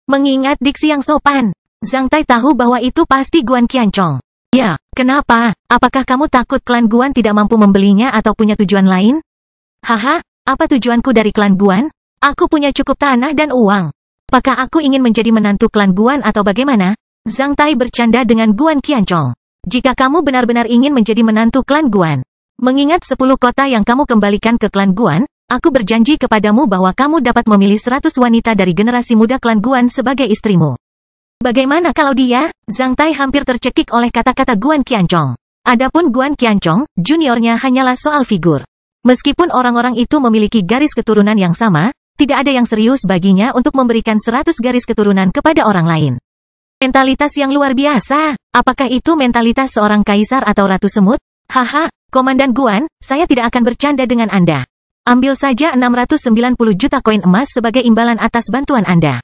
Mengingat diksi yang sopan, Zhang Tai tahu bahwa itu pasti Guan Qianchong. "Ya, kenapa? Apakah kamu takut klan Guan tidak mampu membelinya atau punya tujuan lain?" "Haha, apa tujuanku dari klan Guan? Aku punya cukup tanah dan uang. Apakah aku ingin menjadi menantu klan Guan atau bagaimana?" Zhang Tai bercanda dengan Guan Qianchong. "Jika kamu benar-benar ingin menjadi menantu klan Guan, mengingat 10 kota yang kamu kembalikan ke klan Guan, aku berjanji kepadamu bahwa kamu dapat memilih 100 wanita dari generasi muda klan Guan sebagai istrimu." "Bagaimana kalau dia?" Zhang Tai hampir tercekik oleh kata-kata Guan Qianchong. Adapun Guan Qianchong, juniornya hanyalah soal figur. Meskipun orang-orang itu memiliki garis keturunan yang sama, tidak ada yang serius baginya untuk memberikan 100 garis keturunan kepada orang lain. Mentalitas yang luar biasa. Apakah itu mentalitas seorang kaisar atau ratu semut? "Haha, Komandan Guan, saya tidak akan bercanda dengan Anda. Ambil saja 690 juta koin emas sebagai imbalan atas bantuan Anda.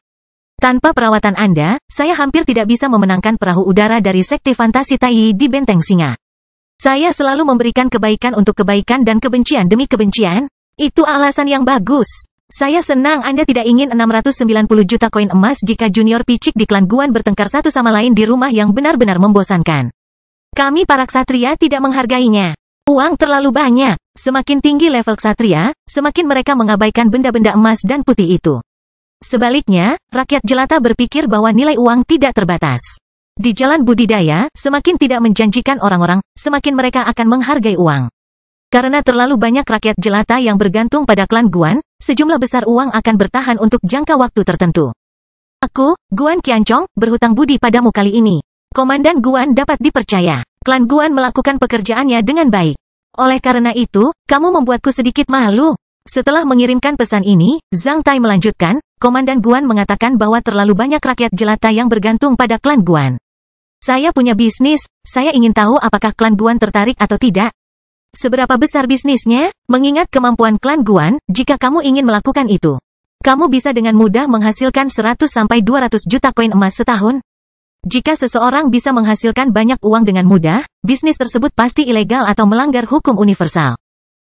Tanpa perawatan Anda, saya hampir tidak bisa memenangkan perahu udara dari sekte fantasi Tai di Benteng Singa. Saya selalu memberikan kebaikan untuk kebaikan dan kebencian demi kebencian. Itu alasan yang bagus. Saya senang Anda tidak ingin 690 juta koin emas jika junior picik di klan Guan bertengkar satu sama lain di rumah yang benar-benar membosankan. Kami para ksatria tidak menghargainya. Uang terlalu banyak. Semakin tinggi level ksatria, semakin mereka mengabaikan benda-benda emas dan putih itu. Sebaliknya, rakyat jelata berpikir bahwa nilai uang tidak terbatas. Di jalan budidaya, semakin tidak menjanjikan orang-orang, semakin mereka akan menghargai uang. Karena terlalu banyak rakyat jelata yang bergantung pada klan Guan, sejumlah besar uang akan bertahan untuk jangka waktu tertentu. Aku, Guan Qianchong, berhutang budi padamu kali ini. Komandan Guan dapat dipercaya. Klan Guan melakukan pekerjaannya dengan baik. Oleh karena itu, kamu membuatku sedikit malu. Setelah mengirimkan pesan ini, Zhang Tai melanjutkan, Komandan Guan mengatakan bahwa terlalu banyak rakyat jelata yang bergantung pada klan Guan. Saya punya bisnis, saya ingin tahu apakah klan Guan tertarik atau tidak. Seberapa besar bisnisnya? Mengingat kemampuan klan Guan, jika kamu ingin melakukan itu, kamu bisa dengan mudah menghasilkan 100-200 juta koin emas setahun. Jika seseorang bisa menghasilkan banyak uang dengan mudah, bisnis tersebut pasti ilegal atau melanggar hukum universal.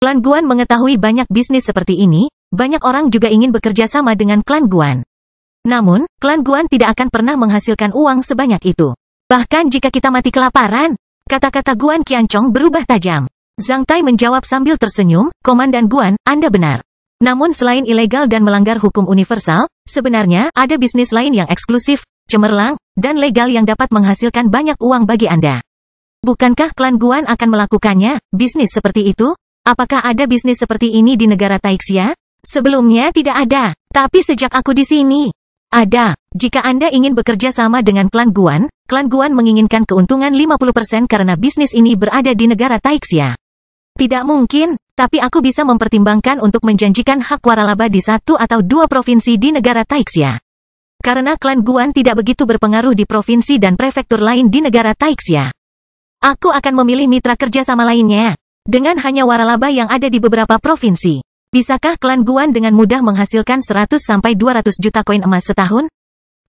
Klan Guan mengetahui banyak bisnis seperti ini, banyak orang juga ingin bekerja sama dengan klan Guan. Namun, klan Guan tidak akan pernah menghasilkan uang sebanyak itu. Bahkan jika kita mati kelaparan, kata-kata Guan Qianchong berubah tajam. Zhang Tai menjawab sambil tersenyum, Komandan Guan, Anda benar. Namun selain ilegal dan melanggar hukum universal, sebenarnya ada bisnis lain yang eksklusif, cemerlang, dan legal yang dapat menghasilkan banyak uang bagi Anda. Bukankah klan Guan akan melakukannya, bisnis seperti itu? Apakah ada bisnis seperti ini di negara Taixia? Sebelumnya tidak ada, tapi sejak aku di sini, ada. Jika Anda ingin bekerja sama dengan klan Guan menginginkan keuntungan 50% karena bisnis ini berada di negara Taixia. Tidak mungkin, Tapi aku bisa mempertimbangkan untuk menjanjikan hak waralaba di 1 atau 2 provinsi di negara Taixia. Karena klan Guan tidak begitu berpengaruh di provinsi dan prefektur lain di negara Taixia. Aku akan memilih mitra kerja sama lainnya. Dengan hanya waralaba yang ada di beberapa provinsi. Bisakah klan Guan dengan mudah menghasilkan 100-200 juta koin emas setahun?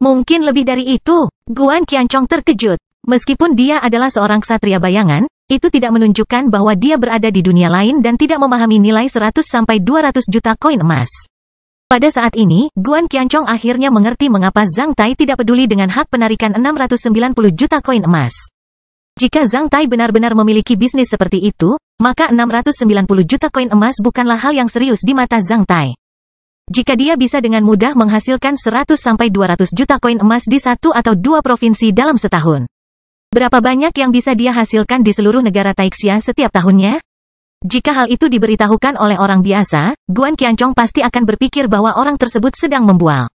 Mungkin lebih dari itu. Guan Qianchong terkejut. Meskipun dia adalah seorang ksatria bayangan, itu tidak menunjukkan bahwa dia berada di dunia lain dan tidak memahami nilai 100-200 juta koin emas. Pada saat ini, Guan Qianchong akhirnya mengerti mengapa Zhang Tai tidak peduli dengan hak penarikan 690 juta koin emas. Jika Zhang Tai benar-benar memiliki bisnis seperti itu, maka 690 juta koin emas bukanlah hal yang serius di mata Zhang Tai. Jika dia bisa dengan mudah menghasilkan 100-200 juta koin emas di 1 atau 2 provinsi dalam setahun. Berapa banyak yang bisa dia hasilkan di seluruh negara Taixia setiap tahunnya? Jika hal itu diberitahukan oleh orang biasa, Guan Qianchong pasti akan berpikir bahwa orang tersebut sedang membual.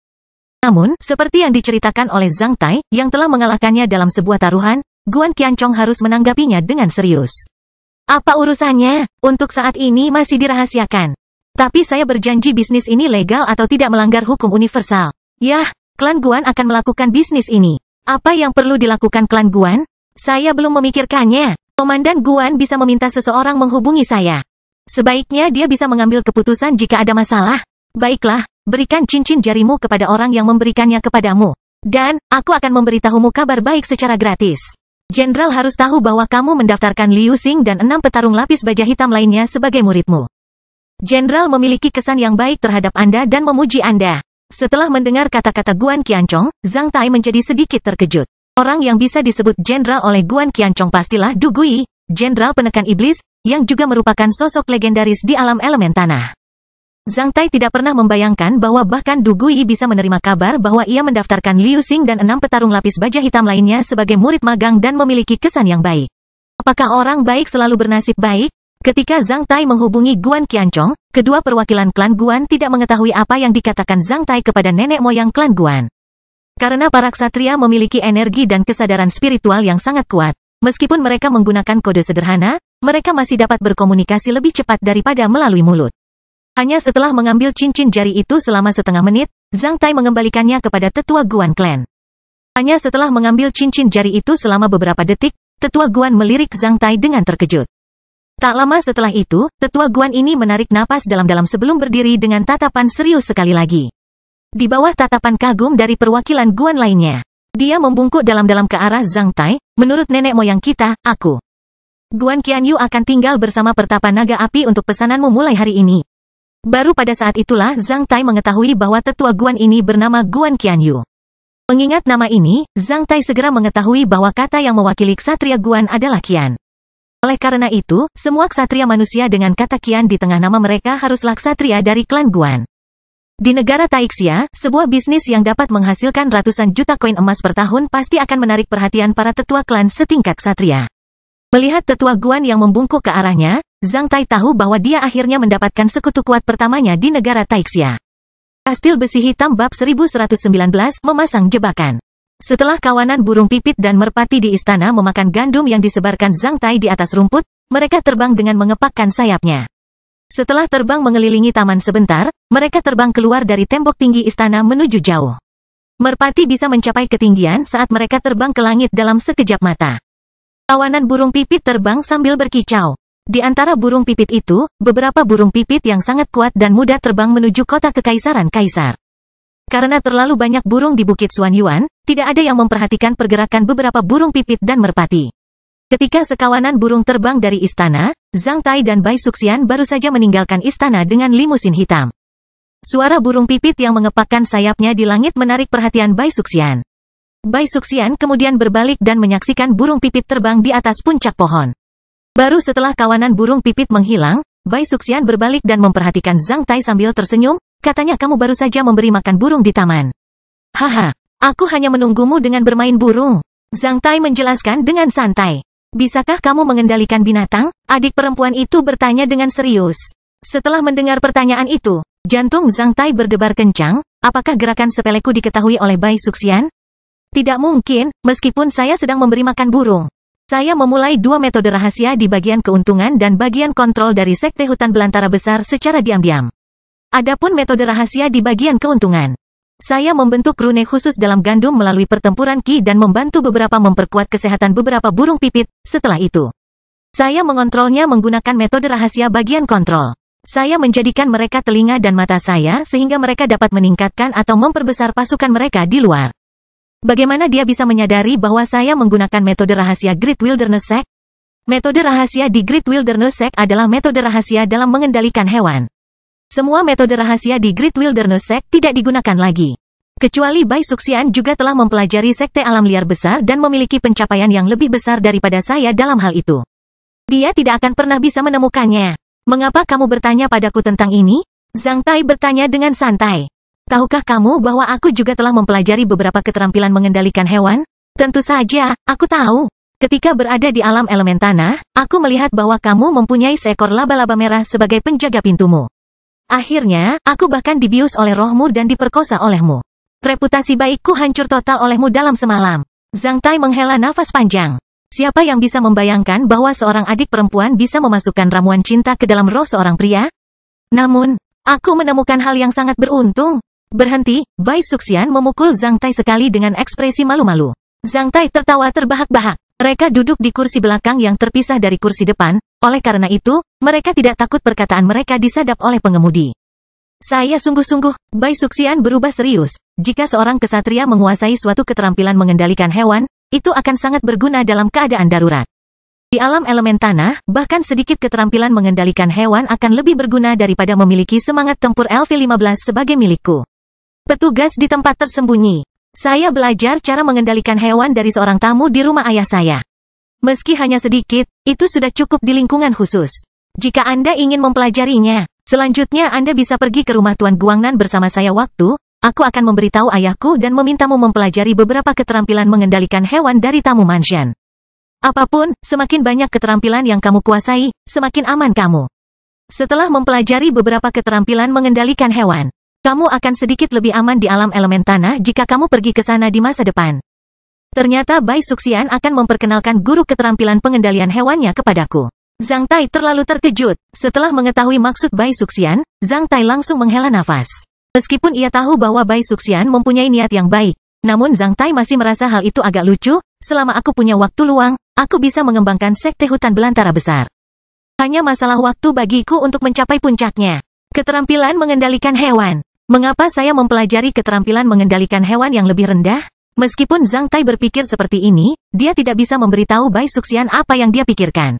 Namun, seperti yang diceritakan oleh Zhang Tai, yang telah mengalahkannya dalam sebuah taruhan, Guan Qianchong harus menanggapinya dengan serius. Apa urusannya? Untuk saat ini masih dirahasiakan. Tapi saya berjanji bisnis ini legal atau tidak melanggar hukum universal. Yah, klan Guan akan melakukan bisnis ini. Apa yang perlu dilakukan klan Guan? Saya belum memikirkannya. Komandan Guan bisa meminta seseorang menghubungi saya. Sebaiknya dia bisa mengambil keputusan jika ada masalah. Baiklah, berikan cincin jarimu kepada orang yang memberikannya kepadamu. Dan, aku akan memberitahumu kabar baik secara gratis. Jenderal harus tahu bahwa kamu mendaftarkan Liu Xing dan 6 petarung lapis baja hitam lainnya sebagai muridmu. Jenderal memiliki kesan yang baik terhadap Anda dan memuji Anda. Setelah mendengar kata-kata Guan Qianchong, Zhang Tai menjadi sedikit terkejut. Orang yang bisa disebut jenderal oleh Guan Qianchong pastilah Du Gui, jenderal penekan iblis, yang juga merupakan sosok legendaris di alam elemen tanah. Zhang Tai tidak pernah membayangkan bahwa bahkan Du Gui bisa menerima kabar bahwa ia mendaftarkan Liu Xing dan 6 petarung lapis baja hitam lainnya sebagai murid magang dan memiliki kesan yang baik. Apakah orang baik selalu bernasib baik? Ketika Zhang Tai menghubungi Guan Qianchong, kedua perwakilan klan Guan tidak mengetahui apa yang dikatakan Zhang Tai kepada nenek moyang klan Guan. Karena para ksatria memiliki energi dan kesadaran spiritual yang sangat kuat, meskipun mereka menggunakan kode sederhana, mereka masih dapat berkomunikasi lebih cepat daripada melalui mulut. Hanya setelah mengambil cincin jari itu selama setengah menit, Zhang Tai mengembalikannya kepada tetua Guan Clan. Hanya setelah mengambil cincin jari itu selama beberapa detik, tetua Guan melirik Zhang Tai dengan terkejut. Tak lama setelah itu, tetua Guan ini menarik napas dalam-dalam sebelum berdiri dengan tatapan serius sekali lagi. Di bawah tatapan kagum dari perwakilan Guan lainnya, dia membungkuk dalam-dalam ke arah Zhang Tai. Menurut nenek moyang kita, aku, Guan Qianyu akan tinggal bersama pertapa naga api untuk pesananmu mulai hari ini. Baru pada saat itulah Zhang Tai mengetahui bahwa tetua Guan ini bernama Guan Qianyu. Mengingat nama ini, Zhang Tai segera mengetahui bahwa kata yang mewakili ksatria Guan adalah Qian. Oleh karena itu, semua ksatria manusia dengan kata Qian di tengah nama mereka haruslah ksatria dari klan Guan. Di negara Taixia, sebuah bisnis yang dapat menghasilkan ratusan juta koin emas per tahun pasti akan menarik perhatian para tetua klan setingkat ksatria. Melihat tetua Guan yang membungkuk ke arahnya, Zhang Tai tahu bahwa dia akhirnya mendapatkan sekutu kuat pertamanya di negara Taixia. Kastil besi hitam bab 1119 memasang jebakan. Setelah kawanan burung pipit dan merpati di istana memakan gandum yang disebarkan Zhang Tai di atas rumput, mereka terbang dengan mengepakkan sayapnya. Setelah terbang mengelilingi taman sebentar, mereka terbang keluar dari tembok tinggi istana menuju jauh. Merpati bisa mencapai ketinggian saat mereka terbang ke langit dalam sekejap mata. Kawanan burung pipit terbang sambil berkicau. Di antara burung pipit itu, beberapa burung pipit yang sangat kuat dan mudah terbang menuju kota kekaisaran kaisar. Karena terlalu banyak burung di Bukit Xuanyuan, tidak ada yang memperhatikan pergerakan beberapa burung pipit dan merpati. Ketika sekawanan burung terbang dari istana, Zhang Tai dan Bai Suxian baru saja meninggalkan istana dengan limusin hitam. Suara burung pipit yang mengepakkan sayapnya di langit menarik perhatian Bai Suxian. Bai Suxian kemudian berbalik dan menyaksikan burung pipit terbang di atas puncak pohon. Baru setelah kawanan burung pipit menghilang, Bai Suxian berbalik dan memperhatikan Zhang Tai sambil tersenyum, katanya kamu baru saja memberi makan burung di taman. Haha, aku hanya menunggumu dengan bermain burung. Zhang Tai menjelaskan dengan santai. Bisakah kamu mengendalikan binatang? Adik perempuan itu bertanya dengan serius. Setelah mendengar pertanyaan itu, jantung Zhang Tai berdebar kencang. Apakah gerakan sepeleku diketahui oleh Bai Suxian? Tidak mungkin, meskipun saya sedang memberi makan burung. Saya memulai dua metode rahasia di bagian keuntungan dan bagian kontrol dari Sekte Hutan Belantara Besar secara diam-diam. Adapun metode rahasia di bagian keuntungan, saya membentuk rune khusus dalam gandum melalui pertempuran Ki dan membantu beberapa memperkuat kesehatan beberapa burung pipit. Setelah itu, saya mengontrolnya menggunakan metode rahasia bagian kontrol. Saya menjadikan mereka telinga dan mata saya sehingga mereka dapat meningkatkan atau memperbesar pasukan mereka di luar. Bagaimana dia bisa menyadari bahwa saya menggunakan metode rahasia Great Wilderness Sect? Metode rahasia di Great Wilderness Sect adalah metode rahasia dalam mengendalikan hewan. Semua metode rahasia di Great Wilderness Sect tidak digunakan lagi. Kecuali Bai Suxian juga telah mempelajari sekte alam liar besar dan memiliki pencapaian yang lebih besar daripada saya dalam hal itu. Dia tidak akan pernah bisa menemukannya. Mengapa kamu bertanya padaku tentang ini? Zhang Tai bertanya dengan santai. Tahukah kamu bahwa aku juga telah mempelajari beberapa keterampilan mengendalikan hewan? Tentu saja, aku tahu. Ketika berada di alam elemen tanah, aku melihat bahwa kamu mempunyai seekor laba-laba merah sebagai penjaga pintumu. Akhirnya, aku bahkan dibius oleh rohmu dan diperkosa olehmu. Reputasi baikku hancur total olehmu dalam semalam. Zhang Tai menghela nafas panjang. Siapa yang bisa membayangkan bahwa seorang adik perempuan bisa memasukkan ramuan cinta ke dalam roh seorang pria? Namun, aku menemukan hal yang sangat beruntung. Berhenti, Bai Suxian memukul Zhang Tai sekali dengan ekspresi malu-malu. Zhang Tai tertawa terbahak-bahak. Mereka duduk di kursi belakang yang terpisah dari kursi depan, oleh karena itu, mereka tidak takut perkataan mereka disadap oleh pengemudi. Saya sungguh-sungguh, Bai Suxian berubah serius. Jika seorang kesatria menguasai suatu keterampilan mengendalikan hewan, itu akan sangat berguna dalam keadaan darurat. Di alam elemen tanah, bahkan sedikit keterampilan mengendalikan hewan akan lebih berguna daripada memiliki semangat tempur LV-15 sebagai milikku. Petugas di tempat tersembunyi. Saya belajar cara mengendalikan hewan dari seorang tamu di rumah ayah saya. Meski hanya sedikit, itu sudah cukup di lingkungan khusus. Jika Anda ingin mempelajarinya, selanjutnya Anda bisa pergi ke rumah Tuan Guangnan bersama saya waktu, aku akan memberitahu ayahku dan memintamu mempelajari beberapa keterampilan mengendalikan hewan dari tamu mansion. Apapun, semakin banyak keterampilan yang kamu kuasai, semakin aman kamu. Setelah mempelajari beberapa keterampilan mengendalikan hewan, kamu akan sedikit lebih aman di alam elemen tanah jika kamu pergi ke sana di masa depan. Ternyata Bai Suxian akan memperkenalkan guru keterampilan pengendalian hewannya kepadaku. Zhang Tai terlalu terkejut. Setelah mengetahui maksud Bai Suxian, Zhang Tai langsung menghela nafas. Meskipun ia tahu bahwa Bai Suxian mempunyai niat yang baik, namun Zhang Tai masih merasa hal itu agak lucu. Selama aku punya waktu luang, aku bisa mengembangkan sekte hutan belantara besar. Hanya masalah waktu bagiku untuk mencapai puncaknya. Keterampilan mengendalikan hewan. Mengapa saya mempelajari keterampilan mengendalikan hewan yang lebih rendah? Meskipun Zhang Tai berpikir seperti ini, dia tidak bisa memberitahu Bai Suxian apa yang dia pikirkan.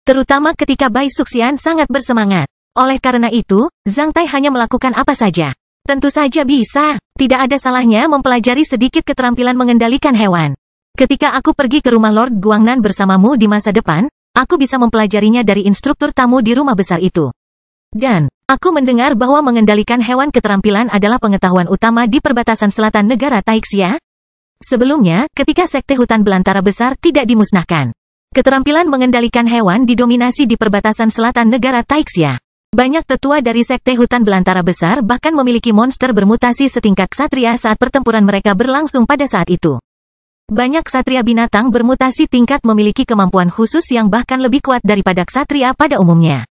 Terutama ketika Bai Suxian sangat bersemangat. Oleh karena itu, Zhang Tai hanya melakukan apa saja. Tentu saja bisa. Tidak ada salahnya mempelajari sedikit keterampilan mengendalikan hewan. Ketika aku pergi ke rumah Lord Guangnan bersamamu di masa depan, aku bisa mempelajarinya dari instruktur tamu di rumah besar itu. Dan, aku mendengar bahwa mengendalikan hewan keterampilan adalah pengetahuan utama di perbatasan selatan negara Taixia. Sebelumnya, ketika sekte hutan belantara besar tidak dimusnahkan, keterampilan mengendalikan hewan didominasi di perbatasan selatan negara Taixia. Banyak tetua dari sekte hutan belantara besar bahkan memiliki monster bermutasi setingkat ksatria saat pertempuran mereka berlangsung pada saat itu. Banyak ksatria binatang bermutasi tingkat memiliki kemampuan khusus yang bahkan lebih kuat daripada ksatria pada umumnya.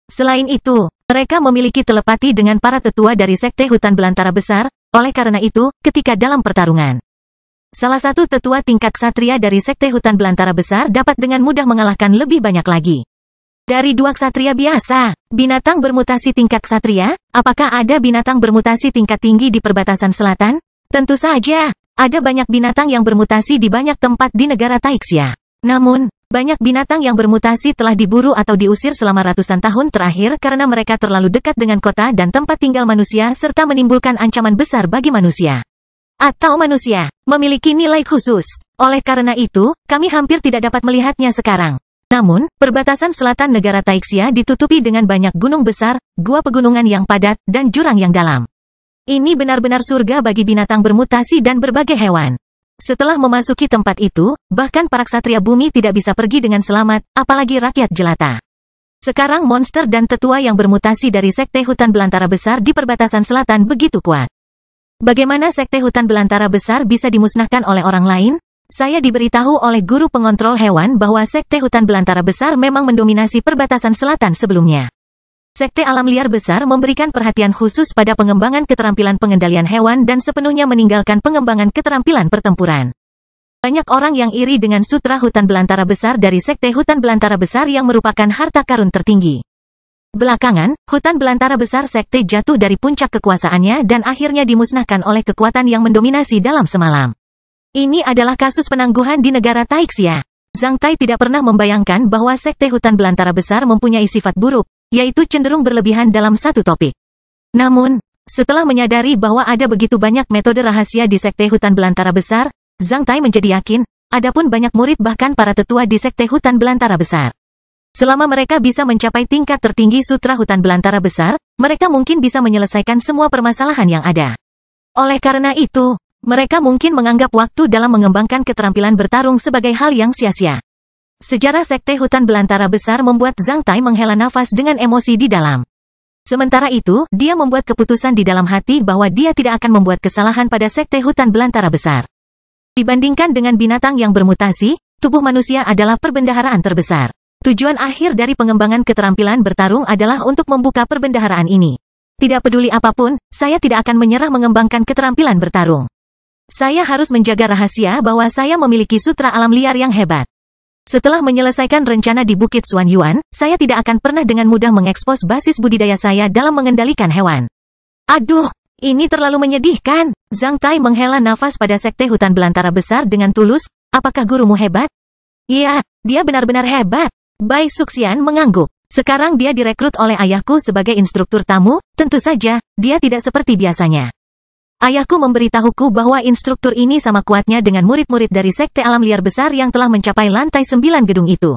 Selain itu, mereka memiliki telepati dengan para tetua dari sekte hutan belantara besar, oleh karena itu, ketika dalam pertarungan, salah satu tetua tingkat ksatria dari sekte hutan belantara besar dapat dengan mudah mengalahkan lebih banyak lagi. Dari dua ksatria biasa, binatang bermutasi tingkat ksatria, apakah ada binatang bermutasi tingkat tinggi di perbatasan selatan? Tentu saja, ada banyak binatang yang bermutasi di banyak tempat di negara Taixia. Namun, banyak binatang yang bermutasi telah diburu atau diusir selama ratusan tahun terakhir karena mereka terlalu dekat dengan kota dan tempat tinggal manusia serta menimbulkan ancaman besar bagi manusia. Atau manusia memiliki nilai khusus. Oleh karena itu, kami hampir tidak dapat melihatnya sekarang. Namun, perbatasan selatan negara Taixia ditutupi dengan banyak gunung besar, gua pegunungan yang padat, dan jurang yang dalam. Ini benar-benar surga bagi binatang bermutasi dan berbagai hewan. Setelah memasuki tempat itu, bahkan para ksatria bumi tidak bisa pergi dengan selamat, apalagi rakyat jelata. Sekarang monster dan tetua yang bermutasi dari sekte hutan belantara besar di perbatasan selatan begitu kuat. Bagaimana sekte hutan belantara besar bisa dimusnahkan oleh orang lain? Saya diberitahu oleh guru pengontrol hewan bahwa sekte hutan belantara besar memang mendominasi perbatasan selatan sebelumnya. Sekte alam liar besar memberikan perhatian khusus pada pengembangan keterampilan pengendalian hewan dan sepenuhnya meninggalkan pengembangan keterampilan pertempuran. Banyak orang yang iri dengan sutra hutan belantara besar dari sekte hutan belantara besar yang merupakan harta karun tertinggi. Belakangan, hutan belantara besar sekte jatuh dari puncak kekuasaannya dan akhirnya dimusnahkan oleh kekuatan yang mendominasi dalam semalam. Ini adalah kasus penangguhan di negara Taixia. Zhang Tai tidak pernah membayangkan bahwa sekte hutan belantara besar mempunyai sifat buruk, yaitu cenderung berlebihan dalam satu topik. Namun, setelah menyadari bahwa ada begitu banyak metode rahasia di sekte hutan belantara besar, Zhang Tai menjadi yakin, adapun banyak murid bahkan para tetua di sekte hutan belantara besar. Selama mereka bisa mencapai tingkat tertinggi sutra hutan belantara besar, mereka mungkin bisa menyelesaikan semua permasalahan yang ada. Oleh karena itu, mereka mungkin menganggap waktu dalam mengembangkan keterampilan bertarung sebagai hal yang sia-sia. Sejarah sekte hutan belantara besar membuat Zhang Tai menghela nafas dengan emosi di dalam. Sementara itu, dia membuat keputusan di dalam hati bahwa dia tidak akan membuat kesalahan pada sekte hutan belantara besar. Dibandingkan dengan binatang yang bermutasi, tubuh manusia adalah perbendaharaan terbesar. Tujuan akhir dari pengembangan keterampilan bertarung adalah untuk membuka perbendaharaan ini. Tidak peduli apapun, saya tidak akan menyerah mengembangkan keterampilan bertarung. Saya harus menjaga rahasia bahwa saya memiliki sutra alam liar yang hebat. Setelah menyelesaikan rencana di Bukit Xuanyuan, saya tidak akan pernah dengan mudah mengekspos basis budidaya saya dalam mengendalikan hewan. Aduh, ini terlalu menyedihkan. Zhang Tai menghela nafas pada sekte hutan belantara besar dengan tulus. Apakah gurumu hebat? Iya, dia benar-benar hebat. Bai Suxian mengangguk. Sekarang dia direkrut oleh ayahku sebagai instruktur tamu, tentu saja, dia tidak seperti biasanya. Ayahku memberitahuku bahwa instruktur ini sama kuatnya dengan murid-murid dari sekte alam liar besar yang telah mencapai lantai 9 gedung itu.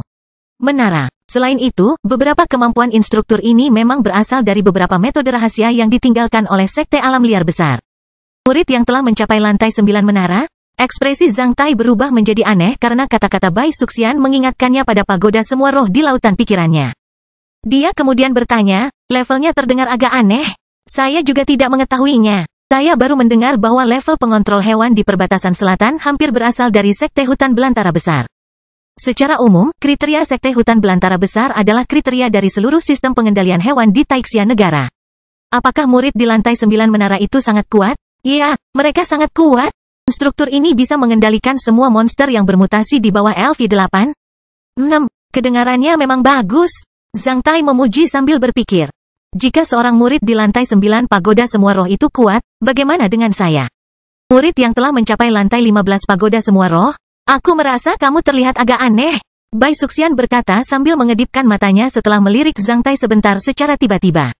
Menara. Selain itu, beberapa kemampuan instruktur ini memang berasal dari beberapa metode rahasia yang ditinggalkan oleh sekte alam liar besar. Murid yang telah mencapai lantai 9 menara, ekspresi Zhang Tai berubah menjadi aneh karena kata-kata Bai Suxian mengingatkannya pada pagoda semua roh di lautan pikirannya. Dia kemudian bertanya, levelnya terdengar agak aneh. Saya juga tidak mengetahuinya. Saya baru mendengar bahwa level pengontrol hewan di perbatasan selatan hampir berasal dari sekte hutan belantara besar. Secara umum, kriteria sekte hutan belantara besar adalah kriteria dari seluruh sistem pengendalian hewan di Taixia negara. Apakah murid di lantai 9 menara itu sangat kuat? Iya, mereka sangat kuat. Instruktur ini bisa mengendalikan semua monster yang bermutasi di bawah LV8. Kedengarannya memang bagus. Zhang Tai memuji sambil berpikir. Jika seorang murid di lantai 9 pagoda semua roh itu kuat, bagaimana dengan saya? Murid yang telah mencapai lantai 15 pagoda semua roh? Aku merasa kamu terlihat agak aneh. Bai Suxian berkata sambil mengedipkan matanya setelah melirik Zhang Tai sebentar secara tiba-tiba.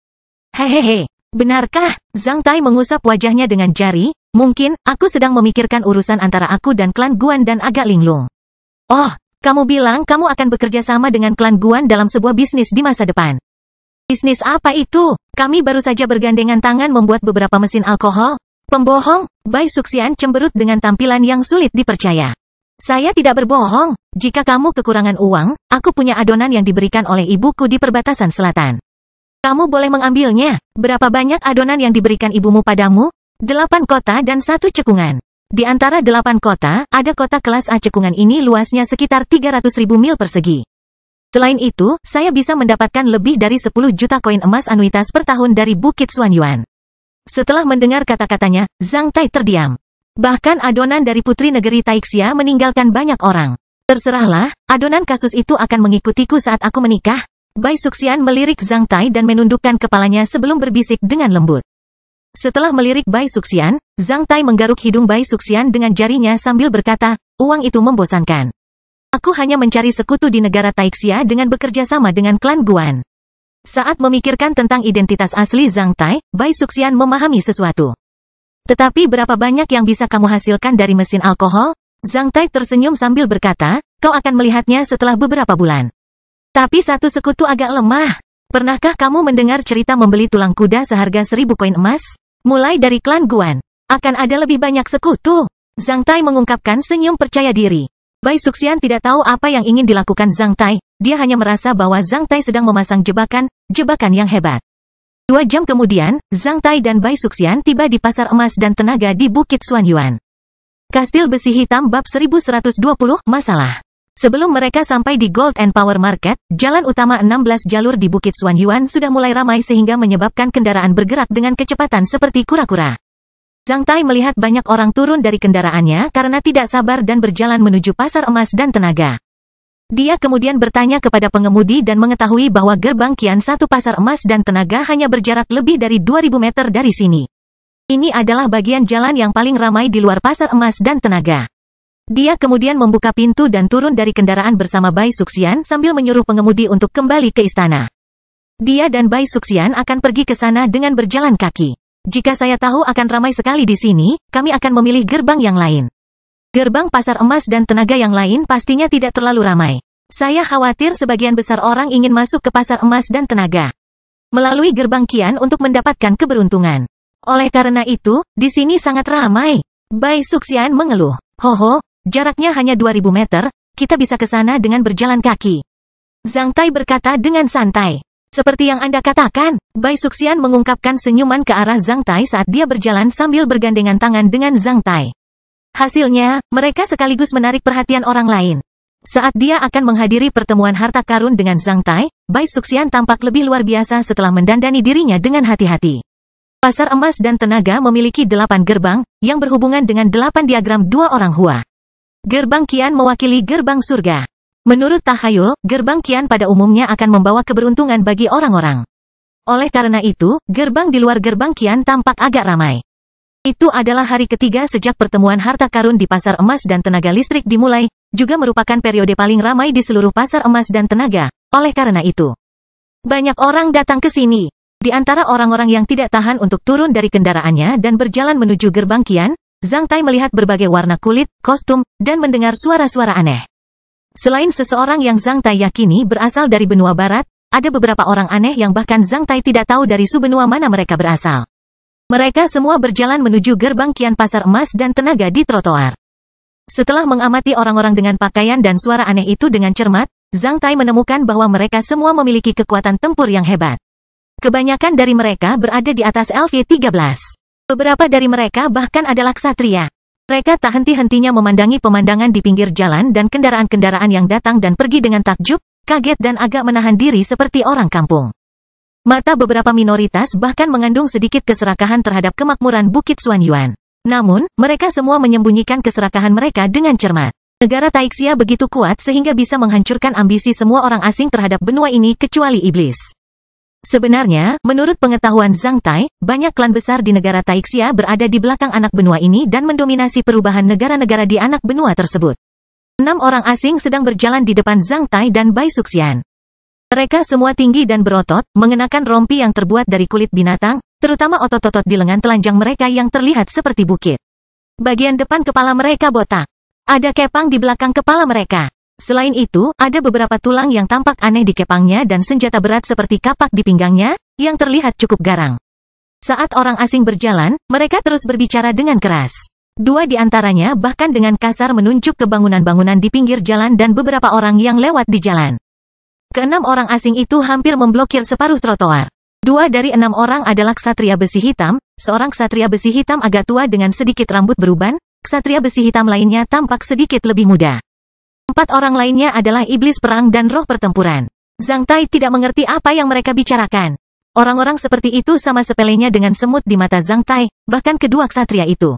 Hehehe, benarkah? Zhang Tai mengusap wajahnya dengan jari. Mungkin, aku sedang memikirkan urusan antara aku dan klan Guan dan agak linglung. Oh, kamu bilang kamu akan bekerja sama dengan klan Guan dalam sebuah bisnis di masa depan. Bisnis apa itu? Kami baru saja bergandengan tangan membuat beberapa mesin alkohol. Pembohong, Bai Suxian cemberut dengan tampilan yang sulit dipercaya. Saya tidak berbohong. Jika kamu kekurangan uang, aku punya adonan yang diberikan oleh ibuku di perbatasan selatan. Kamu boleh mengambilnya. Berapa banyak adonan yang diberikan ibumu padamu? 8 kota dan 1 cekungan. Di antara 8 kota, ada kota kelas A. Cekungan ini luasnya sekitar 300.000 mil persegi. Selain itu, saya bisa mendapatkan lebih dari 10 juta koin emas anuitas per tahun dari Bukit Xuanyuan. Setelah mendengar kata-katanya, Zhang Tai terdiam. Bahkan adonan dari putri negeri Taixia meninggalkan banyak orang. Terserahlah, adonan kasus itu akan mengikutiku saat aku menikah. Bai Suxian melirik Zhang Tai dan menundukkan kepalanya sebelum berbisik dengan lembut. Setelah melirik Bai Suxian, Zhang Tai menggaruk hidung Bai Suxian dengan jarinya sambil berkata, uang itu membosankan. Aku hanya mencari sekutu di negara Taixia dengan bekerja sama dengan klan Guan. Saat memikirkan tentang identitas asli Zhang Tai, Bai Suxian memahami sesuatu. Tetapi berapa banyak yang bisa kamu hasilkan dari mesin alkohol? Zhang Tai tersenyum sambil berkata, kau akan melihatnya setelah beberapa bulan. Tapi satu sekutu agak lemah. Pernahkah kamu mendengar cerita membeli tulang kuda seharga 1000 koin emas? Mulai dari klan Guan. Akan ada lebih banyak sekutu. Zhang Tai mengungkapkan senyum percaya diri. Bai Suxian tidak tahu apa yang ingin dilakukan Zhang Tai, dia hanya merasa bahwa Zhang Tai sedang memasang jebakan yang hebat. 2 jam kemudian, Zhang Tai dan Bai Suxian tiba di pasar emas dan tenaga di Bukit Xuanyuan. Kastil Besi Hitam bab 1120, masalah. Sebelum mereka sampai di Gold and Power Market, jalan utama 16 jalur di Bukit Xuanyuan sudah mulai ramai sehingga menyebabkan kendaraan bergerak dengan kecepatan seperti kura-kura. Zhang Tai melihat banyak orang turun dari kendaraannya karena tidak sabar dan berjalan menuju Pasar Emas dan Tenaga. Dia kemudian bertanya kepada pengemudi dan mengetahui bahwa gerbang Qian 1 Pasar Emas dan Tenaga hanya berjarak lebih dari 2000 meter dari sini. Ini adalah bagian jalan yang paling ramai di luar Pasar Emas dan Tenaga. Dia kemudian membuka pintu dan turun dari kendaraan bersama Bai Suxian sambil menyuruh pengemudi untuk kembali ke istana. Dia dan Bai Suxian akan pergi ke sana dengan berjalan kaki. Jika saya tahu akan ramai sekali di sini, kami akan memilih gerbang yang lain. Gerbang Pasar Emas dan Tenaga yang lain pastinya tidak terlalu ramai. Saya khawatir sebagian besar orang ingin masuk ke Pasar Emas dan Tenaga melalui gerbang Qian untuk mendapatkan keberuntungan. Oleh karena itu, di sini sangat ramai. Bai Suxian mengeluh. Hoho, jaraknya hanya 2000 meter, kita bisa ke sana dengan berjalan kaki. Zhang Tai berkata dengan santai. Seperti yang Anda katakan, Bai Suxian mengungkapkan senyuman ke arah Zhang Tai saat dia berjalan sambil bergandengan tangan dengan Zhang Tai. Hasilnya, mereka sekaligus menarik perhatian orang lain. Saat dia akan menghadiri pertemuan harta karun dengan Zhang Tai, Bai Suxian tampak lebih luar biasa setelah mendandani dirinya dengan hati-hati. Pasar Emas dan Tenaga memiliki 8 gerbang, yang berhubungan dengan 8 diagram 2 orang Hua. Gerbang Qian mewakili gerbang surga. Menurut tahayul, gerbang Qian pada umumnya akan membawa keberuntungan bagi orang-orang. Oleh karena itu, gerbang di luar gerbang Qian tampak agak ramai. Itu adalah hari ketiga sejak pertemuan harta karun di Pasar Emas dan Tenaga Listrik dimulai, juga merupakan periode paling ramai di seluruh Pasar Emas dan Tenaga. Oleh karena itu, banyak orang datang ke sini. Di antara orang-orang yang tidak tahan untuk turun dari kendaraannya dan berjalan menuju gerbang Qian, Zhang Tai melihat berbagai warna kulit, kostum, dan mendengar suara-suara aneh. Selain seseorang yang Zhang Tai yakini berasal dari benua barat, ada beberapa orang aneh yang bahkan Zhang Tai tidak tahu dari benua mana mereka berasal. Mereka semua berjalan menuju gerbang Qian Pasar Emas dan Tenaga di trotoar. Setelah mengamati orang-orang dengan pakaian dan suara aneh itu dengan cermat, Zhang Tai menemukan bahwa mereka semua memiliki kekuatan tempur yang hebat. Kebanyakan dari mereka berada di atas LV-13. Beberapa dari mereka bahkan adalah ksatria. Mereka tak henti-hentinya memandangi pemandangan di pinggir jalan dan kendaraan-kendaraan yang datang dan pergi dengan takjub, kaget dan agak menahan diri seperti orang kampung. Mata beberapa minoritas bahkan mengandung sedikit keserakahan terhadap kemakmuran Bukit Xuanyuan. Namun, mereka semua menyembunyikan keserakahan mereka dengan cermat. Negara Taixia begitu kuat sehingga bisa menghancurkan ambisi semua orang asing terhadap benua ini kecuali iblis. Sebenarnya, menurut pengetahuan Zhang Tai, banyak klan besar di negara Taixia berada di belakang anak benua ini dan mendominasi perubahan negara-negara di anak benua tersebut. 6 orang asing sedang berjalan di depan Zhang Tai dan Bai Suxian. Mereka semua tinggi dan berotot, mengenakan rompi yang terbuat dari kulit binatang, terutama otot-otot di lengan telanjang mereka yang terlihat seperti bukit. Bagian depan kepala mereka botak. Ada kepang di belakang kepala mereka. Selain itu, ada beberapa tulang yang tampak aneh di kepangnya dan senjata berat seperti kapak di pinggangnya, yang terlihat cukup garang. Saat orang asing berjalan, mereka terus berbicara dengan keras. 2 di antaranya bahkan dengan kasar menunjuk ke bangunan-bangunan di pinggir jalan dan beberapa orang yang lewat di jalan. Ke-6 orang asing itu hampir memblokir separuh trotoar. 2 dari 6 orang adalah ksatria besi hitam, seorang ksatria besi hitam agak tua dengan sedikit rambut beruban, ksatria besi hitam lainnya tampak sedikit lebih muda. 4 orang lainnya adalah iblis perang dan roh pertempuran. Zhang Tai tidak mengerti apa yang mereka bicarakan. Orang-orang seperti itu sama sepelenya dengan semut di mata Zhang Tai, bahkan kedua ksatria itu.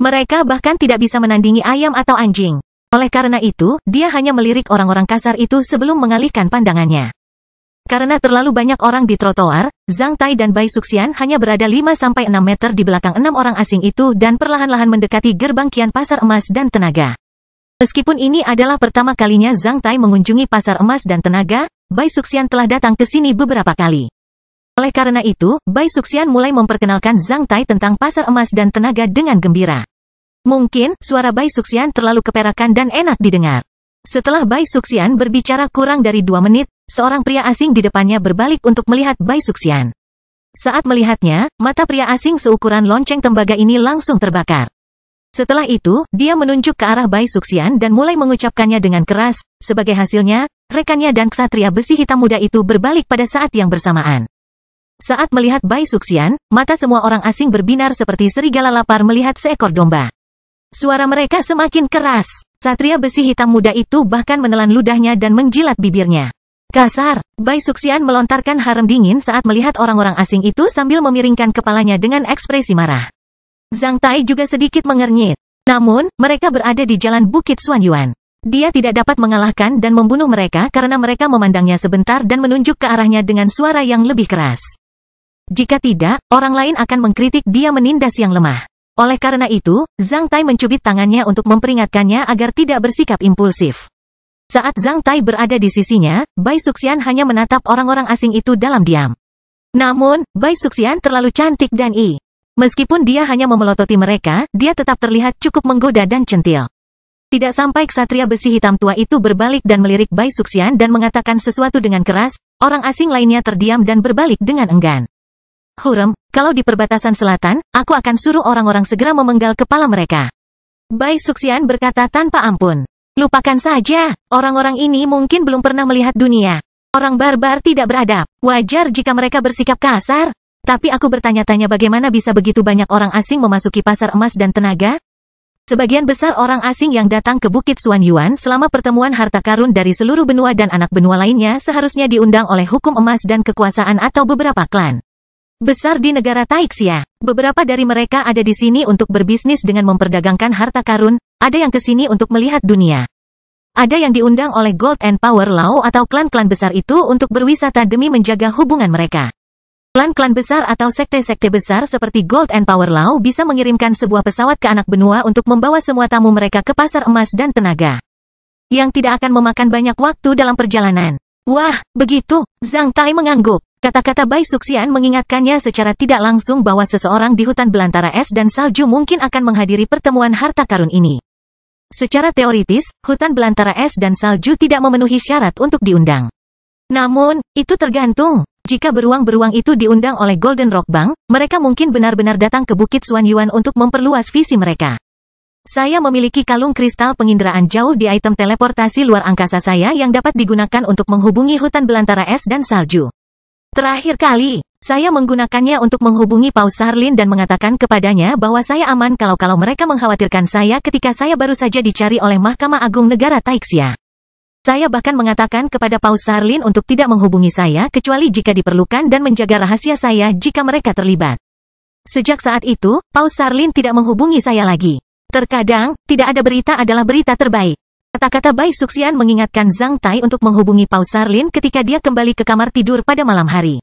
Mereka bahkan tidak bisa menandingi ayam atau anjing. Oleh karena itu, dia hanya melirik orang-orang kasar itu sebelum mengalihkan pandangannya. Karena terlalu banyak orang di trotoar, Zhang Tai dan Bai Suxian hanya berada 5-6 meter di belakang 6 orang asing itu dan perlahan-lahan mendekati gerbang Qian Pasar Emas dan Tenaga. Meskipun ini adalah pertama kalinya Zhang Tai mengunjungi Pasar Emas dan Tenaga, Bai Suxian telah datang ke sini beberapa kali. Oleh karena itu, Bai Suxian mulai memperkenalkan Zhang Tai tentang Pasar Emas dan Tenaga dengan gembira. Mungkin, suara Bai Suxian terlalu keperakan dan enak didengar. Setelah Bai Suxian berbicara kurang dari 2 menit, seorang pria asing di depannya berbalik untuk melihat Bai Suxian. Saat melihatnya, mata pria asing seukuran lonceng tembaga ini langsung terbakar. Setelah itu, dia menunjuk ke arah Bai Suxian dan mulai mengucapkannya dengan keras. Sebagai hasilnya, rekannya dan ksatria besi hitam muda itu berbalik pada saat yang bersamaan. Saat melihat Bai Suxian, mata semua orang asing berbinar seperti serigala lapar melihat seekor domba. Suara mereka semakin keras. Satria besi hitam muda itu bahkan menelan ludahnya dan menjilat bibirnya. Kasar, Bai Suxian melontarkan harum dingin saat melihat orang-orang asing itu sambil memiringkan kepalanya dengan ekspresi marah. Zhang Tai juga sedikit mengernyit. Namun, mereka berada di jalan Bukit Xuanyuan. Dia tidak dapat mengalahkan dan membunuh mereka karena mereka memandangnya sebentar dan menunjuk ke arahnya dengan suara yang lebih keras. Jika tidak, orang lain akan mengkritik dia menindas yang lemah. Oleh karena itu, Zhang Tai mencubit tangannya untuk memperingatkannya agar tidak bersikap impulsif. Saat Zhang Tai berada di sisinya, Bai Suxian hanya menatap orang-orang asing itu dalam diam. Namun, Bai Suxian terlalu cantik dan meskipun dia hanya memelototi mereka, dia tetap terlihat cukup menggoda dan centil. Tidak sampai ksatria besi hitam tua itu berbalik dan melirik Bai Suxian dan mengatakan sesuatu dengan keras, orang asing lainnya terdiam dan berbalik dengan enggan. Hurem, kalau di perbatasan selatan, aku akan suruh orang-orang segera memenggal kepala mereka. Bai Suxian berkata tanpa ampun. Lupakan saja, orang-orang ini mungkin belum pernah melihat dunia. Orang barbar tidak beradab. Wajar jika mereka bersikap kasar. Tapi aku bertanya-tanya bagaimana bisa begitu banyak orang asing memasuki pasar emas dan tenaga? Sebagian besar orang asing yang datang ke Bukit Xuanyuan selama pertemuan harta karun dari seluruh benua dan anak benua lainnya seharusnya diundang oleh hukum emas dan kekuasaan atau beberapa klan besar di negara Taixia. Beberapa dari mereka ada di sini untuk berbisnis dengan memperdagangkan harta karun, ada yang ke sini untuk melihat dunia. Ada yang diundang oleh Gold and Power Law atau klan-klan besar itu untuk berwisata demi menjaga hubungan mereka. Klan-klan besar atau sekte-sekte besar seperti Gold and Power Law bisa mengirimkan sebuah pesawat ke anak benua untuk membawa semua tamu mereka ke pasar emas dan tenaga. Yang tidak akan memakan banyak waktu dalam perjalanan. Wah, begitu, Zhang Tai mengangguk. Kata-kata Bai Suxian mengingatkannya secara tidak langsung bahwa seseorang di hutan belantara es dan salju mungkin akan menghadiri pertemuan harta karun ini. Secara teoritis, hutan belantara es dan salju tidak memenuhi syarat untuk diundang. Namun, itu tergantung. Jika beruang-beruang itu diundang oleh Golden Rock Bank, mereka mungkin benar-benar datang ke Bukit Xuanyuan untuk memperluas visi mereka. Saya memiliki kalung kristal penginderaan jauh di item teleportasi luar angkasa saya yang dapat digunakan untuk menghubungi hutan belantara es dan salju. Terakhir kali, saya menggunakannya untuk menghubungi Paus Sarlin dan mengatakan kepadanya bahwa saya aman kalau mereka mengkhawatirkan saya ketika saya baru saja dicari oleh Mahkamah Agung Negara Taixia. Saya bahkan mengatakan kepada Paus Sarlin untuk tidak menghubungi saya kecuali jika diperlukan dan menjaga rahasia saya jika mereka terlibat. Sejak saat itu, Paus Sarlin tidak menghubungi saya lagi. Terkadang, tidak ada berita adalah berita terbaik. Kata-kata Bai Suxian mengingatkan Zhang Tai untuk menghubungi Paus Sarlin ketika dia kembali ke kamar tidur pada malam hari.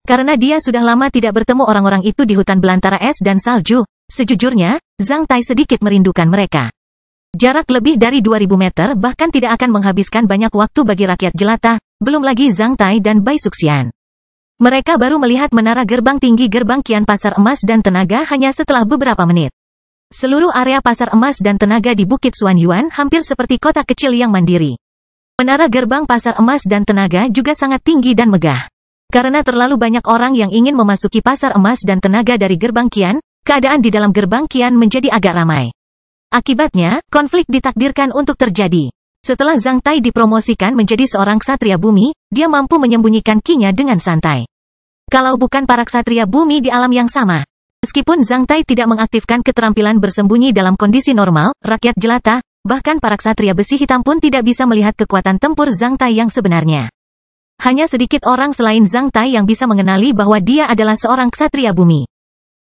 Karena dia sudah lama tidak bertemu orang-orang itu di hutan belantara es dan salju, sejujurnya, Zhang Tai sedikit merindukan mereka. Jarak lebih dari 2000 meter bahkan tidak akan menghabiskan banyak waktu bagi rakyat jelata, belum lagi Zhang Tai dan Bai Suxian. Mereka baru melihat menara gerbang tinggi gerbang Kian Pasar Emas dan Tenaga hanya setelah beberapa menit. Seluruh area pasar emas dan tenaga di Bukit Xuanyuan hampir seperti kota kecil yang mandiri. Menara gerbang pasar emas dan tenaga juga sangat tinggi dan megah. Karena terlalu banyak orang yang ingin memasuki pasar emas dan tenaga dari gerbang Kian, keadaan di dalam gerbang Kian menjadi agak ramai. Akibatnya, konflik ditakdirkan untuk terjadi. Setelah Zhang Tai dipromosikan menjadi seorang ksatria bumi, dia mampu menyembunyikan kinya dengan santai. Kalau bukan para ksatria bumi di alam yang sama. Meskipun Zhang Tai tidak mengaktifkan keterampilan bersembunyi dalam kondisi normal, rakyat jelata, bahkan para ksatria besi hitam pun tidak bisa melihat kekuatan tempur Zhang Tai yang sebenarnya. Hanya sedikit orang selain Zhang Tai yang bisa mengenali bahwa dia adalah seorang ksatria bumi.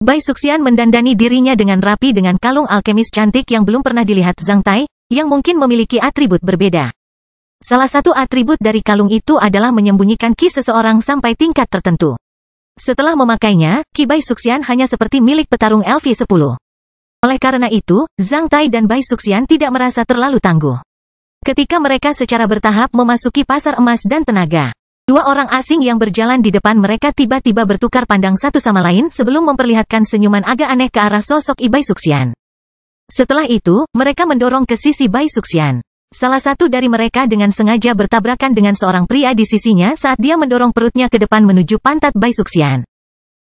Bai Suxian mendandani dirinya dengan rapi dengan kalung alkemis cantik yang belum pernah dilihat Zhang Tai, yang mungkin memiliki atribut berbeda. Salah satu atribut dari kalung itu adalah menyembunyikan ki seseorang sampai tingkat tertentu. Setelah memakainya, ki Bai Suxian hanya seperti milik petarung LV10. Oleh karena itu, Zhang Tai dan Bai Suxian tidak merasa terlalu tangguh. Ketika mereka secara bertahap memasuki pasar emas dan tenaga, dua orang asing yang berjalan di depan mereka tiba-tiba bertukar pandang satu sama lain sebelum memperlihatkan senyuman agak aneh ke arah sosok Bai Suxian. Setelah itu, mereka mendorong ke sisi Bai Suxian. Salah satu dari mereka dengan sengaja bertabrakan dengan seorang pria di sisinya saat dia mendorong perutnya ke depan menuju pantat Bai Suxian.